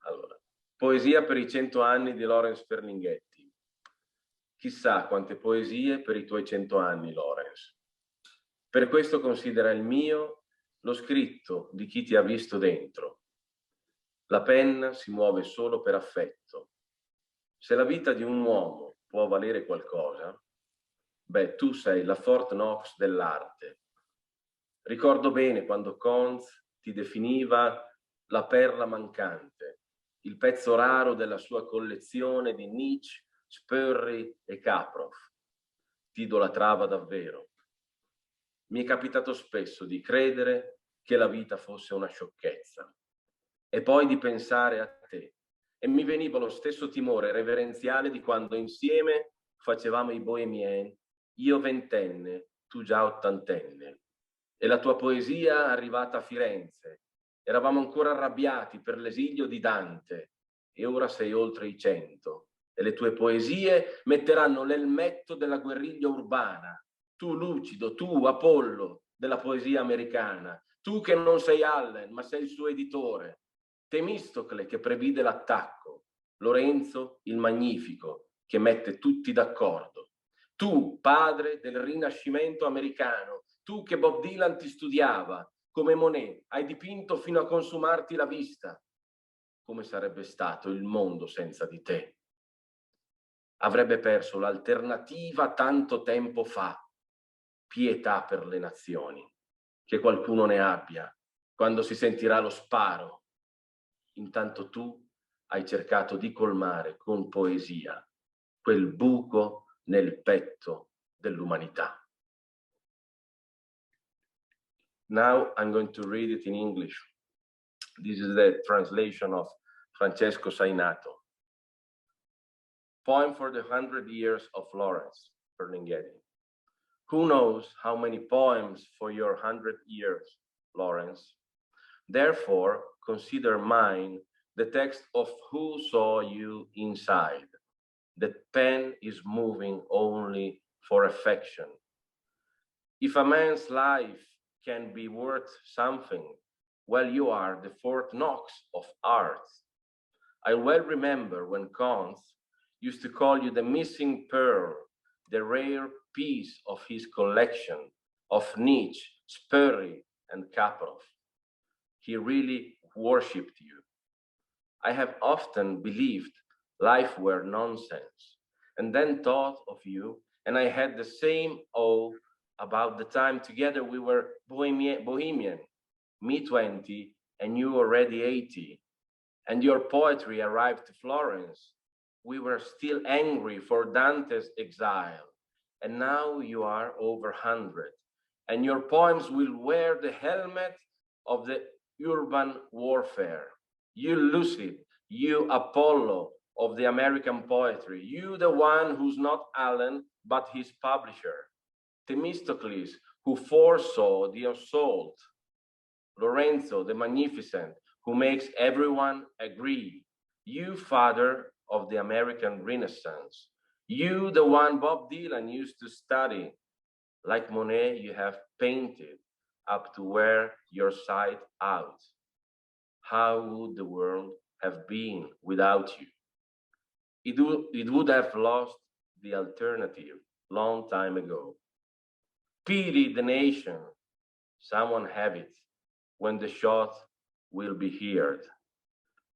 Allora, poesia per i 100 anni di Lawrence Ferlinghetti. Chissà quante poesie per i tuoi 100 anni, Lawrence. Per questo considera il mio lo scritto di chi ti ha visto dentro. La penna si muove solo per affetto. Se la vita di un uomo può valere qualcosa, beh, tu sei la Fort Knox dell'arte. Ricordo bene quando Conz ti definiva la perla mancante, il pezzo raro della sua collezione di Nietzsche, Spurri e Caproff. Ti idolatrava davvero. Mi è capitato spesso di credere che la vita fosse una sciocchezza e poi di pensare a te. E mi veniva lo stesso timore reverenziale di quando insieme facevamo i bohemien, io ventenne, tu già ottantenne. E la tua poesia arrivata a Firenze. Eravamo ancora arrabbiati per l'esilio di Dante e ora sei oltre i 100. E le tue poesie metteranno l'elmetto della guerriglia urbana. Tu lucido, tu Apollo della poesia americana. Tu che non sei Allen, ma sei il suo editore. Temistocle che previde l'attacco. Lorenzo il Magnifico che mette tutti d'accordo. Tu, padre del Rinascimento americano. Tu che Bob Dylan ti studiava. Come Monet hai dipinto fino a consumarti la vista. Come sarebbe stato il mondo senza di te? Avrebbe perso l'alternativa tanto tempo fa. Pietà per le nazioni. che qualcuno ne abbia quando si sentirà lo sparo. Intanto tu hai cercato di colmare con poesia quel buco nel petto dell'umanità. Now I'm going to read it in English. This is the translation of Francesco Sainato. Poem for the 100 years of Lawrence Ferlinghetti. Who knows how many poems for your 100 years, Lawrence? Therefore, consider mine the text of Who Saw You Inside. The pen is moving only for affection. If a man's life can be worth something, well, you are the Fort Knox of art. I well remember when Kant used to call you the missing pearl, the rare piece of his collection of Nietzsche, Sperry, and Kaprov. He really worshipped you. I have often believed life were nonsense, and then thought of you, and I had the same awe about the time together we were bohemian, me 20 and you already 80, and your poetry arrived to Florence. We were still angry for Dante's exile, and now you are over 100, and your poems will wear the helmet of the urban warfare. You lucid, you Apollo of the American poetry, you the one who's not Allen, but his publisher, Themistocles, who foresaw the assault, Lorenzo the Magnificent, who makes everyone agree, you father of the American Renaissance, you the one Bob Dylan used to study. Like Monet, you have painted up to wear your sight out. How would the world have been without you? It would have lost the alternative long time ago. Pity the nation, someone have it, when the shot will be heard.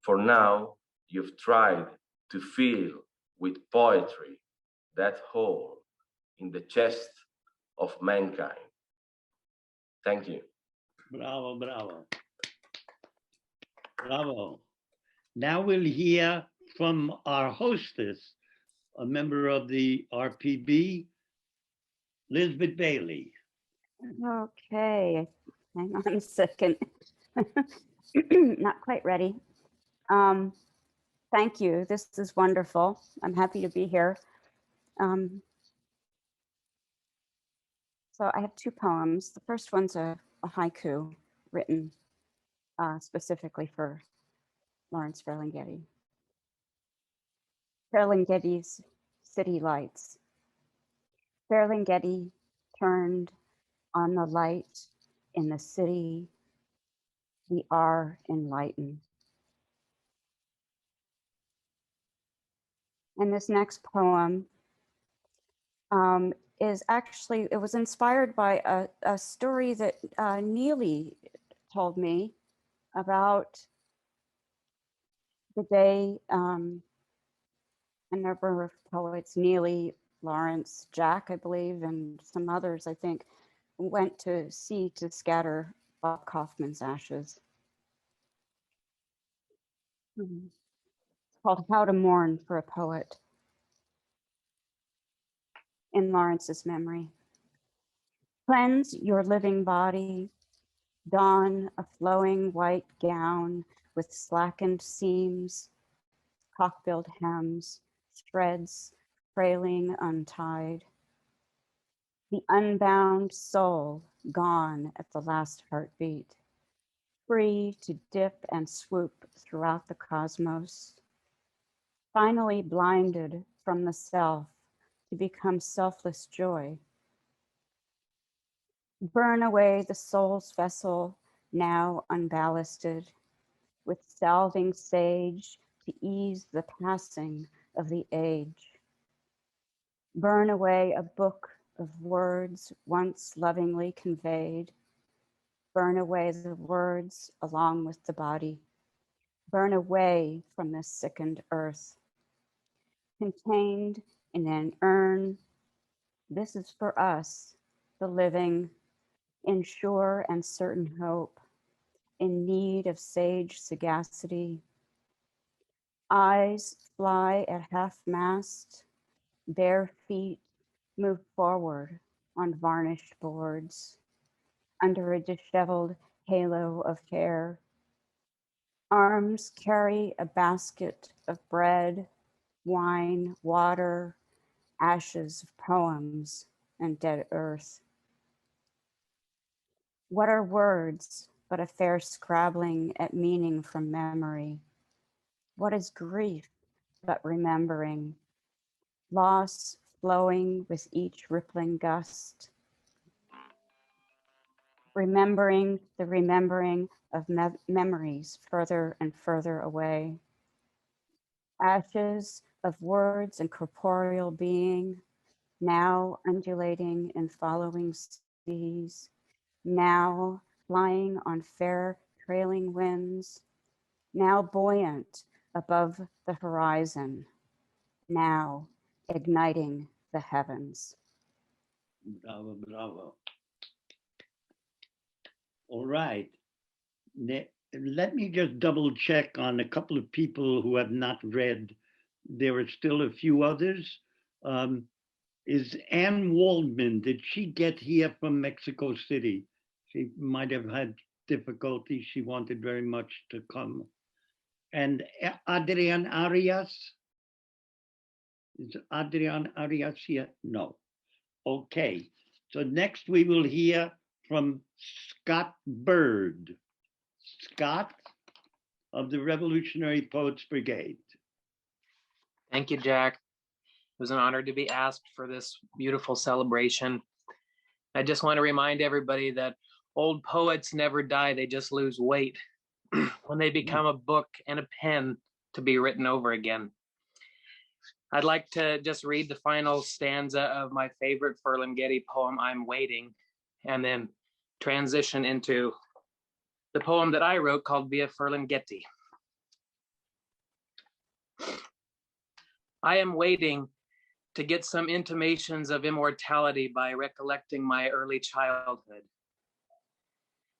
For now, you've tried to fill with poetry that hole in the chest of mankind. Thank you. Bravo, bravo. Bravo. Now we'll hear from our hostess, a member of the RPB, Lisbeth Bailey. Okay, hang on a second. Not quite ready. Thank you. This is wonderful. I'm happy to be here. So I have two poems. The first one's a haiku written specifically for Lawrence Ferlinghetti. Ferlinghetti's City Lights. Ferlinghetti turned on the light in the city. We are enlightened. And this next poem is actually, it was inspired by a story that Neely told me about the day a number of poets, Neely, Lawrence, Jack, I believe, and some others, I think, went to sea to scatter Bob Kaufman's ashes. It's called How to Mourn for a Poet in Lawrence's memory. Cleanse your living body, don a flowing white gown with slackened seams, cock-billed hems, threads trailing untied. The unbound soul gone at the last heartbeat, free to dip and swoop throughout the cosmos, finally blinded from the self to become selfless joy. Burn away the soul's vessel, now unballasted, with salving sage to ease the passing of the age. Burn away a book of words once lovingly conveyed. Burn away the words along with the body. Burn away from this sickened earth. Contained in an urn, this is for us, the living, in sure and certain hope, in need of sage sagacity. Eyes fly at half-mast, bare feet move forward on varnished boards, under a disheveled halo of hair. Arms carry a basket of bread, wine, water, ashes of poems, and dead earth. What are words but a fair scrabbling at meaning from memory? What is grief but remembering? Loss flowing with each rippling gust. Remembering the remembering of memories further and further away. Ashes of words and corporeal being, now undulating in following seas, now flying on fair trailing winds, now buoyant above the horizon, now igniting the heavens. Bravo, bravo. All right. Let me just double check on a couple of people who have not read. There are still a few others. Is Anne Waldman, did she get here from Mexico City? She might have had difficulty. She wanted very much to come. And Adrian Arias? Is Adrian Arias here? No. Okay. So next we will hear from Scott Bird. Scott of the Revolutionary Poets Brigade. Thank you, Jack. It was an honor to be asked for this beautiful celebration. I just want to remind everybody that old poets never die, they just lose weight when they become a book and a pen to be written over again. I'd like to just read the final stanza of my favorite Furlinghetti poem, I'm Waiting, and then transition into the poem that I wrote called Via Furlinghetti. I am waiting to get some intimations of immortality by recollecting my early childhood.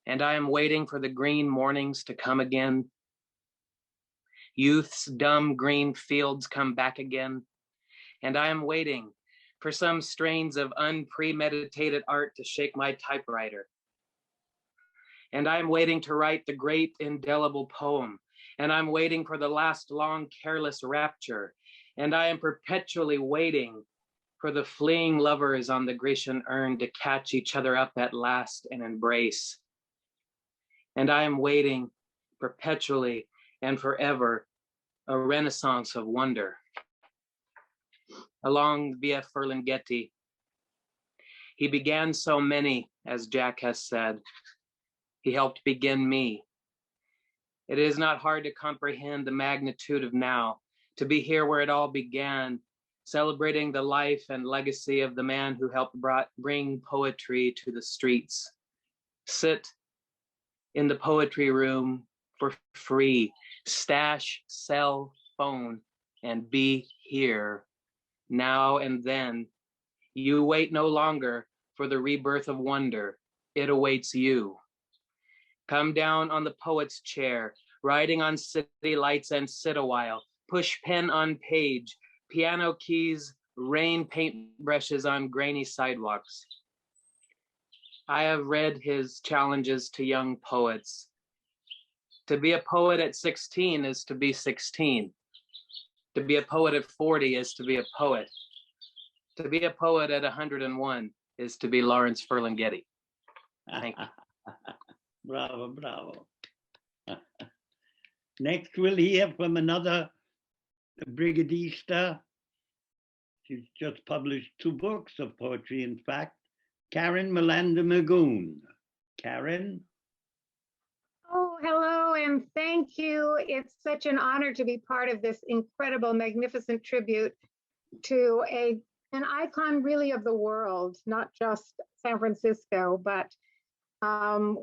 And I am waiting for the green mornings to come again. Youth's dumb green fields come back again. And I am waiting for some strains of unpremeditated art to shake my typewriter. And I am waiting to write the great indelible poem. And I'm waiting for the last long careless rapture. And I am perpetually waiting for the fleeing lovers on the Grecian urn to catch each other up at last and embrace. And I am waiting perpetually and forever a renaissance of wonder. Along Via Furlinghetti, he began so many, as Jack has said. He helped begin me. It is not hard to comprehend the magnitude of now, to be here where it all began, celebrating the life and legacy of the man who helped bring poetry to the streets. Sit in the poetry room for free, stash, cell phone, and be here. Now and then, you wait no longer for the rebirth of wonder. It awaits you. Come down on the poet's chair, riding on city lights and sit a while. Push pen on page, piano keys, rain paintbrushes on grainy sidewalks. I have read his challenges to young poets. To be a poet at 16 is to be 16. To be a poet at 40 is to be a poet. To be a poet at 101 is to be Lawrence Ferlinghetti. Thank you. Bravo, bravo. Next, we'll hear from another brigadista. She's just published 2 books of poetry, in fact. Karen Milanda Magoon. Karen? Oh, hello, and thank you. It's such an honor to be part of this incredible, magnificent tribute to an icon really of the world, not just San Francisco, but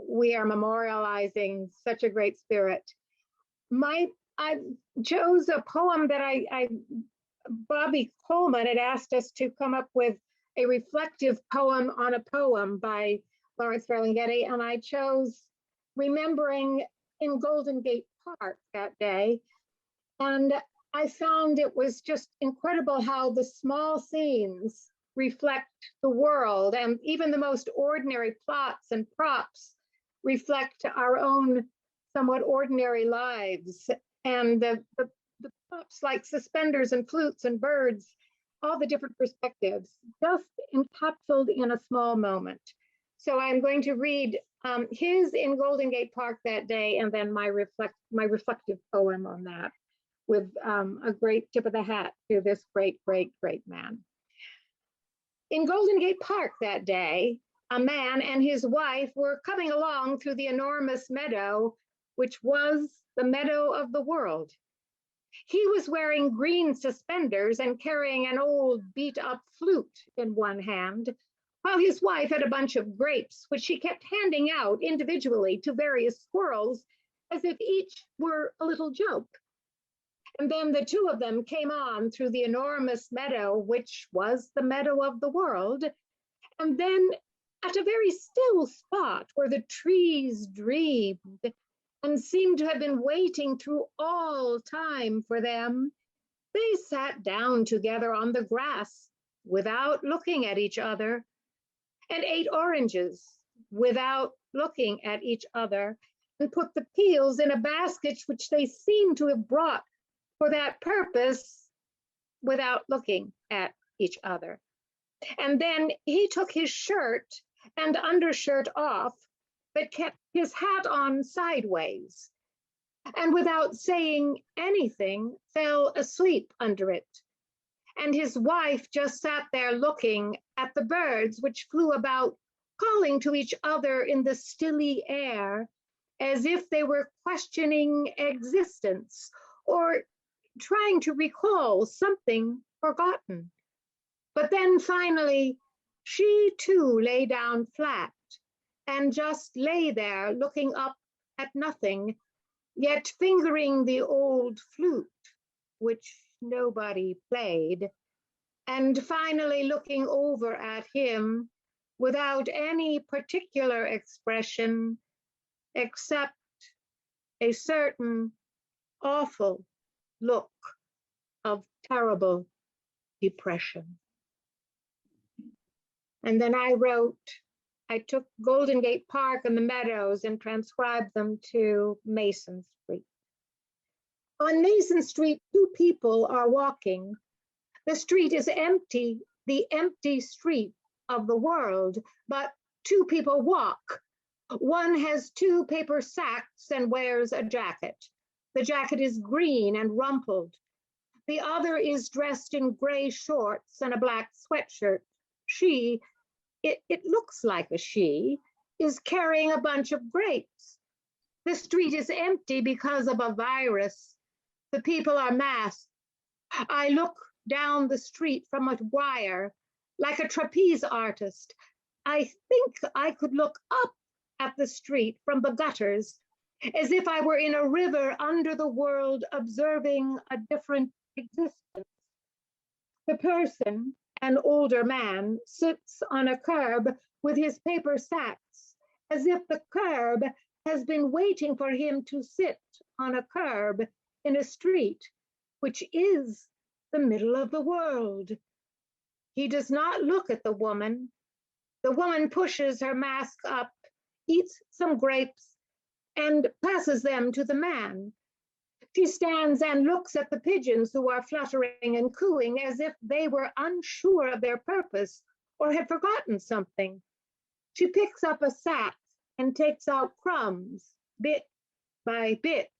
we are memorializing such a great spirit. I chose a poem that Bobby Coleman had asked us to come up with a reflective poem on a poem by Lawrence Ferlinghetti, and I chose remembering in Golden Gate Park that day. And I found it was just incredible how the small scenes reflect the world, and even the most ordinary plots and props reflect our own somewhat ordinary lives. And the props like suspenders and flutes and birds, all the different perspectives, just encapsulated in a small moment. So I'm going to read his in Golden Gate Park that day, and then my reflective poem on that, with a great tip of the hat to this great, great, great man. In Golden Gate Park that day, a man and his wife were coming along through the enormous meadow, which was the meadow of the world. He was wearing green suspenders and carrying an old beat-up flute in one hand, while his wife had a bunch of grapes, which she kept handing out individually to various squirrels, as if each were a little joke. And then the two of them came on through the enormous meadow, which was the meadow of the world. And then at a very still spot where the trees dreamed and seemed to have been waiting through all time for them, they sat down together on the grass without looking at each other, and ate oranges without looking at each other, and put the peels in a basket which they seemed to have brought for that purpose without looking at each other. And then he took his shirt and undershirt off, but kept his hat on sideways, and without saying anything, fell asleep under it. And his wife just sat there looking at the birds which flew about, calling to each other in the stilly air, as if they were questioning existence or trying to recall something forgotten. But then finally, she too lay down flat and just lay there looking up at nothing, yet fingering the old flute, which nobody played, and finally looking over at him without any particular expression except a certain awful look of terrible depression. And then I took Golden Gate Park and the meadows and transcribed them to Mason Street. On Mason Street, two people are walking. The street is empty, the empty street of the world, but two people walk. One has two paper sacks and wears a jacket. The jacket is green and rumpled. The other is dressed in gray shorts and a black sweatshirt. She, it looks like a she, is carrying a bunch of grapes. The street is empty because of a virus. The people are masked. I look down the street from a wire like a trapeze artist. I think I could look up at the street from the gutters as if I were in a river under the world observing a different existence. The person, an older man, sits on a curb with his paper sacks, as if the curb has been waiting for him to sit on a curb in a street, which is the middle of the world. He does not look at the woman. The woman pushes her mask up, eats some grapes, and passes them to the man. She stands and looks at the pigeons who are fluttering and cooing as if they were unsure of their purpose or had forgotten something. She picks up a sack and takes out crumbs, bit by bit,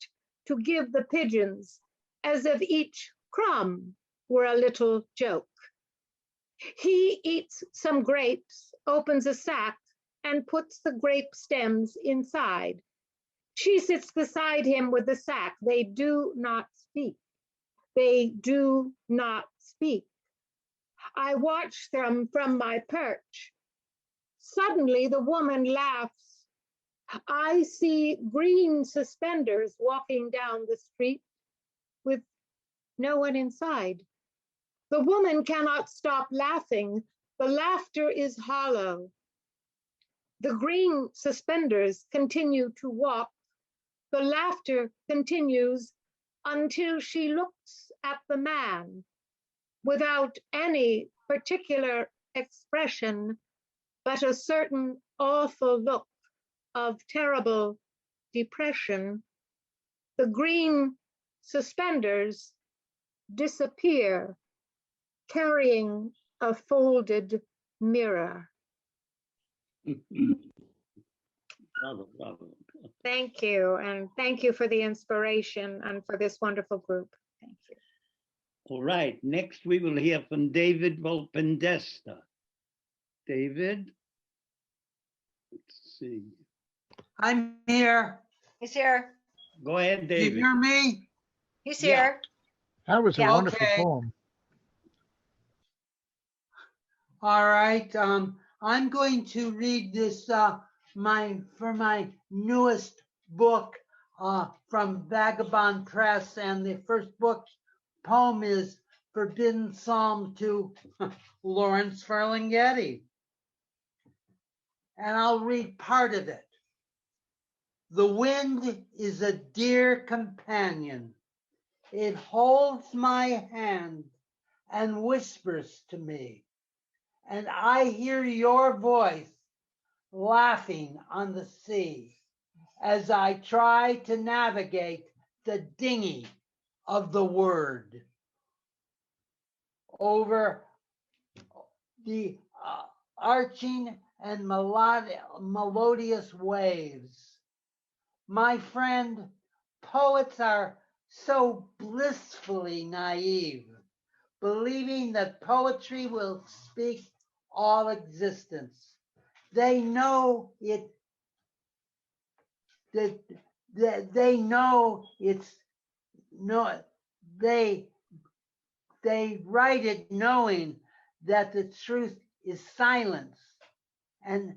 to give the pigeons, as if each crumb were a little joke. He eats some grapes, opens a sack, and puts the grape stems inside. She sits beside him with the sack. They do not speak. They do not speak. I watch them from my perch. Suddenly, the woman laughs. I see green suspenders walking down the street with no one inside. The woman cannot stop laughing. The laughter is hollow. The green suspenders continue to walk. The laughter continues until she looks at the man without any particular expression, but a certain awful look of terrible depression. The green suspenders disappear, carrying a folded mirror. Bravo, bravo. Thank you, and thank you for the inspiration and for this wonderful group. Thank you. All right, next we will hear from David Volpendesta. David? Let's see. I'm here. He's here. Go ahead, Do you David. hear me? He's Yeah. here. That was a Yeah. wonderful Okay. poem. All right. I'm going to read this for my newest book from Vagabond Press, and the first book poem is Forbidden Psalm to Lawrence Ferlinghetti. And I'll read part of it. The wind is a dear companion. It holds my hand and whispers to me, and I hear your voice laughing on the sea as I try to navigate the dinghy of the word over the arching and melodious waves. My friend, poets are so blissfully naive, believing that poetry will speak all existence. They know it. They know it's no. They write it knowing that the truth is silence, and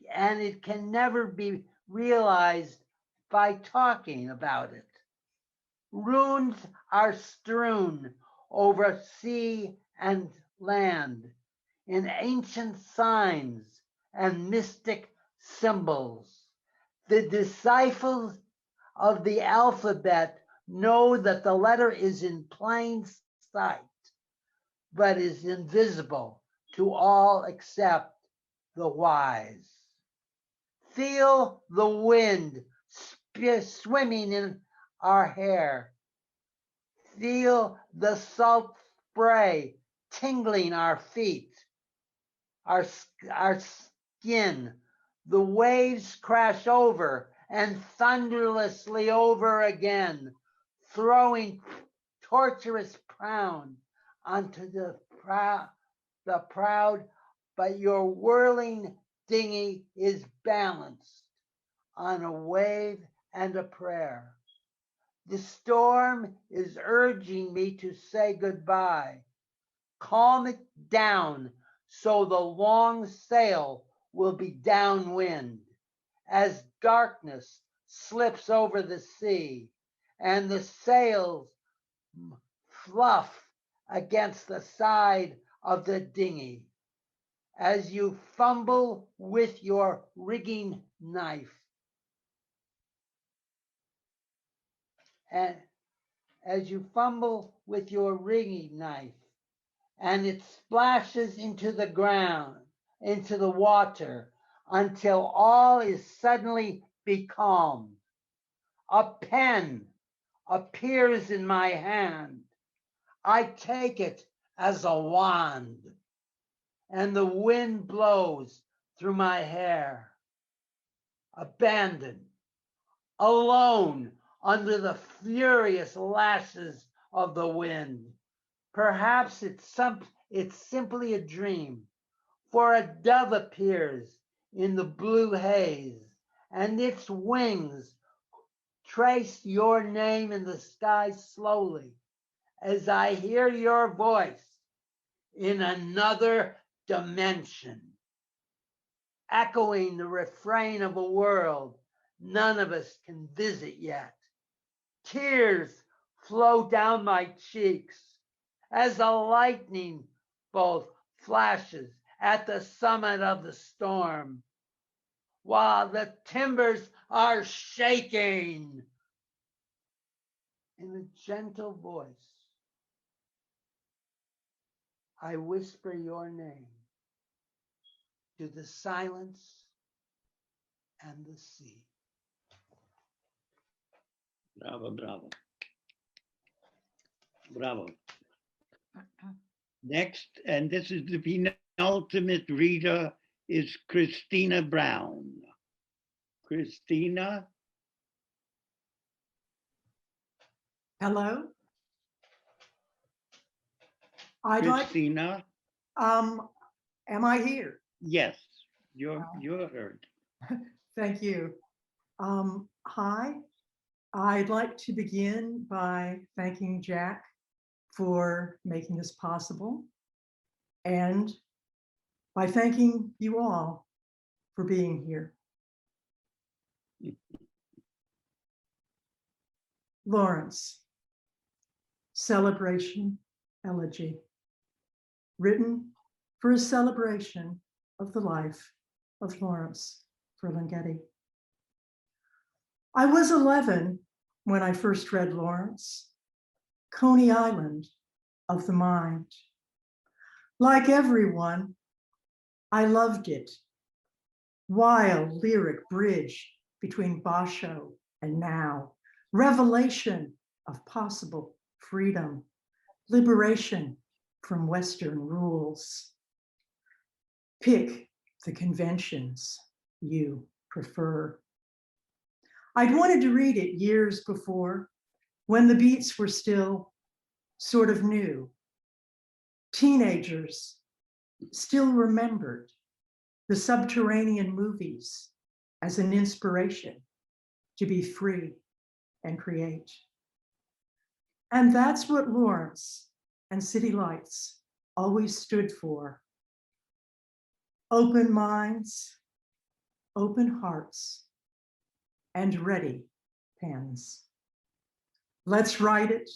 it can never be realized by talking about it. Runes are strewn over sea and land in ancient signs and mystic symbols. The disciples of the alphabet know that the letter is in plain sight, but is invisible to all except the wise. Feel the wind swimming in our hair. Feel the salt spray tingling our feet, our skin. The waves crash over and thunderously over again, throwing torturous crown onto the proud, but your whirling dinghy is balanced on a wave and a prayer. The storm is urging me to say goodbye. Calm it down so the long sail will be downwind as darkness slips over the sea and the sails fluff against the side of the dinghy. As you fumble with your rigging knife, and as you fumble with your rigging knife, and it splashes into the ground, into the water, until all is suddenly becalmed. A pen appears in my hand. I take it as a wand, and the wind blows through my hair. Abandoned, alone under the furious lashes of the wind. Perhaps it's simply a dream, for a dove appears in the blue haze, and its wings trace your name in the sky slowly as I hear your voice in another dimension, echoing the refrain of a world none of us can visit yet. Tears flow down my cheeks as a lightning bolt flashes at the summit of the storm, while the timbers are shaking. In a gentle voice, I whisper your name to the silence and the sea. Bravo, bravo. Bravo. Next, and this is the penultimate reader, is Christina Brown. Christina? Hello? I'd Christina? like, am I here? Yes, you're heard. Thank you. Hi, I'd like to begin by thanking Jack for making this possible, and by thanking you all for being here. Lawrence, Celebration Elegy, written for a celebration of the life of Lawrence Ferlinghetti. I was 11 when I first read Lawrence, Coney Island of the Mind. Like everyone, I loved it. Wild lyric bridge between Basho and now, revelation of possible freedom, liberation from Western rules. Pick the conventions you prefer. I'd wanted to read it years before, when the beats were still sort of new. Teenagers still remembered the subterranean movies as an inspiration to be free and create. And that's what Lawrence and City Lights always stood for. Open minds, open hearts, and ready pens. Let's write it,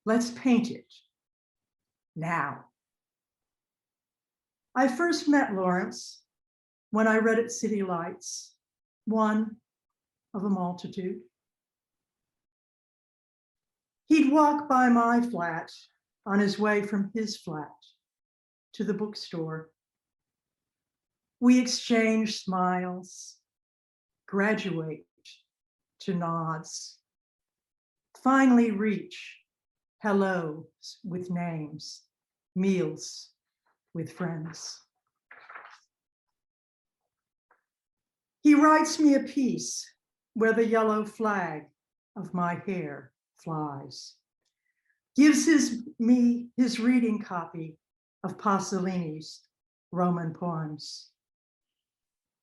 let's paint it, now. I first met Lawrence when I read at City Lights, one of a multitude. He'd walk by my flat on his way from his flat to the bookstore. We exchange smiles, graduate to nods, finally reach hellos with names, meals with friends. He writes me a piece where the yellow flag of my hair flies, gives me his reading copy of Pasolini's Roman poems,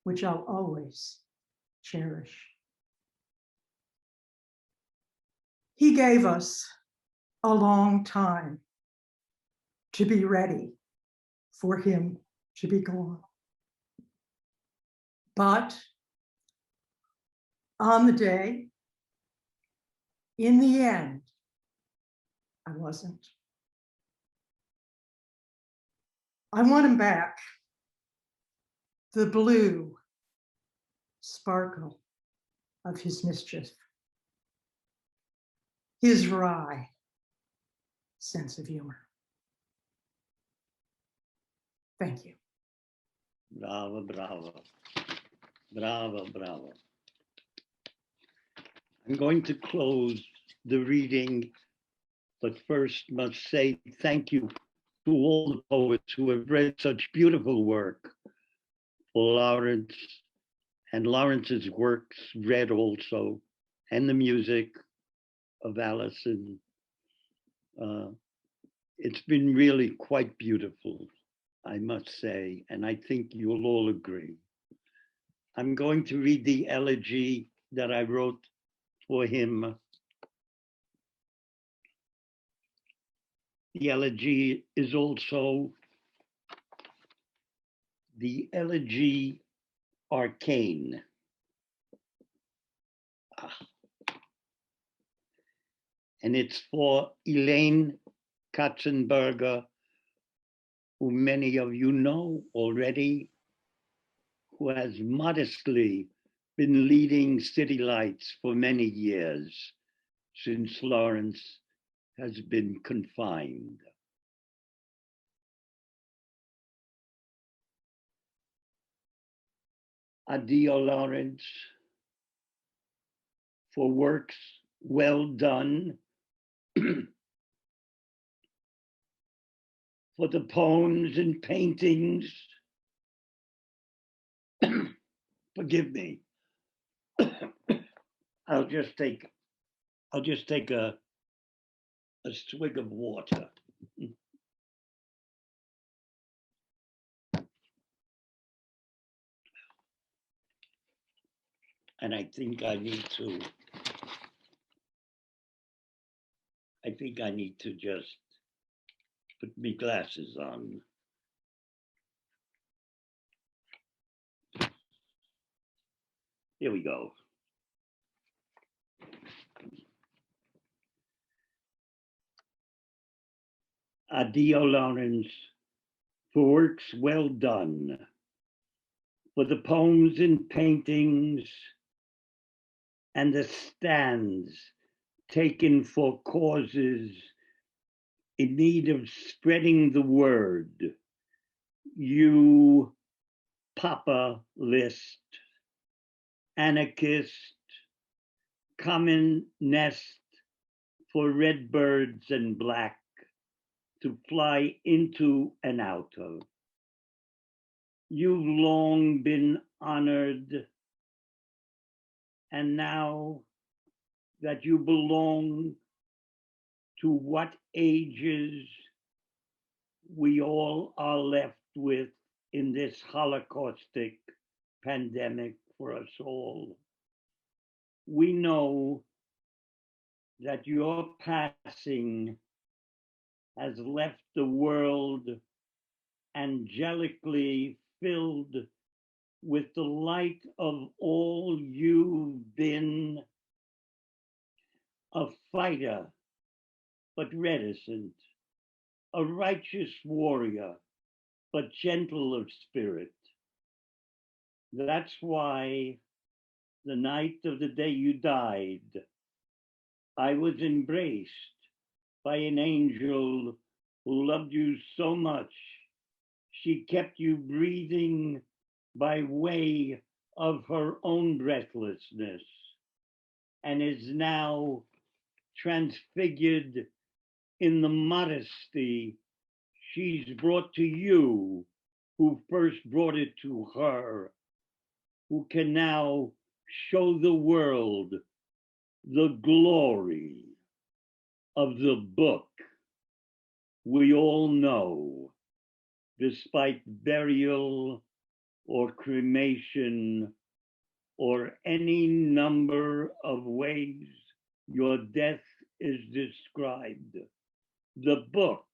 which I'll always cherish. He gave us a long time to be ready for him to be gone. But on the day, in the end, I wasn't. I want him back. The blue sparkle of his mischief, his wry sense of humor. Thank you. Bravo, bravo. Bravo, bravo. I'm going to close the reading, but first must say thank you to all the poets who have read such beautiful work for Lawrence, and Lawrence's works read also, and the music of Allison. It's been really quite beautiful, I must say, and I think you'll all agree. I'm going to read the elegy that I wrote for him. The elegy is also the elegy arcane. And it's for Elaine Katzenberger, who many of you know already, who has modestly been leading City Lights for many years since Lawrence has been confined. Addio, Lawrence, for works well done, for the poems and paintings. Forgive me. I'll just take a swig of water. And I think I need to just put my glasses on. Here we go. Addio, Lawrence, for works well done, for the poems and paintings and the stands taken for causes in need of spreading the word. You Papa List, anarchist, common nest for red birds and black to fly into and out of. You've long been honored, and now that you belong to what ages we all are left with in this holocaustic pandemic for us all, we know that your passing has left the world angelically filled with the light of all you've been, a fighter but reticent, a righteous warrior but gentle of spirit. That's why the night of the day you died, I was embraced by an angel who loved you so much, she kept you breathing by way of her own breathlessness, and is now transfigured in the modesty she's brought to you, who first brought it to her, who can now show the world the glory of the book we all know, despite burial or cremation or any number of ways your death is described. The book,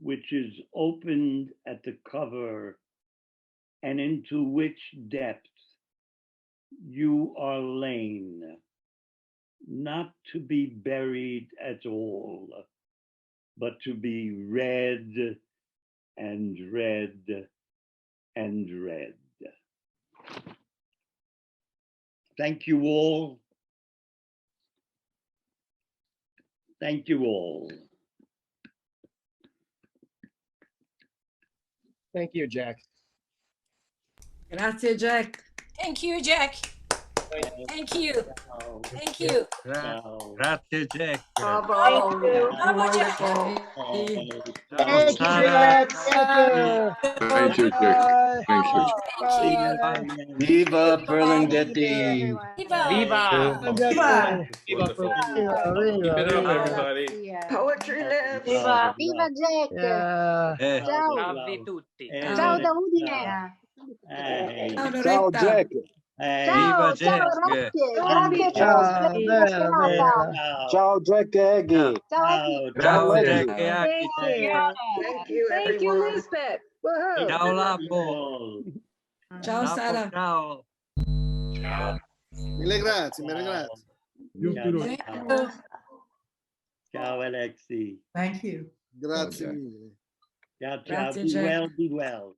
which is opened at the cover and into which depths you are lain, not to be buried at all, but to be read and read and read. Thank you all. Thank you all. Thank you, Jack. Grazie, Jack. Thank you, Jack. Thank you. Thank you. Grazie, Jack. Bravo. Bravo, Jack. Thank you, Jack. Thank you. Thank you, Jack. Thank you. Thank you. Viva Burlingetti. Viva. Viva. Viva Poetry lives. Viva. Viva Jack! Yeah. Ciao! Salve tutti. Ciao da Udine! Ciao, Jack. Ciao, ciao Rocky! Grazie per la serata! Ciao, Jack Eggy. Ciao, Ciao, Eggy. Jack. Thank you, Lisbeth! Woohoo! Ciao, Lapo. Ciao, Lapo, Sara. ciao. Mille grazie, mille grazie. Ciao, Alexi. Thank you. Grazie Jack. mille. Ciao, ciao. Grazie, Be Jack. well, be well.